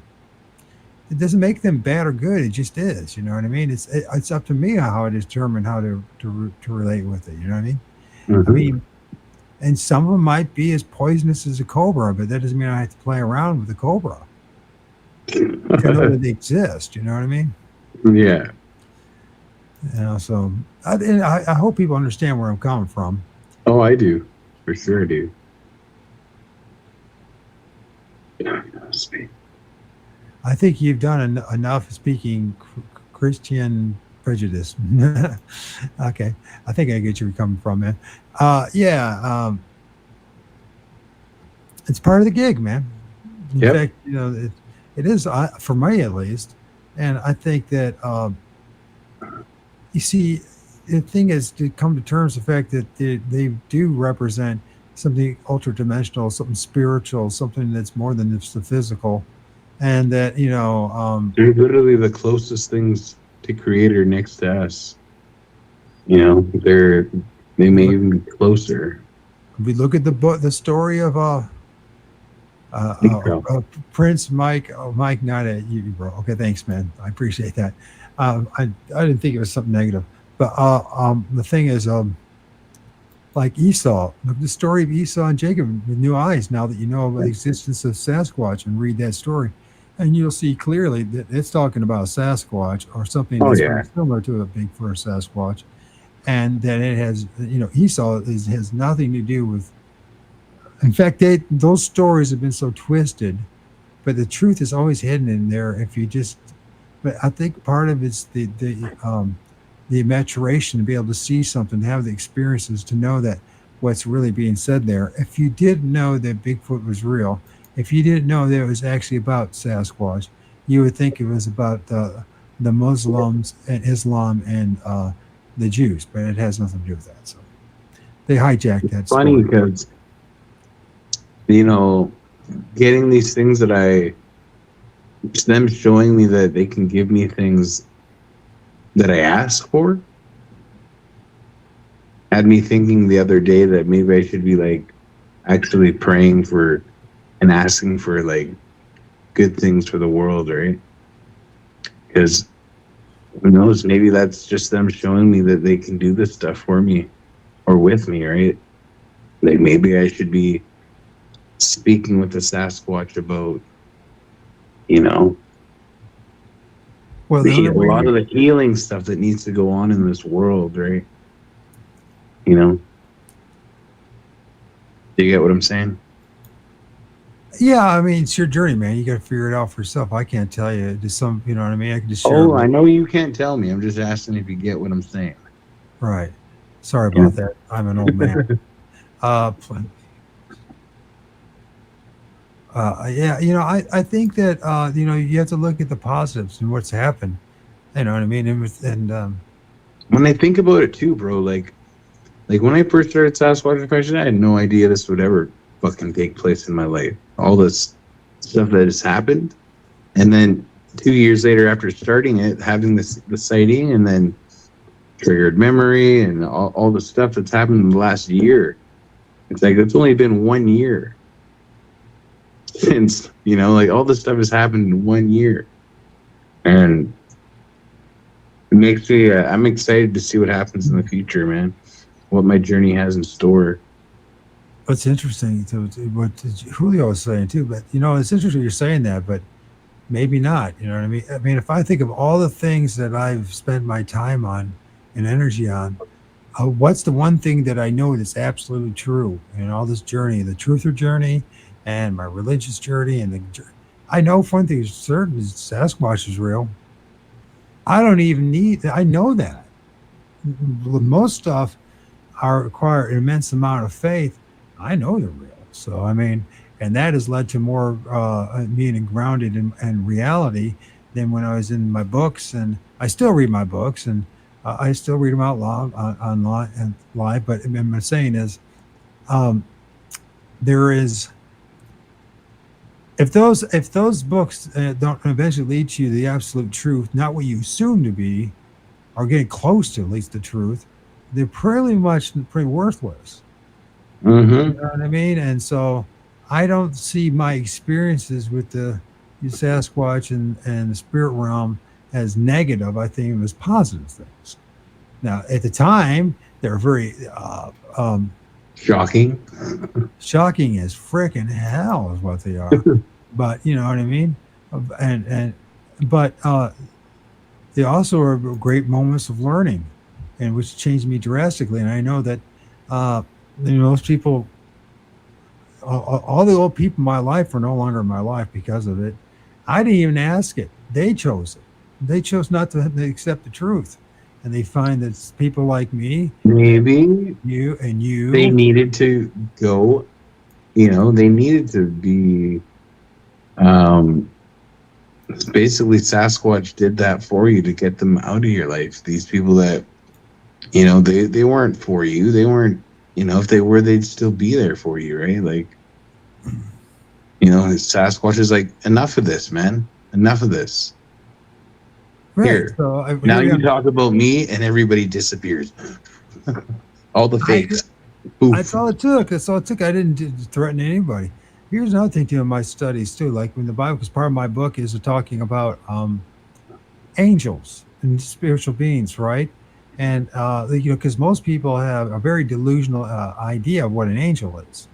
It doesn't make them bad or good. It just is. You know what I mean? It's up to me how I determine how to relate with it. You know what I mean? Mm-hmm. I mean, and some of them might be as poisonous as a cobra, but that doesn't mean I have to play around with the cobra. I know that they exist. You know what I mean? Yeah. So I hope people understand where I'm coming from. Oh, I do. For sure I do. I think you've done enough speaking Christian prejudice. Okay. I think I get where you're coming from, man. It's part of the gig, man. In fact, it is, for me at least. And I think that, you see, the thing is to come to terms with the fact that they do represent something ultra dimensional, something spiritual, something that's more than just the physical. and that They're literally the closest things to creator next to us. They may even be closer. we look at the story of So, Prince Mike. Oh, Mike, not at you, bro. Okay, thanks, man. I appreciate that. I didn't think it was something negative, but the thing is, like Esau, look at the story of Esau and Jacob with new eyes. Now that you know about the existence of Sasquatch and read that story, and you'll see clearly that it's talking about Sasquatch or something Oh, that's yeah. very similar to a Bigfoot or Sasquatch, and that it has, Esau has nothing to do with. In fact, those stories have been so twisted, but the truth is always hidden in there. If you just, but I think part of it's the maturation to be able to see something, to have the experiences, to know that what's really being said there. If you didn't know that Bigfoot was real, if you didn't know that it was actually about Sasquatch, you would think it was about the Muslims and Islam and the Jews, but it has nothing to do with that. So they hijacked that funny story. because, getting these things it's them showing me that they can give me things that I ask for, had me thinking the other day that maybe I should be like actually praying for and asking for like good things for the world, right? Because who knows, maybe that's just them showing me that they can do this stuff for me or with me, right? Like maybe I should be speaking with the Sasquatch about, Well, the only a way lot of the healing stuff that needs to go on in this world, right? Do you get what I'm saying? yeah, I mean, it's your journey, man. You got to figure it out for yourself. I can't tell you. Just some, you know what I mean? I can just share. Oh, I know you can't tell me. I'm just asking if you get what I'm saying. Right. Sorry about that. I'm an old man. Yeah, I think that you have to look at the positives and what's happened. You know what I mean? When I think about it too, bro, like when I first started Sasquatch.Confessions, I had no idea this would ever fucking take place in my life. All this stuff that has happened, and then 2 years later, after starting it, having the sighting, and then triggered memory, and all the stuff that's happened in the last year. It's like it's only been 1 year since like all this stuff has happened in 1 year, and it makes me. I'm excited to see what happens in the future, man. What my journey has in store. what's interesting to what Julio was saying too, but it's interesting you're saying that, but maybe not. You know what I mean? I mean, if I think of all the things that I've spent my time on and energy on, what's the one thing that I know that's absolutely true in all this journey, the truther journey and my religious journey, and I know one thing is certain is Sasquatch is real. I don't even I know that. Most stuff require an immense amount of faith. I know they're real. So, I mean, and that has led to more being grounded in reality than when I was in my books. And I still read my books, and I still read them out loud online and live. But what I'm saying is, there is, if those books don't eventually lead to the absolute truth, not what you assume to be, or getting close to at least the truth, they're pretty worthless. Mm-hmm. You know what I mean? And so I don't see my experiences with the Sasquatch and the spirit realm as negative. I think it was positive things. Now, at the time, they're very Shocking. shocking as frickin' hell is what they are. But you know what I mean? But they also are great moments of learning, and which changed me drastically. And I know that most people, all the old people in my life are no longer in my life because of it. I didn't even ask it. They chose it. They chose not to accept the truth. And they find that people like me, Maybe you, they needed to go, they needed to be, basically Sasquatch did that for you to get them out of your life. These people that, they weren't for you. They weren't, if they were, they'd still be there for you, right? Like, Sasquatch is like, enough of this, man. Enough of this. Right. Here. So Now here we you are. talk about me and everybody disappears. All the fakes. That's all it took. That's all it took. I didn't threaten anybody. Here's another thing too in my studies too. Like when the Bible, because part of my book is talking about angels and spiritual beings, right? And because most people have a very delusional idea of what an angel is,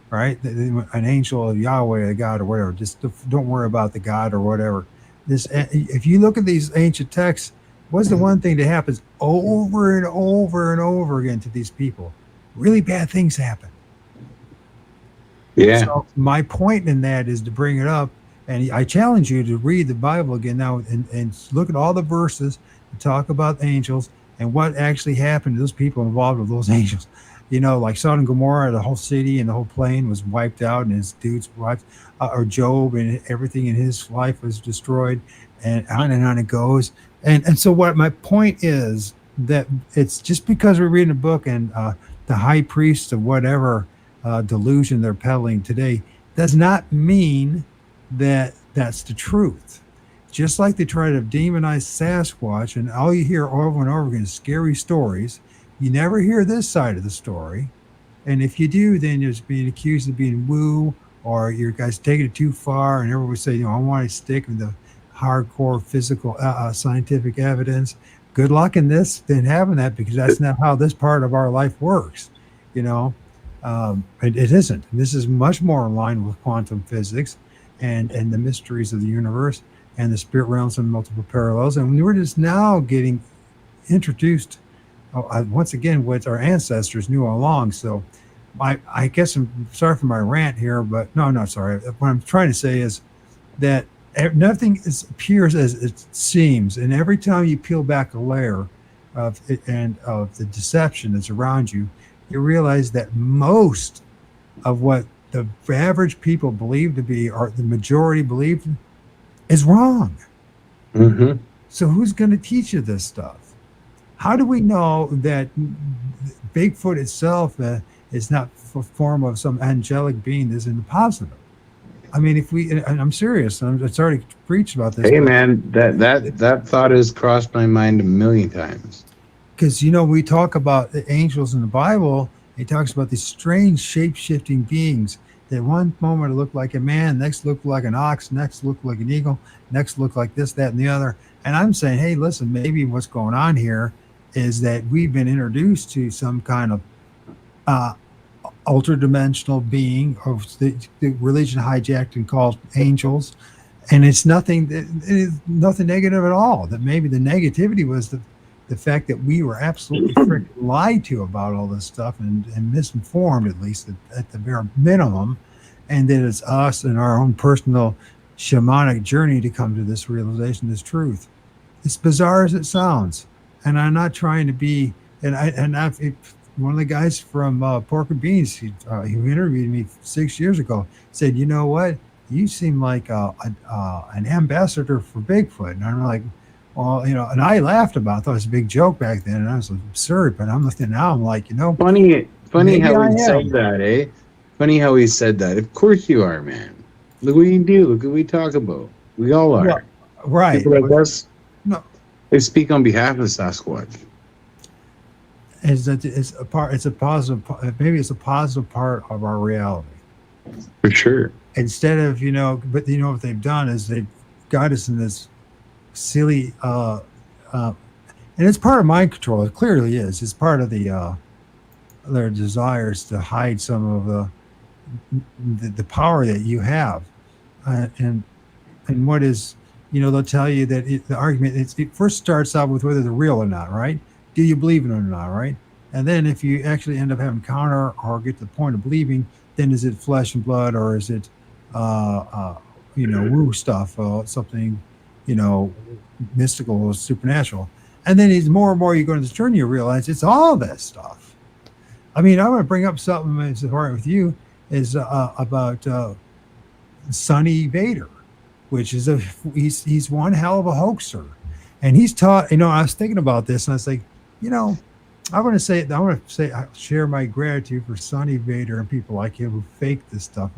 right? An angel of Yahweh, a God, or whatever. Just don't worry about the God or whatever. If you look at these ancient texts, what's the one thing that happens over and over and over again to these people? Really bad things happen. Yeah. So my point in that is to bring it up, and I challenge you to read the Bible again now and look at all the verses and talk about angels and what actually happened to those people involved with those angels. Like Sodom and Gomorrah, the whole city and the whole plain was wiped out, and his dudes wiped, or Job and everything in his life was destroyed, and on it goes. And so what my point is that it's just because we're reading a book and the high priests of whatever delusion they're peddling today does not mean that that's the truth. Just like they try to demonize Sasquatch, and all you hear over and over again is scary stories. You never hear this side of the story. And if you do, then you're being accused of being woo, or your guys taking it too far. And everyone would say, I want to stick with the hardcore physical scientific evidence. Good luck in this, then having that, because that's not how this part of our life works. It isn't. This is much more in line with quantum physics and the mysteries of the universe and the spirit realms and multiple parallels. And we're just now getting introduced once again what our ancestors knew all along. So I guess I'm sorry for my rant here, but no, not sorry. What I'm trying to say is that nothing appears as it seems, and every time you peel back a layer of it and of the deception that's around you, you realize that most of what the average people believe to be, or the majority believe, is wrong. Mm-hmm. So who's going to teach you this stuff? How do we know that Bigfoot itself is not a form of some angelic being that's in the positive? I mean, and I'm serious. I'm sorry to preach about this. Hey, man, that thought has crossed my mind a million times. Because, we talk about the angels in the Bible. It talks about these strange shape-shifting beings that one moment look like a man, next look like an ox, next look like an eagle, next look like this, that, and the other. And I'm saying, hey, listen, maybe what's going on here is that we've been introduced to some kind of ultra-dimensional being of the religion hijacked and called angels. And it's nothing negative at all. That maybe the negativity was the fact that we were absolutely freaking lied to about all this stuff and misinformed, at least at the bare minimum, and that it's us and our own personal shamanic journey to come to this realization, this truth. It's bizarre as it sounds, and I'm not trying to be. One of the guys from Pork and Beans, who interviewed me 6 years ago, said, "You know what? You seem like an ambassador for Bigfoot." And I'm like, well, and I laughed about it. I thought it was a big joke back then, and I was like, absurd. But I'm looking now, I'm like, funny how he I said that, eh? Funny how he said that. Of course you are, man. Look what you do. Look what we talk about. We all are. Well, right. People like us, No, they speak on behalf of Sasquatch. it's a positive. Maybe it's a positive part of our reality. For sure. Instead of but what they've done is they've got us in this silly and it's part of mind control. It clearly is. It's part of their desires to hide some of the power that you have, and what is they'll tell you that the argument it first starts out with whether they're real or not, right? Do you believe in it or not, right? And then if you actually end up having counter or get to the point of believing, then is it flesh and blood, or is it woo stuff, something mystical or supernatural? And then as more and more you go on this journey, you realize it's all that stuff. I mean, I want to bring up something that's important with you is about Sonny Vader, which is he's one hell of a hoaxer, and he's taught. I was thinking about this, and I was like, I share my gratitude for Sonny Vader and people like him who fake this stuff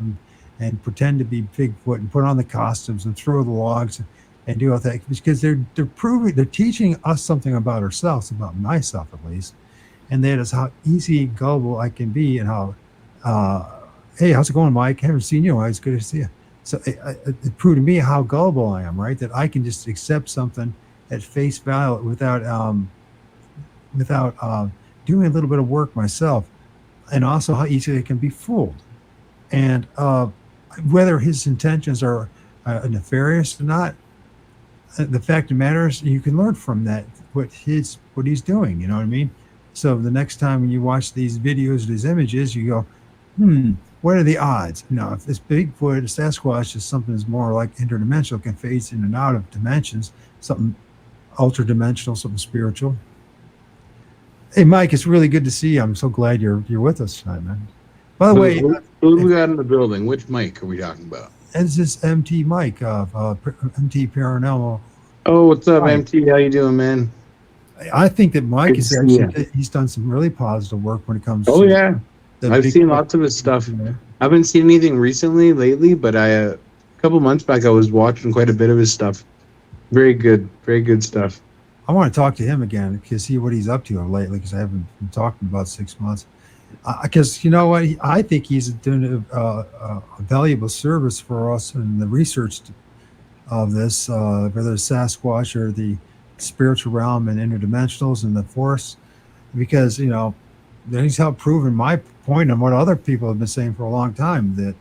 and pretend to be Bigfoot and put on the costumes and throw the logs and do all that, because they're teaching us something about ourselves, about myself at least, and that is how easy gullible I can be, and how hey, how's it going, Mike? Haven't seen you. It's good to see you. So it proved to me how gullible I am, right? That I can just accept something at face value without doing a little bit of work myself, and also how easily it can be fooled. And whether his intentions are nefarious or not, the fact of the matter is you can learn from that what he's doing. You know what I mean? So the next time you watch these videos, these images, you go, what are the odds? Now, if this Bigfoot, Sasquatch, is something that's more like interdimensional, can phase in and out of dimensions, something ultra dimensional, something spiritual. Hey, Mike, it's really good to see you. I'm so glad you're with us tonight, man. By the way, who do we got in the building? Which Mike are we talking about? it's this MT Mike of MT Paranormal. Oh, what's up, Mike. MT? How you doing, man? I think that Mike Good is to see actually he's done some really positive work when it comes. Oh to yeah, I've seen lots of his stuff. I haven't seen anything lately, but a couple months back I was watching quite a bit of his stuff. Very good stuff. I want to talk to him again to see what he's up to lately, because I haven't been talking about 6 months. Because you know what, I think he's doing a valuable service for us in the research of this, whether it's Sasquatch or the spiritual realm and interdimensionals and the force, because he's helped proving my point and what other people have been saying for a long time, that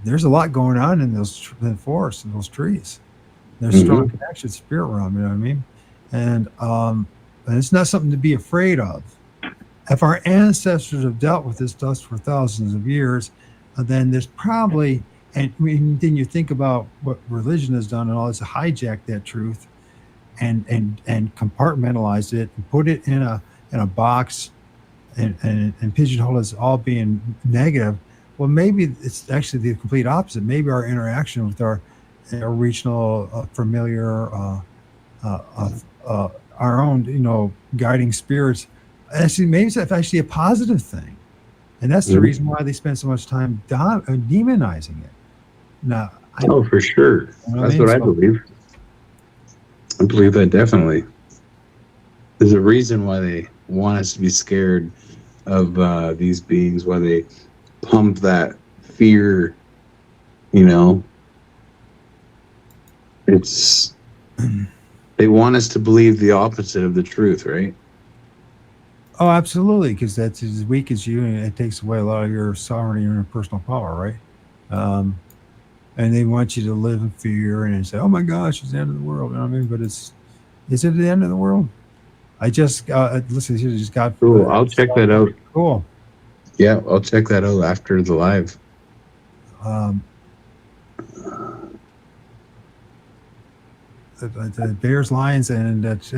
there's a lot going on in the forest and those trees. There's strong connection to spirit realm. You know what I mean? And it's not something to be afraid of. If our ancestors have dealt with this dust for thousands of years, then there's probably, and then you think about what religion has done and all this, to hijack that truth and compartmentalize it and put it in a box and pigeonhole as all being negative. Well, maybe it's actually the complete opposite. Maybe our interaction with our regional familiar, our own, guiding spirits, actually, maybe it's actually a positive thing, and that's the reason why they spend so much time demonizing it. Now, for sure, that's what I believe. I believe that definitely. There's a reason why they want us to be scared of these beings. Why they pump that fear. It's they want us to believe the opposite of the truth, right? Oh, absolutely, because that's as weak as you, and it takes away a lot of your sovereignty and your personal power, right? And they want you to live in fear and say, "Oh my gosh, it's the end of the world." You know what I mean? But is it the end of the world? I just listen. You just got. Cool. I'll check that out. Cool. Yeah, I'll check that out after the live. The bears, lions, and let's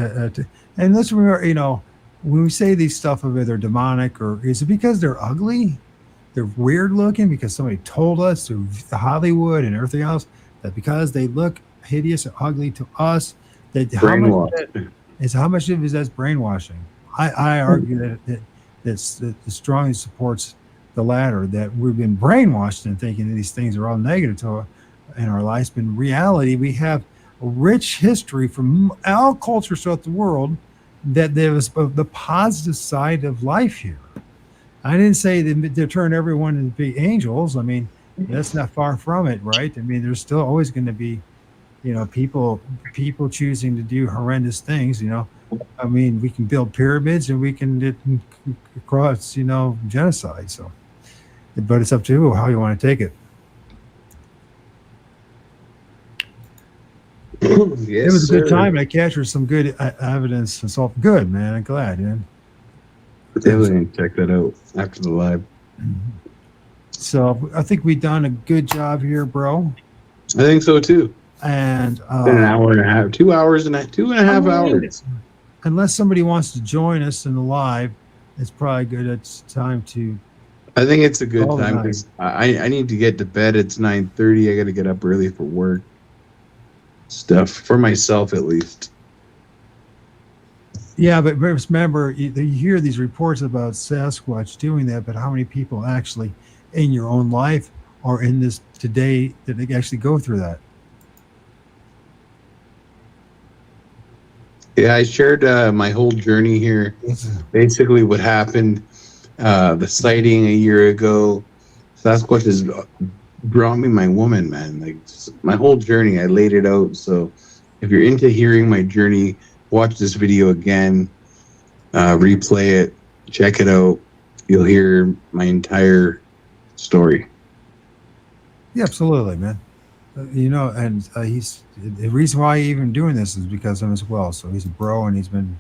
remember, when we say these stuff of it, they're demonic, or is it because they're ugly? They're weird looking because somebody told us through Hollywood and everything else that because they look hideous and ugly to us, that how much of it is that's brainwashing? I argue that strongly supports the latter, that we've been brainwashed in thinking that these things are all negative in our lives. But in reality, we have a rich history from all cultures throughout the world that there was the positive side of life here. I didn't say they turn everyone into be angels. I mean, that's not far from it, right? I mean, there's still always going to be, people choosing to do horrendous things. I mean, we can build pyramids and we can cross, genocide. So, but it's up to you how you want to take it. Yes, it was a good sir. time, and I captured some good evidence. It's all good, man. I'm glad, man. Definitely check that out after the live. So I think we've done a good job here, bro. I think so too. And been an hour and a half, 2 hours and 2.5 hours. Unless somebody wants to join us in the live, it's probably good. It's time to. I think it's a good time because I need to get to bed. It's 9:30. I got to get up early for work stuff, for myself at least. Yeah, but remember, you hear these reports about Sasquatch doing that, but how many people actually in your own life or in this today that they actually go through that. Yeah, I shared my whole journey here. Basically, what happened, the sighting a year ago. Sasquatch has brought me my woman, man. Like my whole journey, I laid it out. So if you're into hearing my journey, watch this video again, replay it, check it out. You'll hear my entire story. Yeah, absolutely, man. You know, and he's the reason why he's even doing this is because of him as well. So he's a bro, and he's been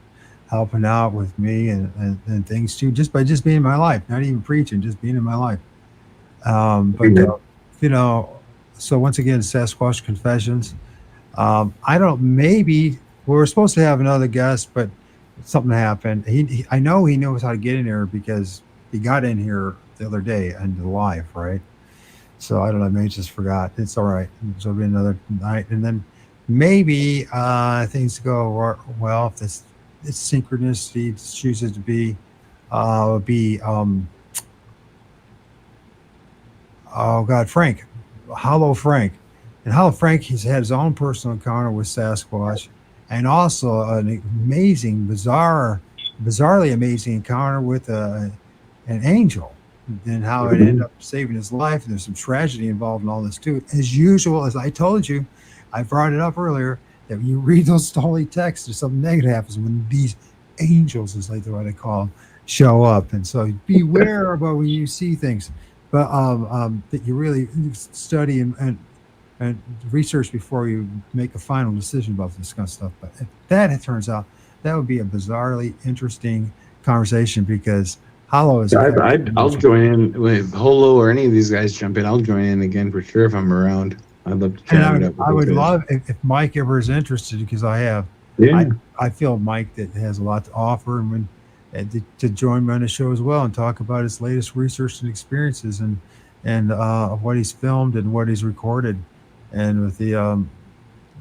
helping out with me and things too, just by just being in my life, not even preaching, just being in my life. But you know, so once again, Sasquatch.Confessions. I don't. Maybe we were supposed to have another guest, but something happened. I know he knows how to get in here because he got in here the other day into the live, right? So I don't know. Maybe he just forgot. It's all right. So it'll be another night, and then maybe things go well. If this it's synchronicity chooses to be, oh God, Frank, Hollow Frank, and Hollow Frank. He's had his own personal encounter with Sasquatch, and also an amazing, bizarrely amazing encounter with an angel. And how it ended up saving his life. And there's some tragedy involved in all this too. As usual, as I told you, I brought it up earlier, that when you read those holy texts, there's something negative happens when these angels, as like what I call them, show up. And so beware about when you see things, but that you really study and research before you make a final decision about this kind of stuff. But if that, it turns out, that would be a bizarrely interesting conversation, because Hollow is. I'll join in with Holo or any of these guys jump in. I'll join in again for sure if I'm around. I'd love to chat it up. I would love if Mike ever is interested, because I feel Mike that has a lot to offer, and to join me on the show as well and talk about his latest research and experiences and what he's filmed and what he's recorded, and with the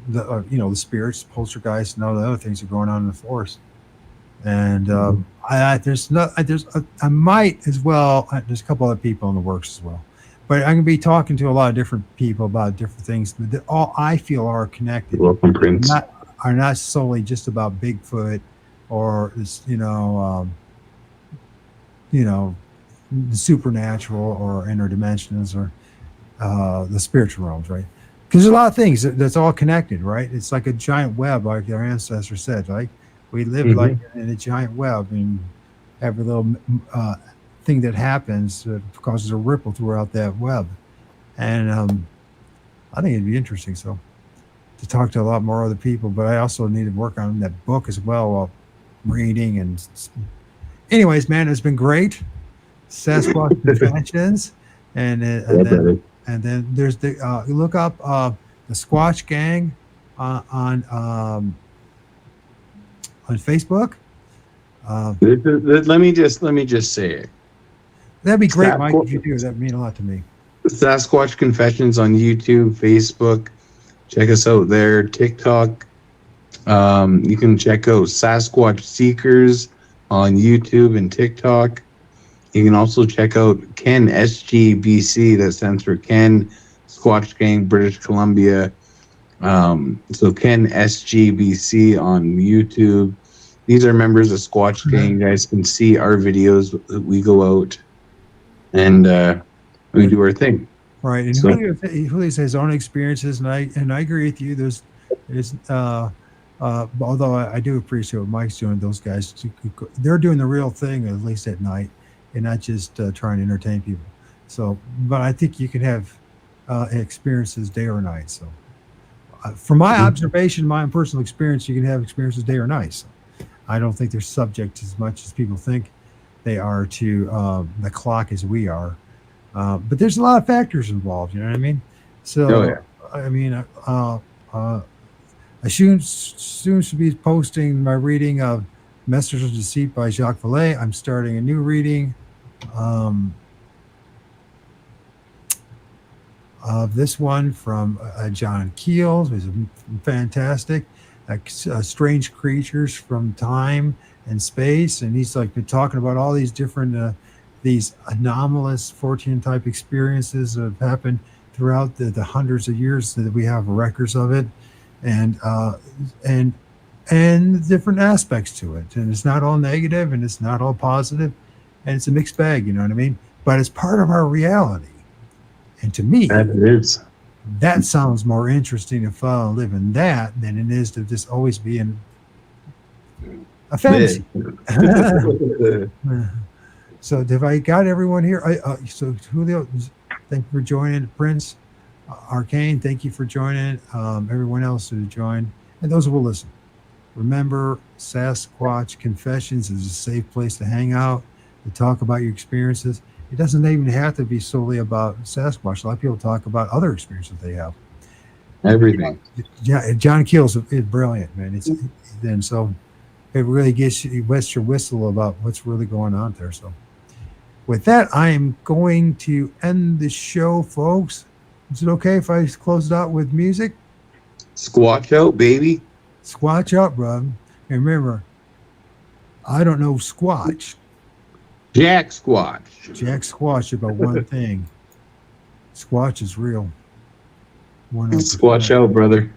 the spirits, poltergeist, and all the other things that are going on in the forest. And I might as well. There's a couple other people in the works as well, but I'm gonna be talking to a lot of different people about different things that all I feel are connected. Welcome, Prince. Are not solely just about Bigfoot or this, the supernatural or interdimensions or the spiritual realms, right? Because there's a lot of things that's all connected, right? It's like a giant web, like our ancestors said, right? We live like in a giant web, and every little thing that happens causes a ripple throughout that web. And I think it'd be interesting to talk to a lot more other people, but I also need to work on that book as well while reading. And anyways, man, it's been great. Sasquatch.Confessions, and then there's the look up the Squatch Gang on Facebook. Let me just say it. That'd be great, Mike, if you do. That'd mean a lot to me. Sasquatch.Confessions on YouTube, Facebook. Check us out there. TikTok. You can check out Sasquatch Seekers on YouTube and TikTok. You can also check out Ken SGBC. That stands for Ken Squatch Gang, British Columbia. So Ken SGBC on YouTube. These are members of Squatch Gang. You guys can see our videos. We go out and we do our thing. Right, and Julio has his own experiences, and I agree with you. There's although I do appreciate what Mike's doing. Those guys, they're doing the real thing, at least at night, and not just trying to entertain people. So, but I think you can have experiences day or night. So, from my observation, my personal experience, you can have experiences day or night. So I don't think they're subject as much as people think they are to the clock as we are. But there's a lot of factors involved. You know what I mean? So, I mean, I soon should be posting my reading of Masters of Deceit by Jacques Vallée. I'm starting a new reading of this one from John Keel, who's fantastic. Strange Creatures from Time and Space, and he's like been talking about all these different these anomalous Fortean type experiences that have happened throughout the hundreds of years that we have records of it, and different aspects to it. And it's not all negative and it's not all positive, and it's a mixed bag, you know what I mean? But it's part of our reality. And to me, That it is. that sounds more interesting to follow and live in that than it is to just always be in a fantasy. So have I got everyone here? So Julio, thank you for joining. Prince, Arcane, thank you for joining. Everyone else who joined, and those who will listen. Remember, Sasquatch.Confessions is a safe place to hang out, to talk about your experiences. It doesn't even have to be solely about Sasquatch. A lot of people talk about other experiences they have. Everything. Yeah, John Keel's is brilliant, man. And so it really gets you, wets your whistle about what's really going on there. So with that, I am going to end the show, folks. Is it okay if I close it out with music? Squatch out, baby. Squatch up, bro. And remember, I don't know Squatch. Jack Squatch. Jack Squatch about one thing. Squatch is real. 100%. Squatch out, brother.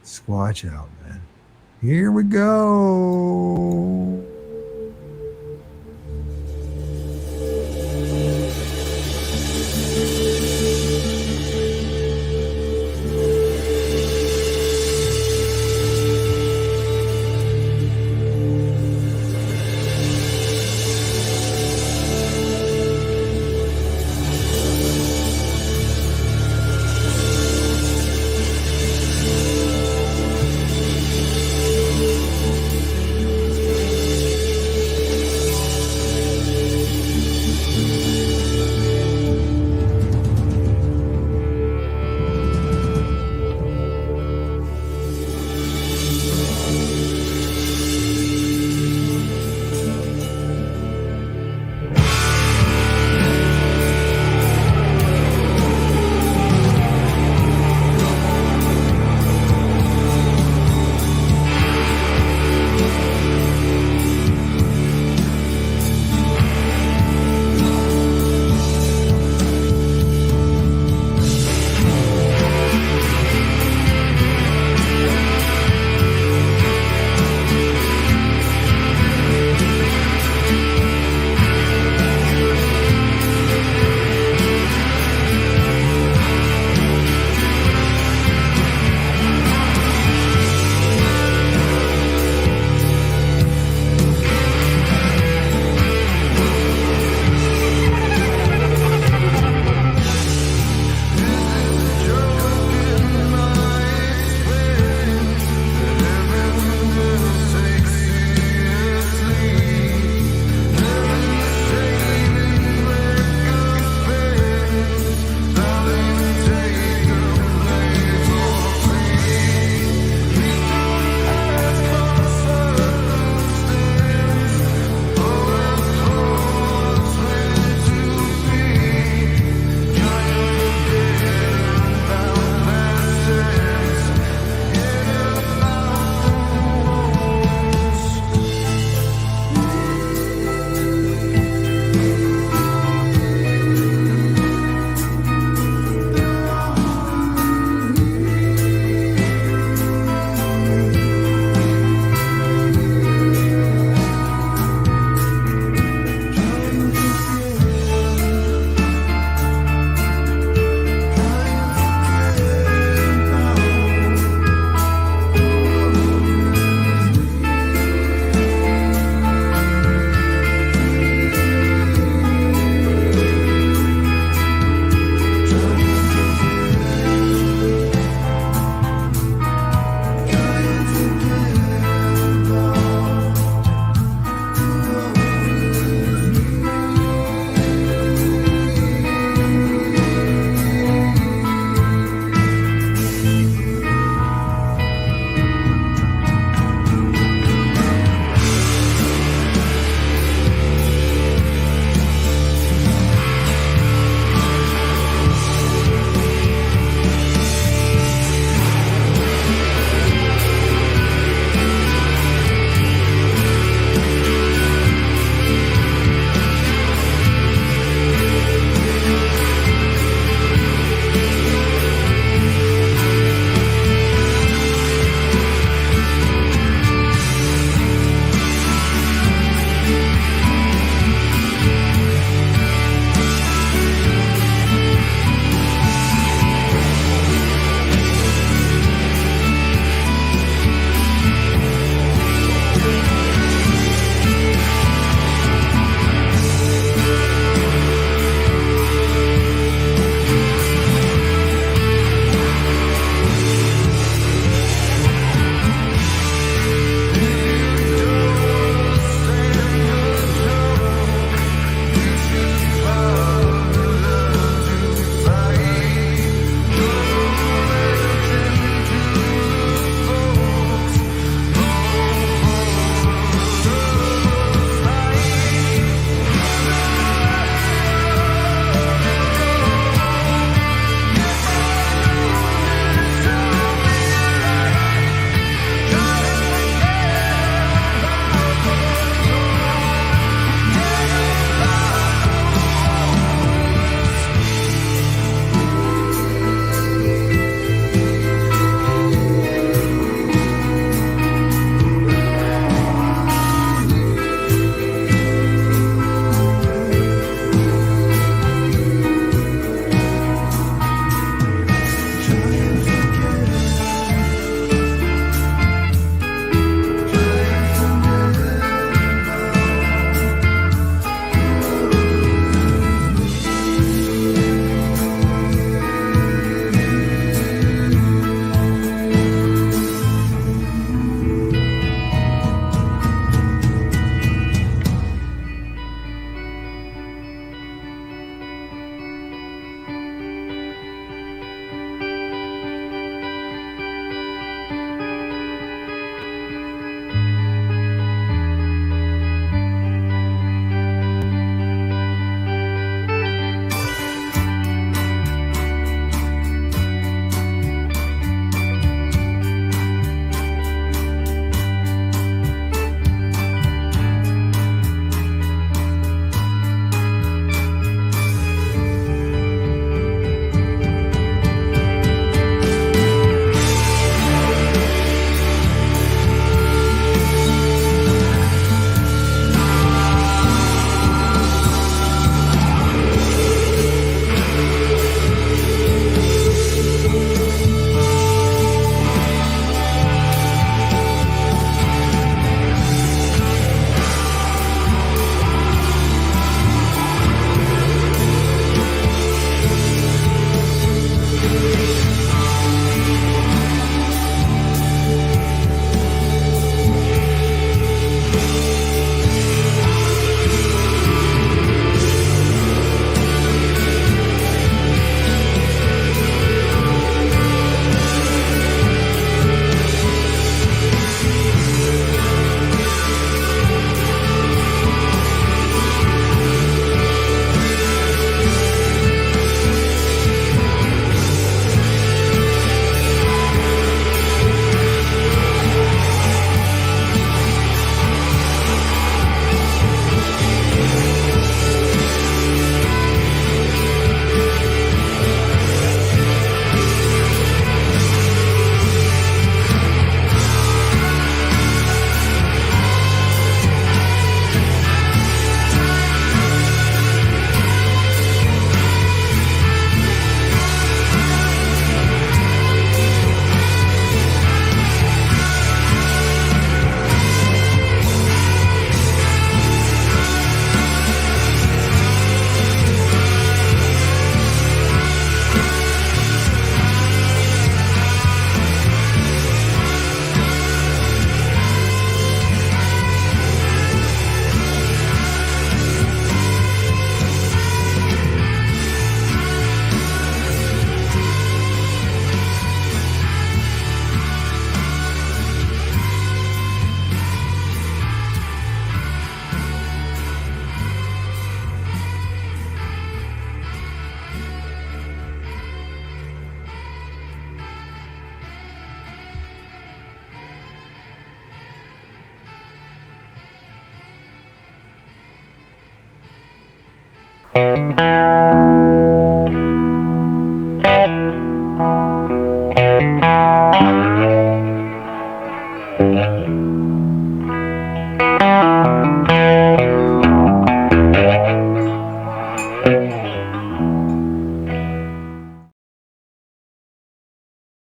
Squatch out, man. Here we go.